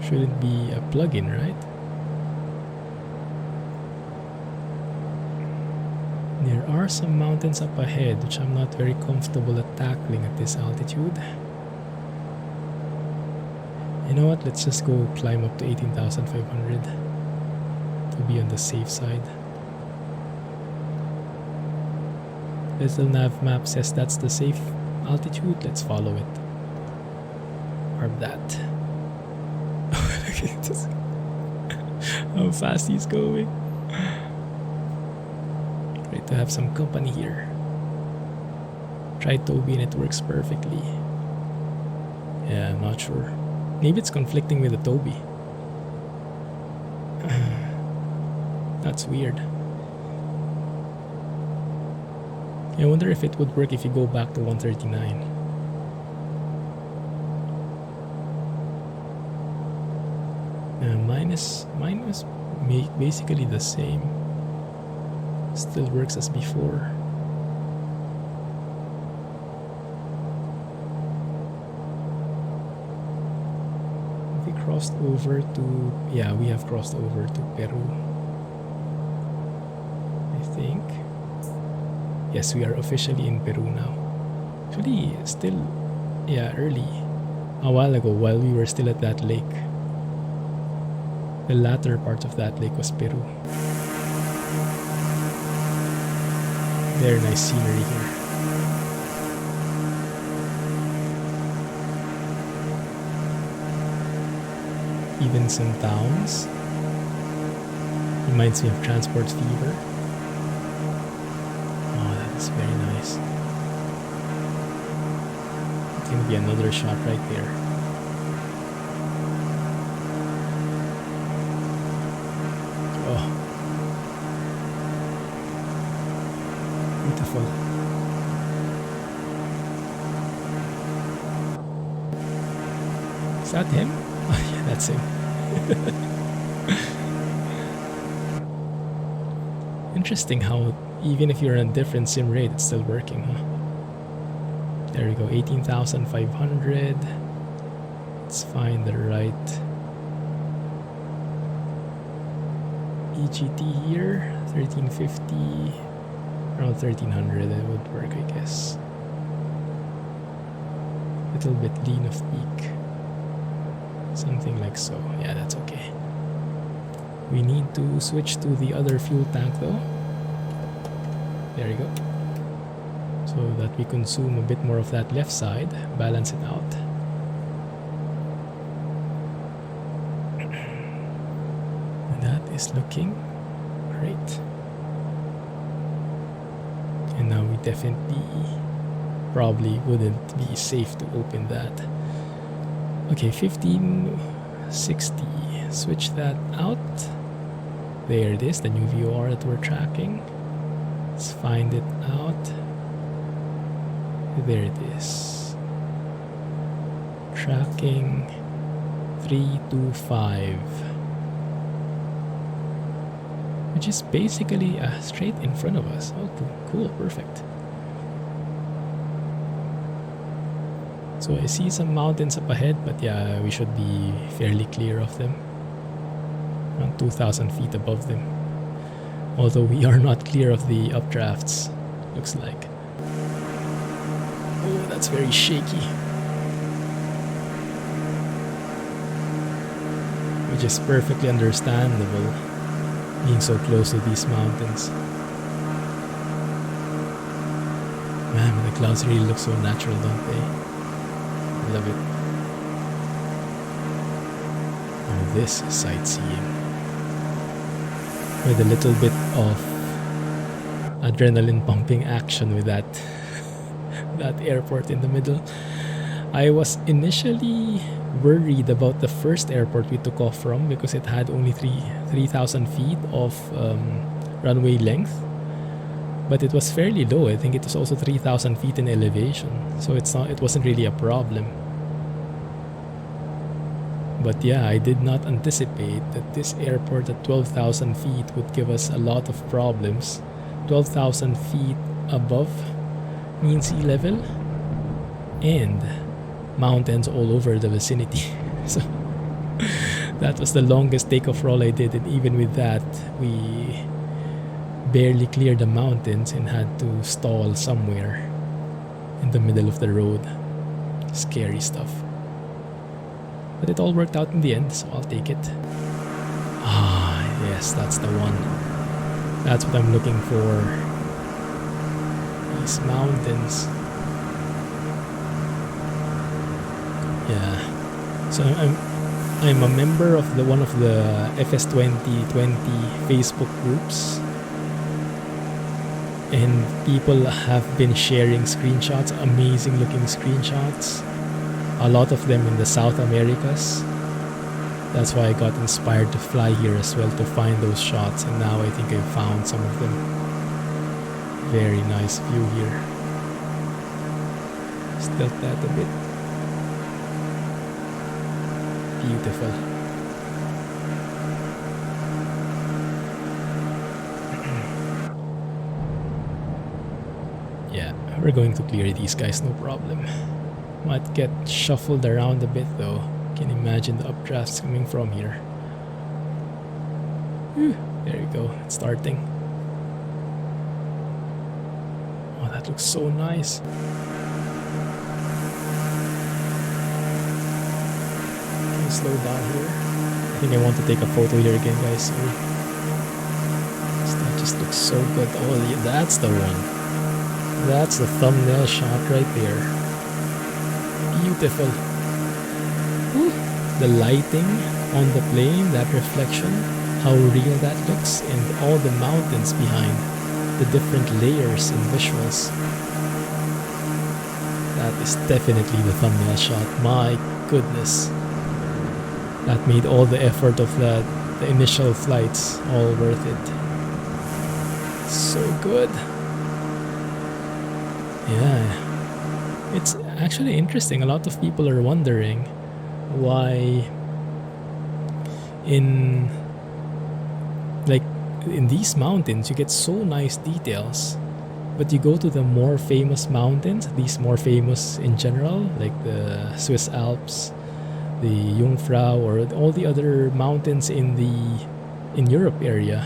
S1: Shouldn't be a plugin, right? There are some mountains up ahead which I'm not very comfortable at tackling at this altitude. You know what? Let's just go climb up to 18,500 to be on the safe side. Little nav map says that's the safe altitude. Let's follow it. Arm that. Look at this. How fast he's going. Great to have some company here. Try Toby and it works perfectly. Yeah, I'm not sure. Maybe it's conflicting with the Toby. That's weird. I wonder if it would work if you go back to 139. Mine was basically the same. Still works as before. We crossed over to... Yeah, we have crossed over to Peru. I think. Yes, we are officially in Peru now. Actually, still... Yeah, early. A while ago, while we were still at that lake. The latter part of that lake was Peru. Very nice scenery here. Even some towns. Reminds me of Transport Fever. Oh, that is very nice. It's gonna be another shot right there. Oh. Beautiful. Is that him? Oh yeah, that's him. Interesting how even if you're on a different sim rate, it's still working, huh? There we go, 18,500. Let's find the right EGT here. 1350. Around 1300, it would work, I guess. Little bit lean of peak. Something like so. Yeah, that's okay. We need to switch to the other fuel tank though. There you go. So that we consume a bit more of that left side. Balance it out. That is looking great. And now we definitely probably wouldn't be safe to open that. Okay, 1560. Switch that out. There it is, the new VOR that we're tracking. Let's find it out. There it is. Tracking 325. Which is basically straight in front of us. Oh, cool, perfect. So I see some mountains up ahead, but yeah, we should be fairly clear of them. Around 2,000 feet above them. Although we are not clear of the updrafts, looks like. Oh, that's very shaky. Which is perfectly understandable, being so close to these mountains. Man, the clouds really look so natural, don't they? I love it. Oh, this is sightseeing. With a little bit of adrenaline pumping action with that that airport in the middle. I was initially worried about the first airport we took off from because it had only 3,000 feet of runway length, but it was fairly low. I think it was also 3,000 feet in elevation, so it wasn't really a problem. But yeah, I did not anticipate that this airport at 12,000 feet would give us a lot of problems. 12,000 feet above mean sea level and mountains all over the vicinity. So that was the longest takeoff roll I did, and even with that, we barely cleared the mountains and had to stall somewhere in the middle of the road. Scary stuff. But it all worked out in the end, so I'll take it. Ah, yes, that's the one. That's what I'm looking for. These mountains. Yeah. So I'm a member of one of the FS 2020 Facebook groups. And people have been sharing screenshots, amazing looking screenshots. A lot of them in the South Americas. That's why I got inspired to fly here as well, to find those shots. And now I think I've found some of them. Very nice view here. Stilt that a bit. Beautiful. Yeah, we're going to clear these guys, no problem. Might get shuffled around a bit though. Can imagine the updrafts coming from here. Whew, there we go, it's starting. Oh, that looks so nice. Can you slow down here? I think I want to take a photo here again, guys. Sorry. That just looks so good. Oh, yeah, that's the one. That's the thumbnail shot right there. Beautiful. Ooh, the lighting on the plane, that reflection, how real that looks, and all the mountains behind, the different layers and visuals. That is definitely the thumbnail shot. My goodness. That made all the effort of the initial flights all worth it. So good. Yeah. It's actually interesting. A lot of people are wondering why in these mountains you get so nice details, but you go to the more famous mountains, these more famous in general, like the Swiss Alps, the Jungfrau, or all the other mountains in Europe area,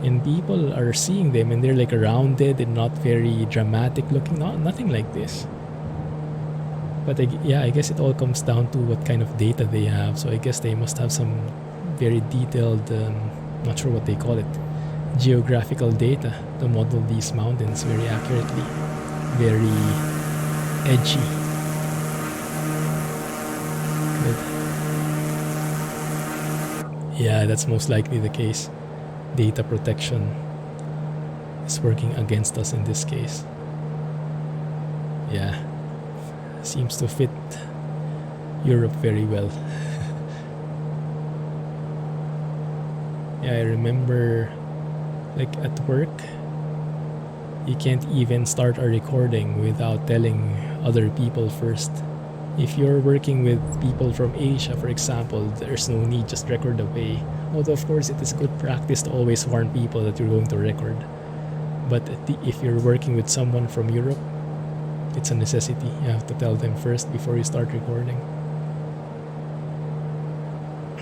S1: and people are seeing them and they're like rounded and not very dramatic looking, nothing like this. But I guess it all comes down to what kind of data they have. So I guess they must have some very detailed, not sure what they call it, geographical data to model these mountains very accurately, very edgy. Good. Yeah, that's most likely the case. Data protection is working against us in this case. Yeah. Seems to fit Europe very well. Yeah, I remember like at work, you can't even start a recording without telling other people first. If you're working with people from Asia, for example, there's no need, just record away. Although of course it is good practice to always warn people that you're going to record. But if you're working with someone from Europe, it's a necessity. You have to tell them first before you start recording.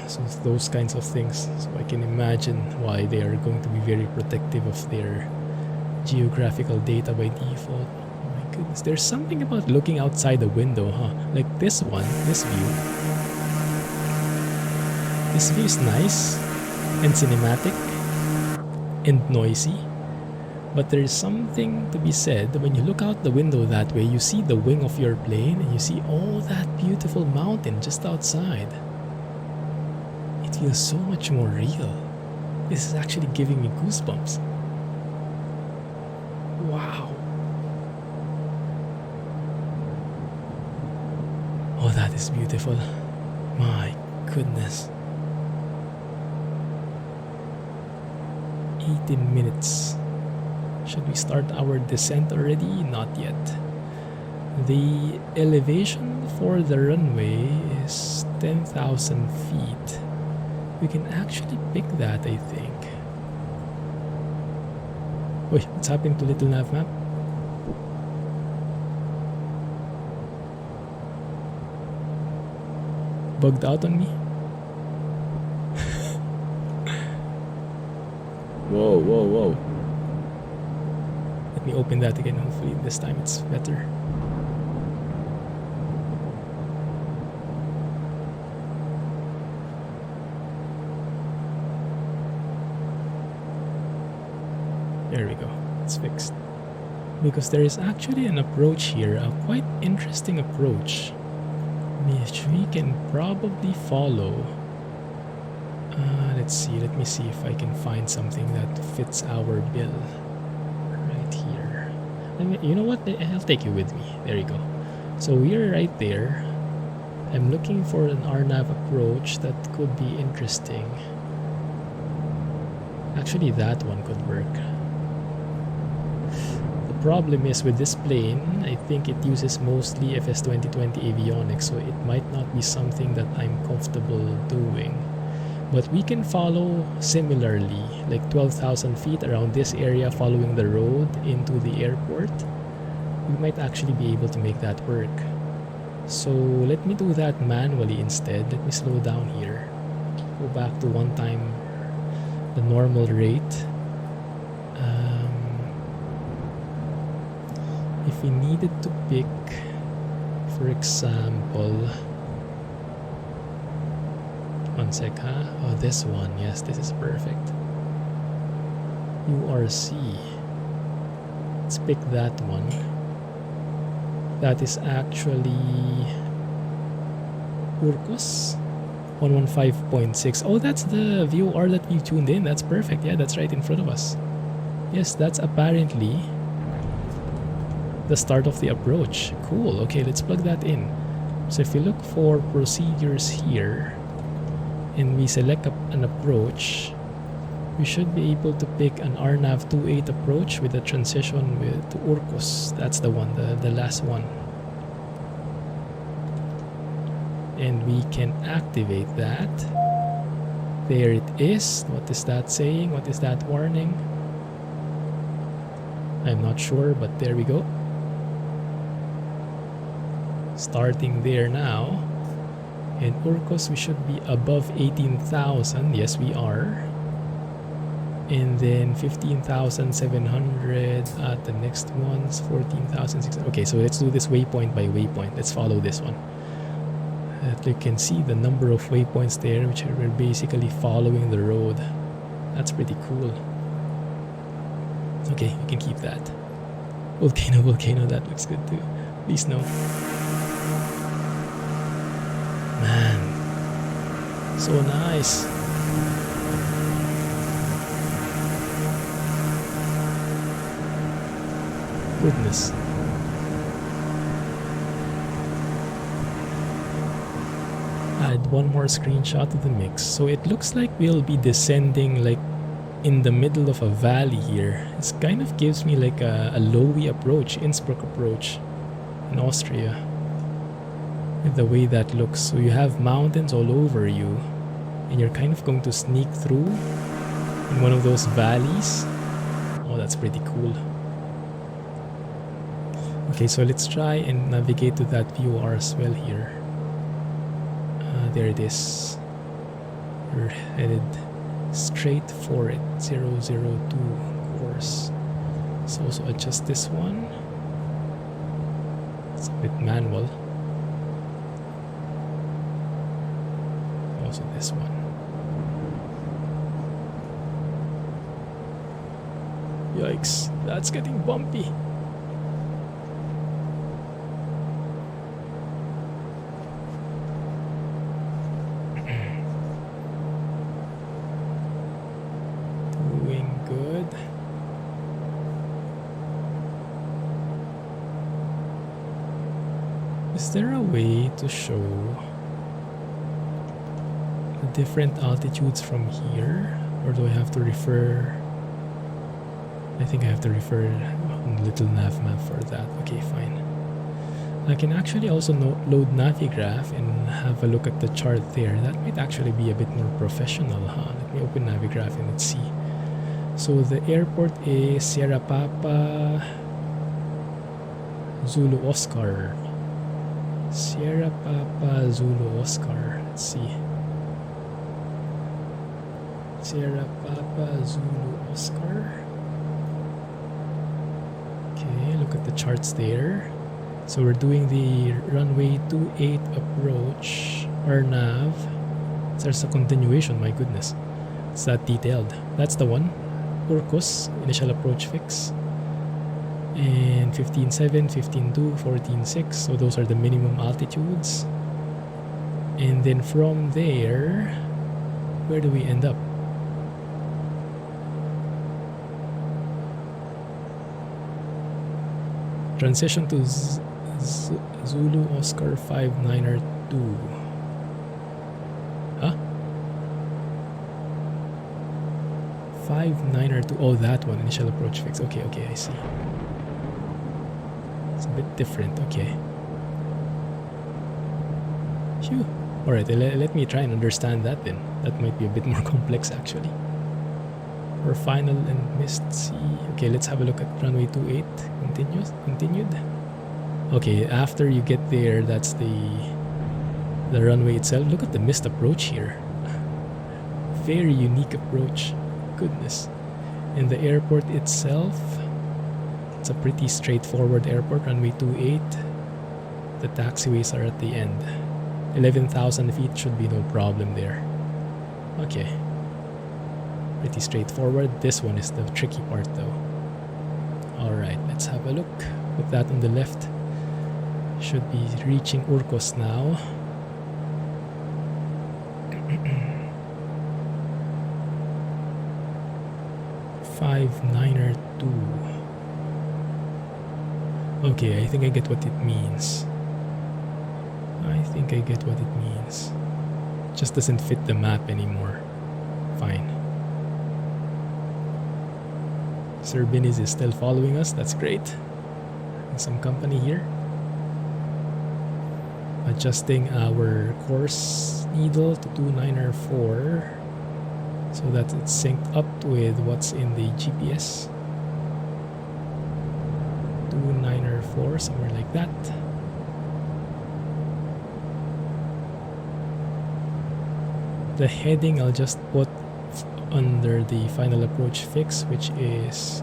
S1: So those kinds of things. So I can imagine why they are going to be very protective of their geographical data by default. Oh my goodness. There's something about looking outside the window, huh? Like this one, this view. This view is nice and cinematic and noisy. But there is something to be said when you look out the window that way, you see the wing of your plane and you see all that beautiful mountain just outside. It feels so much more real. This is actually giving me goosebumps. Wow. Oh, that is beautiful. My goodness. 18 minutes. Should we start our descent already? Not yet. The elevation for the runway is 10,000 feet. We can actually pick that, I think. Wait, what's happening to Little Nav Map? Bugged out on me? Whoa, whoa, whoa. me open that again. Hopefully this time it's better. There we go. It's fixed. Because there is actually an approach here, a quite interesting approach, which we can probably follow. Let's see. Let me see if I can find something that fits our bill right here. You know what? I'll take you with me. There you go. So we're right there. I'm looking for an RNAV approach that could be interesting. Actually, that one could work. The problem is with this plane, I think it uses mostly FS 2020 avionics, so it might not be something that I'm comfortable doing. But we can follow similarly, like 12,000 feet around this area following the road into the airport. We might actually be able to make that work. So let me do that manually instead. Let me slow down here. Go back to one time the normal rate. If we needed to pick, for example, one sec, huh? Oh, this one. Yes, this is perfect. URC. Let's pick that one. That is actually Urcos 115.6. Oh, that's the VOR that we tuned in. That's perfect. Yeah, that's right in front of us. Yes, that's apparently the start of the approach. Cool. Okay, let's plug that in. So if we look for procedures here and we select an approach, we should be able to pick an RNAV 28 approach with a transition to Urcos. That's the one, the last one. And we can activate that. There it is. What is that saying? What is that warning? I'm not sure, but there we go. Starting there now. And Urcos, we should be above 18,000. Yes, we are. And then 15,700 at the next ones, 14,600. Okay, so let's do this waypoint by waypoint. Let's follow this one. You can see the number of waypoints there, which we're basically following the road. That's pretty cool. Okay, we can keep that. Volcano, that looks good too. Please no. Man, so nice. Goodness. Add one more screenshot to the mix. So it looks like we'll be descending like in the middle of a valley here. It kind of gives me like a lowy approach, Innsbruck approach in Austria. With the way that looks. So you have mountains all over you and you're kind of going to sneak through in one of those valleys. Oh, that's pretty cool. Okay, so let's try and navigate to that VOR as well here. There it is. We're headed straight for it. 002 course. Let's also adjust this one. It's a bit manual. Also this one. Yikes, that's getting bumpy. Is there a way to show the different altitudes from here? Or do I have to refer? I think I have to refer a little nav map for that. Okay, fine. I can actually also load Navigraph and have a look at the chart there. That might actually be a bit more professional, huh? Let me open Navigraph and let's see. So the airport is Sierra Papa Zulu Oscar. Sierra Papa Zulu Oscar. Let's see. Sierra Papa Zulu Oscar. the charts there. So we're doing the runway 28 approach, or nav. There's a continuation, my goodness. It's that detailed. That's the one. Urcos, initial approach fix. And 15.7, 15.2, 14.6. So those are the minimum altitudes. And then from there, where do we end up? Transition to Zulu Oscar 59er2. Huh? 59er2. Oh, that one. Initial approach fix. Okay, I see. It's a bit different. Okay. Phew. Alright, let me try and understand that then. That might be a bit more complex actually. For final and missed C. Okay, let's have a look at runway 28. Continued. Okay, after you get there, that's the runway itself. Look at the missed approach here. Very unique approach. Goodness. And the airport itself, it's a pretty straightforward airport. Runway 28. The taxiways are at the end. 11,000 feet should be no problem there. Okay. Pretty straightforward. This one is the tricky part though. Alright, let's have a look. Put that on the left. Should be reaching Urcos now. Five niner 2. Okay, I think I get what it means. Just doesn't fit the map anymore. Fine. Sir Biniz is still following us. That's great. Some company here. Adjusting our course needle to 294 so that it's synced up with what's in the GPS. 294, somewhere like that. The heading I'll just put under the final approach fix, which is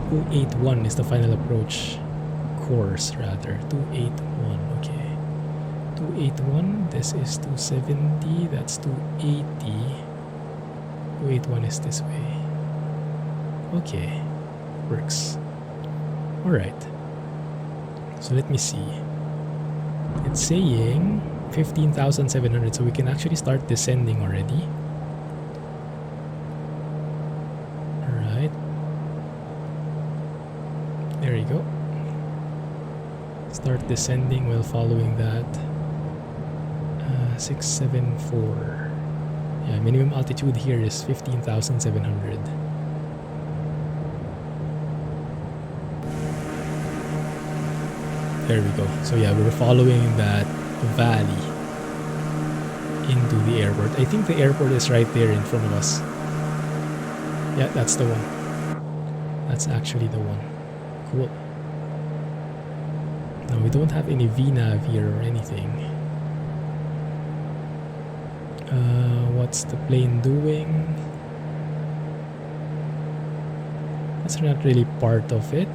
S1: 281 is the final approach course rather. 281, okay. 281, this is 270, that's 280. 281 is this way. Okay, works. Alright. So let me see. It's saying 15,700, so we can actually start descending already. Alright. There you go. Start descending while following that. 674. Yeah, minimum altitude here is 15,700. There we go. So yeah, we're following that valley into the airport. I think the airport is right there in front of us. Yeah, that's the one. That's actually the one. Cool. Now we don't have any VNav here or anything. What's the plane doing? That's not really part of it.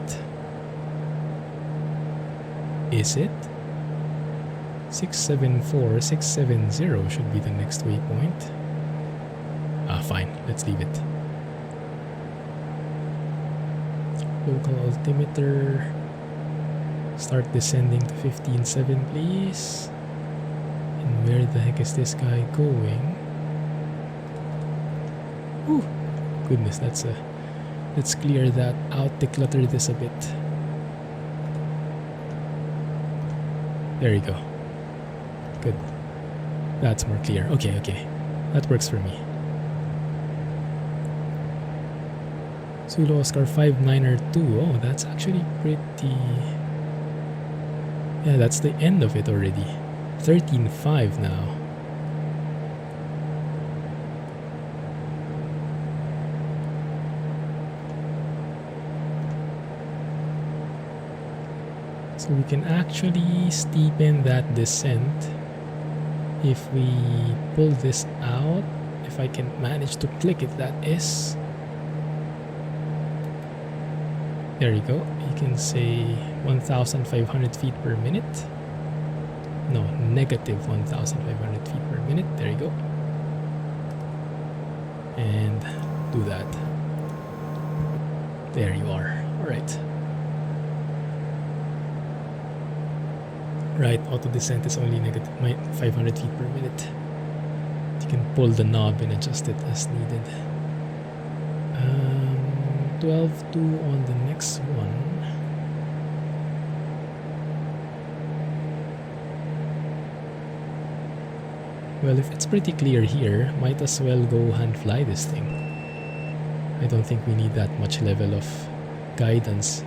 S1: Is it? 674, 670 should be the next waypoint. Ah, fine. Let's leave it. Local altimeter. Start descending to 15.7, please. And where the heck is this guy going? Ooh, goodness, let's clear that out, declutter this a bit. There you go. Good. That's more clear. Okay. That works for me. Zulu Oscar 59er2. Oh, that's actually pretty... Yeah, that's the end of it already. 13.5 now. So we can actually steepen that descent if we pull this out. If I can manage to click it, that is. There you go. You can say 1,500 feet per minute. No, negative 1,500 feet per minute. There you go. And do that. There you are. All right. Right, auto descent is only negative 500 feet per minute. You can pull the knob and adjust it as needed. 12.2 on the next one. Well, if it's pretty clear here, might as well go hand fly this thing. I don't think we need that much level of guidance.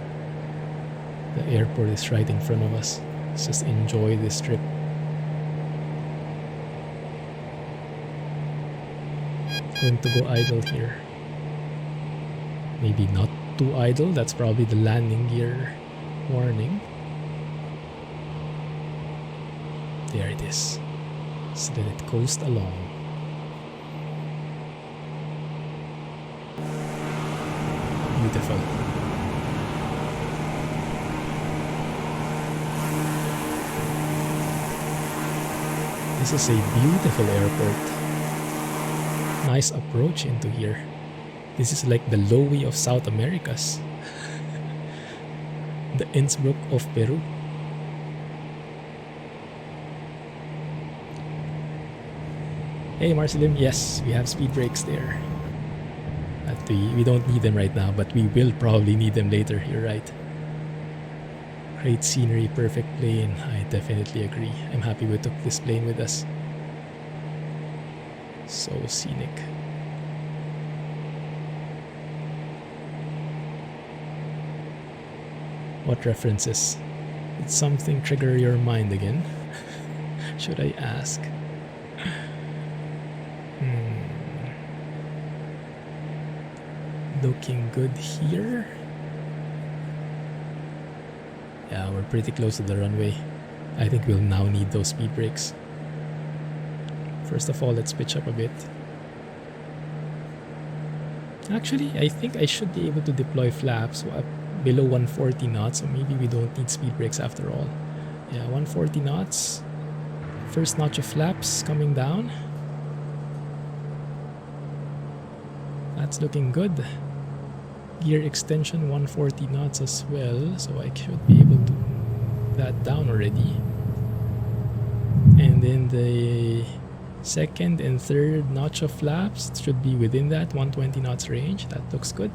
S1: The airport is right in front of us. Let's just enjoy this trip. Going to go idle here. Maybe not too idle. That's probably the landing gear warning. There it is. So let it coast along. Beautiful. This is a beautiful airport. Nice approach into here. This is like the Lowy of South Americas. The Innsbruck of Peru. Hey Marcelim, yes, we have speed brakes there. We don't need them right now, but we will probably need them later, you're right. Great scenery, perfect plane, I definitely agree. I'm happy we took this plane with us. So scenic. What references? Did something trigger your mind again? Should I ask? Looking good here. Yeah, we're pretty close to the runway. I think we'll now need those speed brakes. First of all, let's pitch up a bit. Actually, I think I should be able to deploy flaps below 140 knots, so maybe we don't need speed brakes after all. Yeah, 140 knots. First notch of flaps coming down. That's looking good. Gear extension 140 knots as well, so I should be able to that down already. And then the second and third notch of flaps should be within that 120 knots range. That looks good.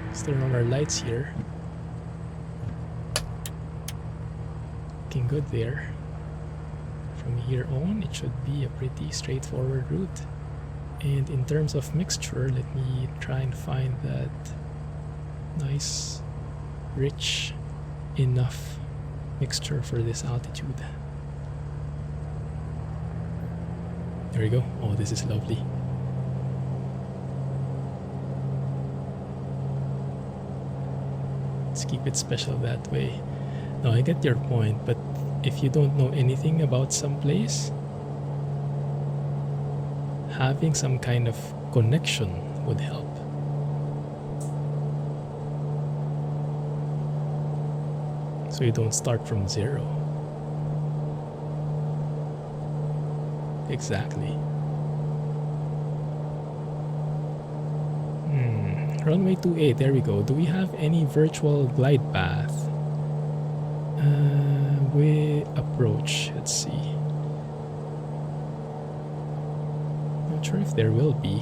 S1: Let's turn on our lights here. Looking good there. From here on, it should be a pretty straightforward route. And in terms of mixture, let me try and find that nice, rich enough mixture for this altitude. There we go. Oh, this is lovely. Let's keep it special that way. No, I get your point, but if you don't know anything about some place, having some kind of connection would help. So you don't start from zero. Exactly. Runway 28, there we go. Do we have any virtual glide path? Way approach, let's see. Not sure if there will be.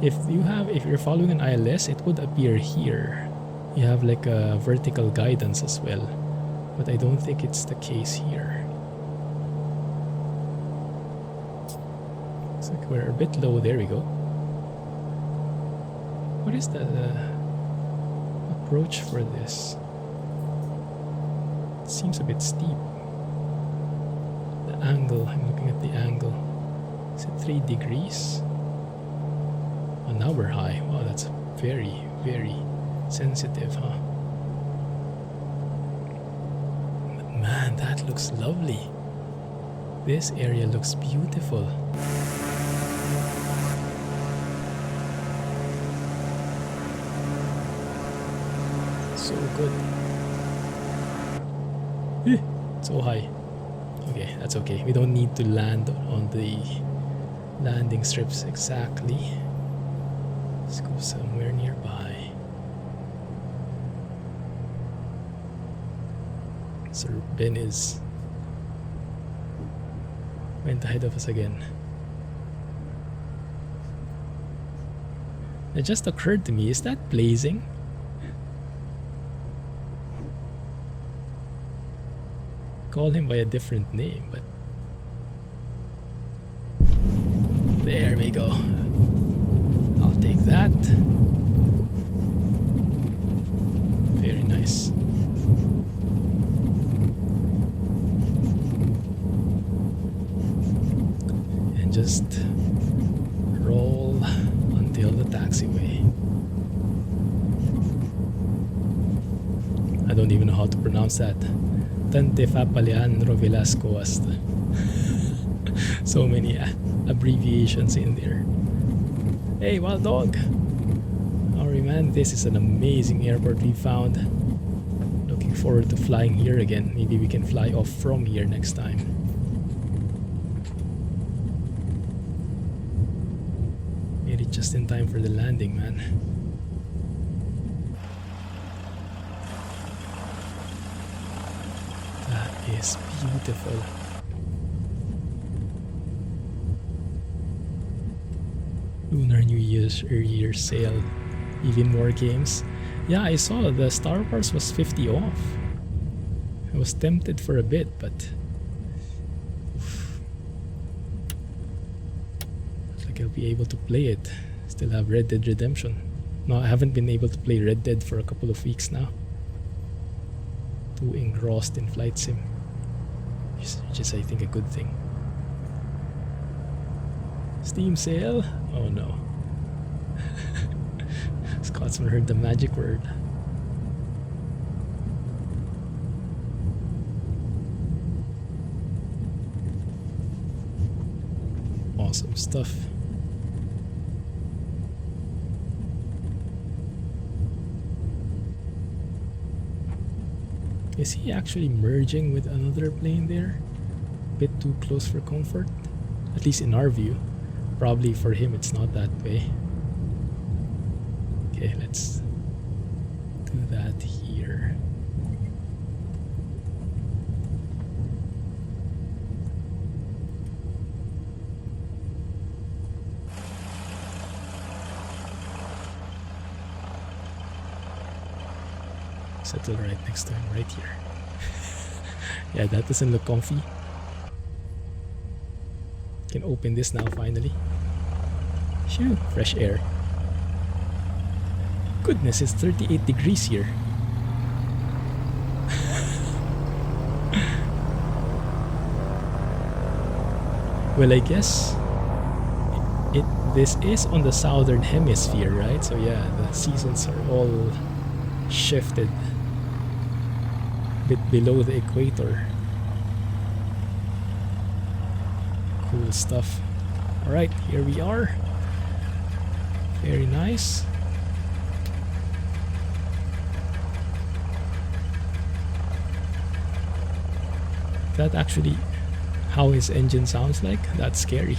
S1: If you're following an ILS, it would appear here. You have like a vertical guidance as well, but I don't think it's the case here. Looks like we're a bit low. There we go. What is the approach for this? It seems a bit steep. The angle, I'm looking at the angle. Is it 3 degrees? Oh, now we're high. Wow, that's very, very sensitive, huh? But man, that looks lovely. This area looks beautiful. So good. So high. Okay, that's okay. We don't need to land on the landing strips exactly. Let's go somewhere nearby. Sir Ben is went ahead of us again. It just occurred to me, is that blazing? Call him by a different name, but there we go. I'll take that. Very nice. And just roll until the taxiway. I don't even know how to pronounce that. Tantefapaleandro Velasco hasta. So many abbreviations in there. Hey, wild dog! Alright, man, this is an amazing airport we found. Looking forward to flying here again. Maybe we can fly off from here next time. Made it just in time for the landing, man. Is beautiful. Lunar New Year's sale. Even more games. Yeah, I saw the Star Wars was 50 off. I was tempted for a bit, but looks like I'll be able to play it. Still have Red Dead Redemption. No, I haven't been able to play Red Dead for a couple of weeks now. Too engrossed in Flight Sim. Which is, I think, a good thing. Steam sale? Oh no. Scotsman heard the magic word. Awesome stuff. Is he actually merging with another plane there? Bit too close for comfort? At least in our view. Probably for him it's not that way. Okay, let's do that here. Settle right next to him, right here. Yeah, that doesn't look comfy. Can open this now finally. Phew, fresh air. Goodness, it's 38 degrees here. Well, I guess this is on the southern hemisphere, right? So yeah, the seasons are all shifted a bit below the equator. Cool stuff. Alright, here we are. Very nice. That actually how his engine sounds like? That's scary.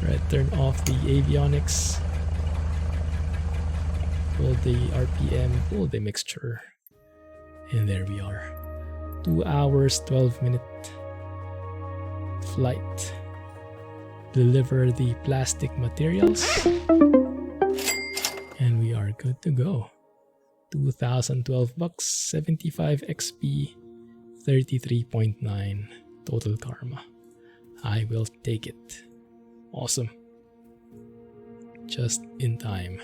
S1: Right, turn off the avionics. Pull the RPM, pull the mixture. And there we are. 2 hours, 12-minute flight. Deliver the plastic materials. And we are good to go. 2012 bucks, 75 XP, 33.9 total karma. I will take it. Awesome. Just in time.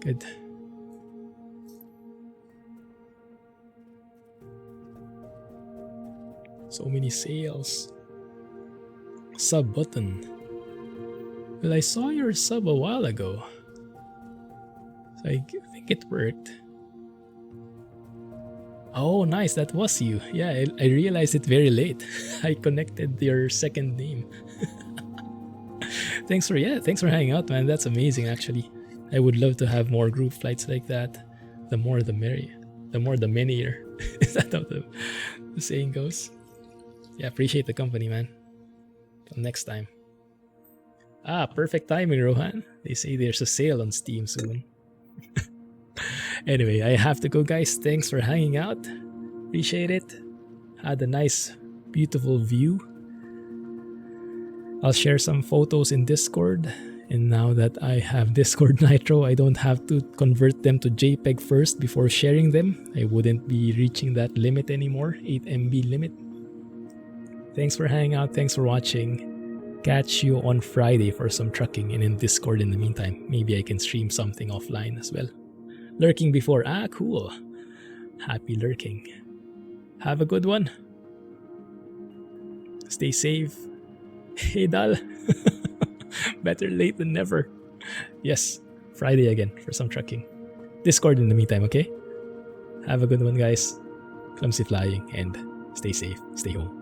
S1: Good. So many sales. Sub button. Well, I saw your sub a while ago. So I think it worked. Oh, nice. That was you. Yeah, I realized it very late. I connected your second name. Thanks for hanging out, man. That's amazing, actually. I would love to have more group flights like that. The more the merrier. The more the merrier. Is that how the saying goes? Yeah, appreciate the company, man. Till next time. Ah, perfect timing, Rohan. They say there's a sale on Steam soon. Anyway, I have to go, guys. Thanks for hanging out. Appreciate it. Had a nice, beautiful view. I'll share some photos in Discord. And now that I have Discord Nitro, I don't have to convert them to JPEG first before sharing them. I wouldn't be reaching that limit anymore, 8 MB limit. Thanks for hanging out. Thanks for watching. Catch you on Friday for some trucking and in Discord in the meantime. Maybe I can stream something offline as well. Lurking before. Ah, cool. Happy lurking. Have a good one. Stay safe. Hey, Dal. Better late than never. Yes, Friday again for some trucking. Discord in the meantime, okay? Have a good one, guys. Clumsy flying and stay safe. Stay home.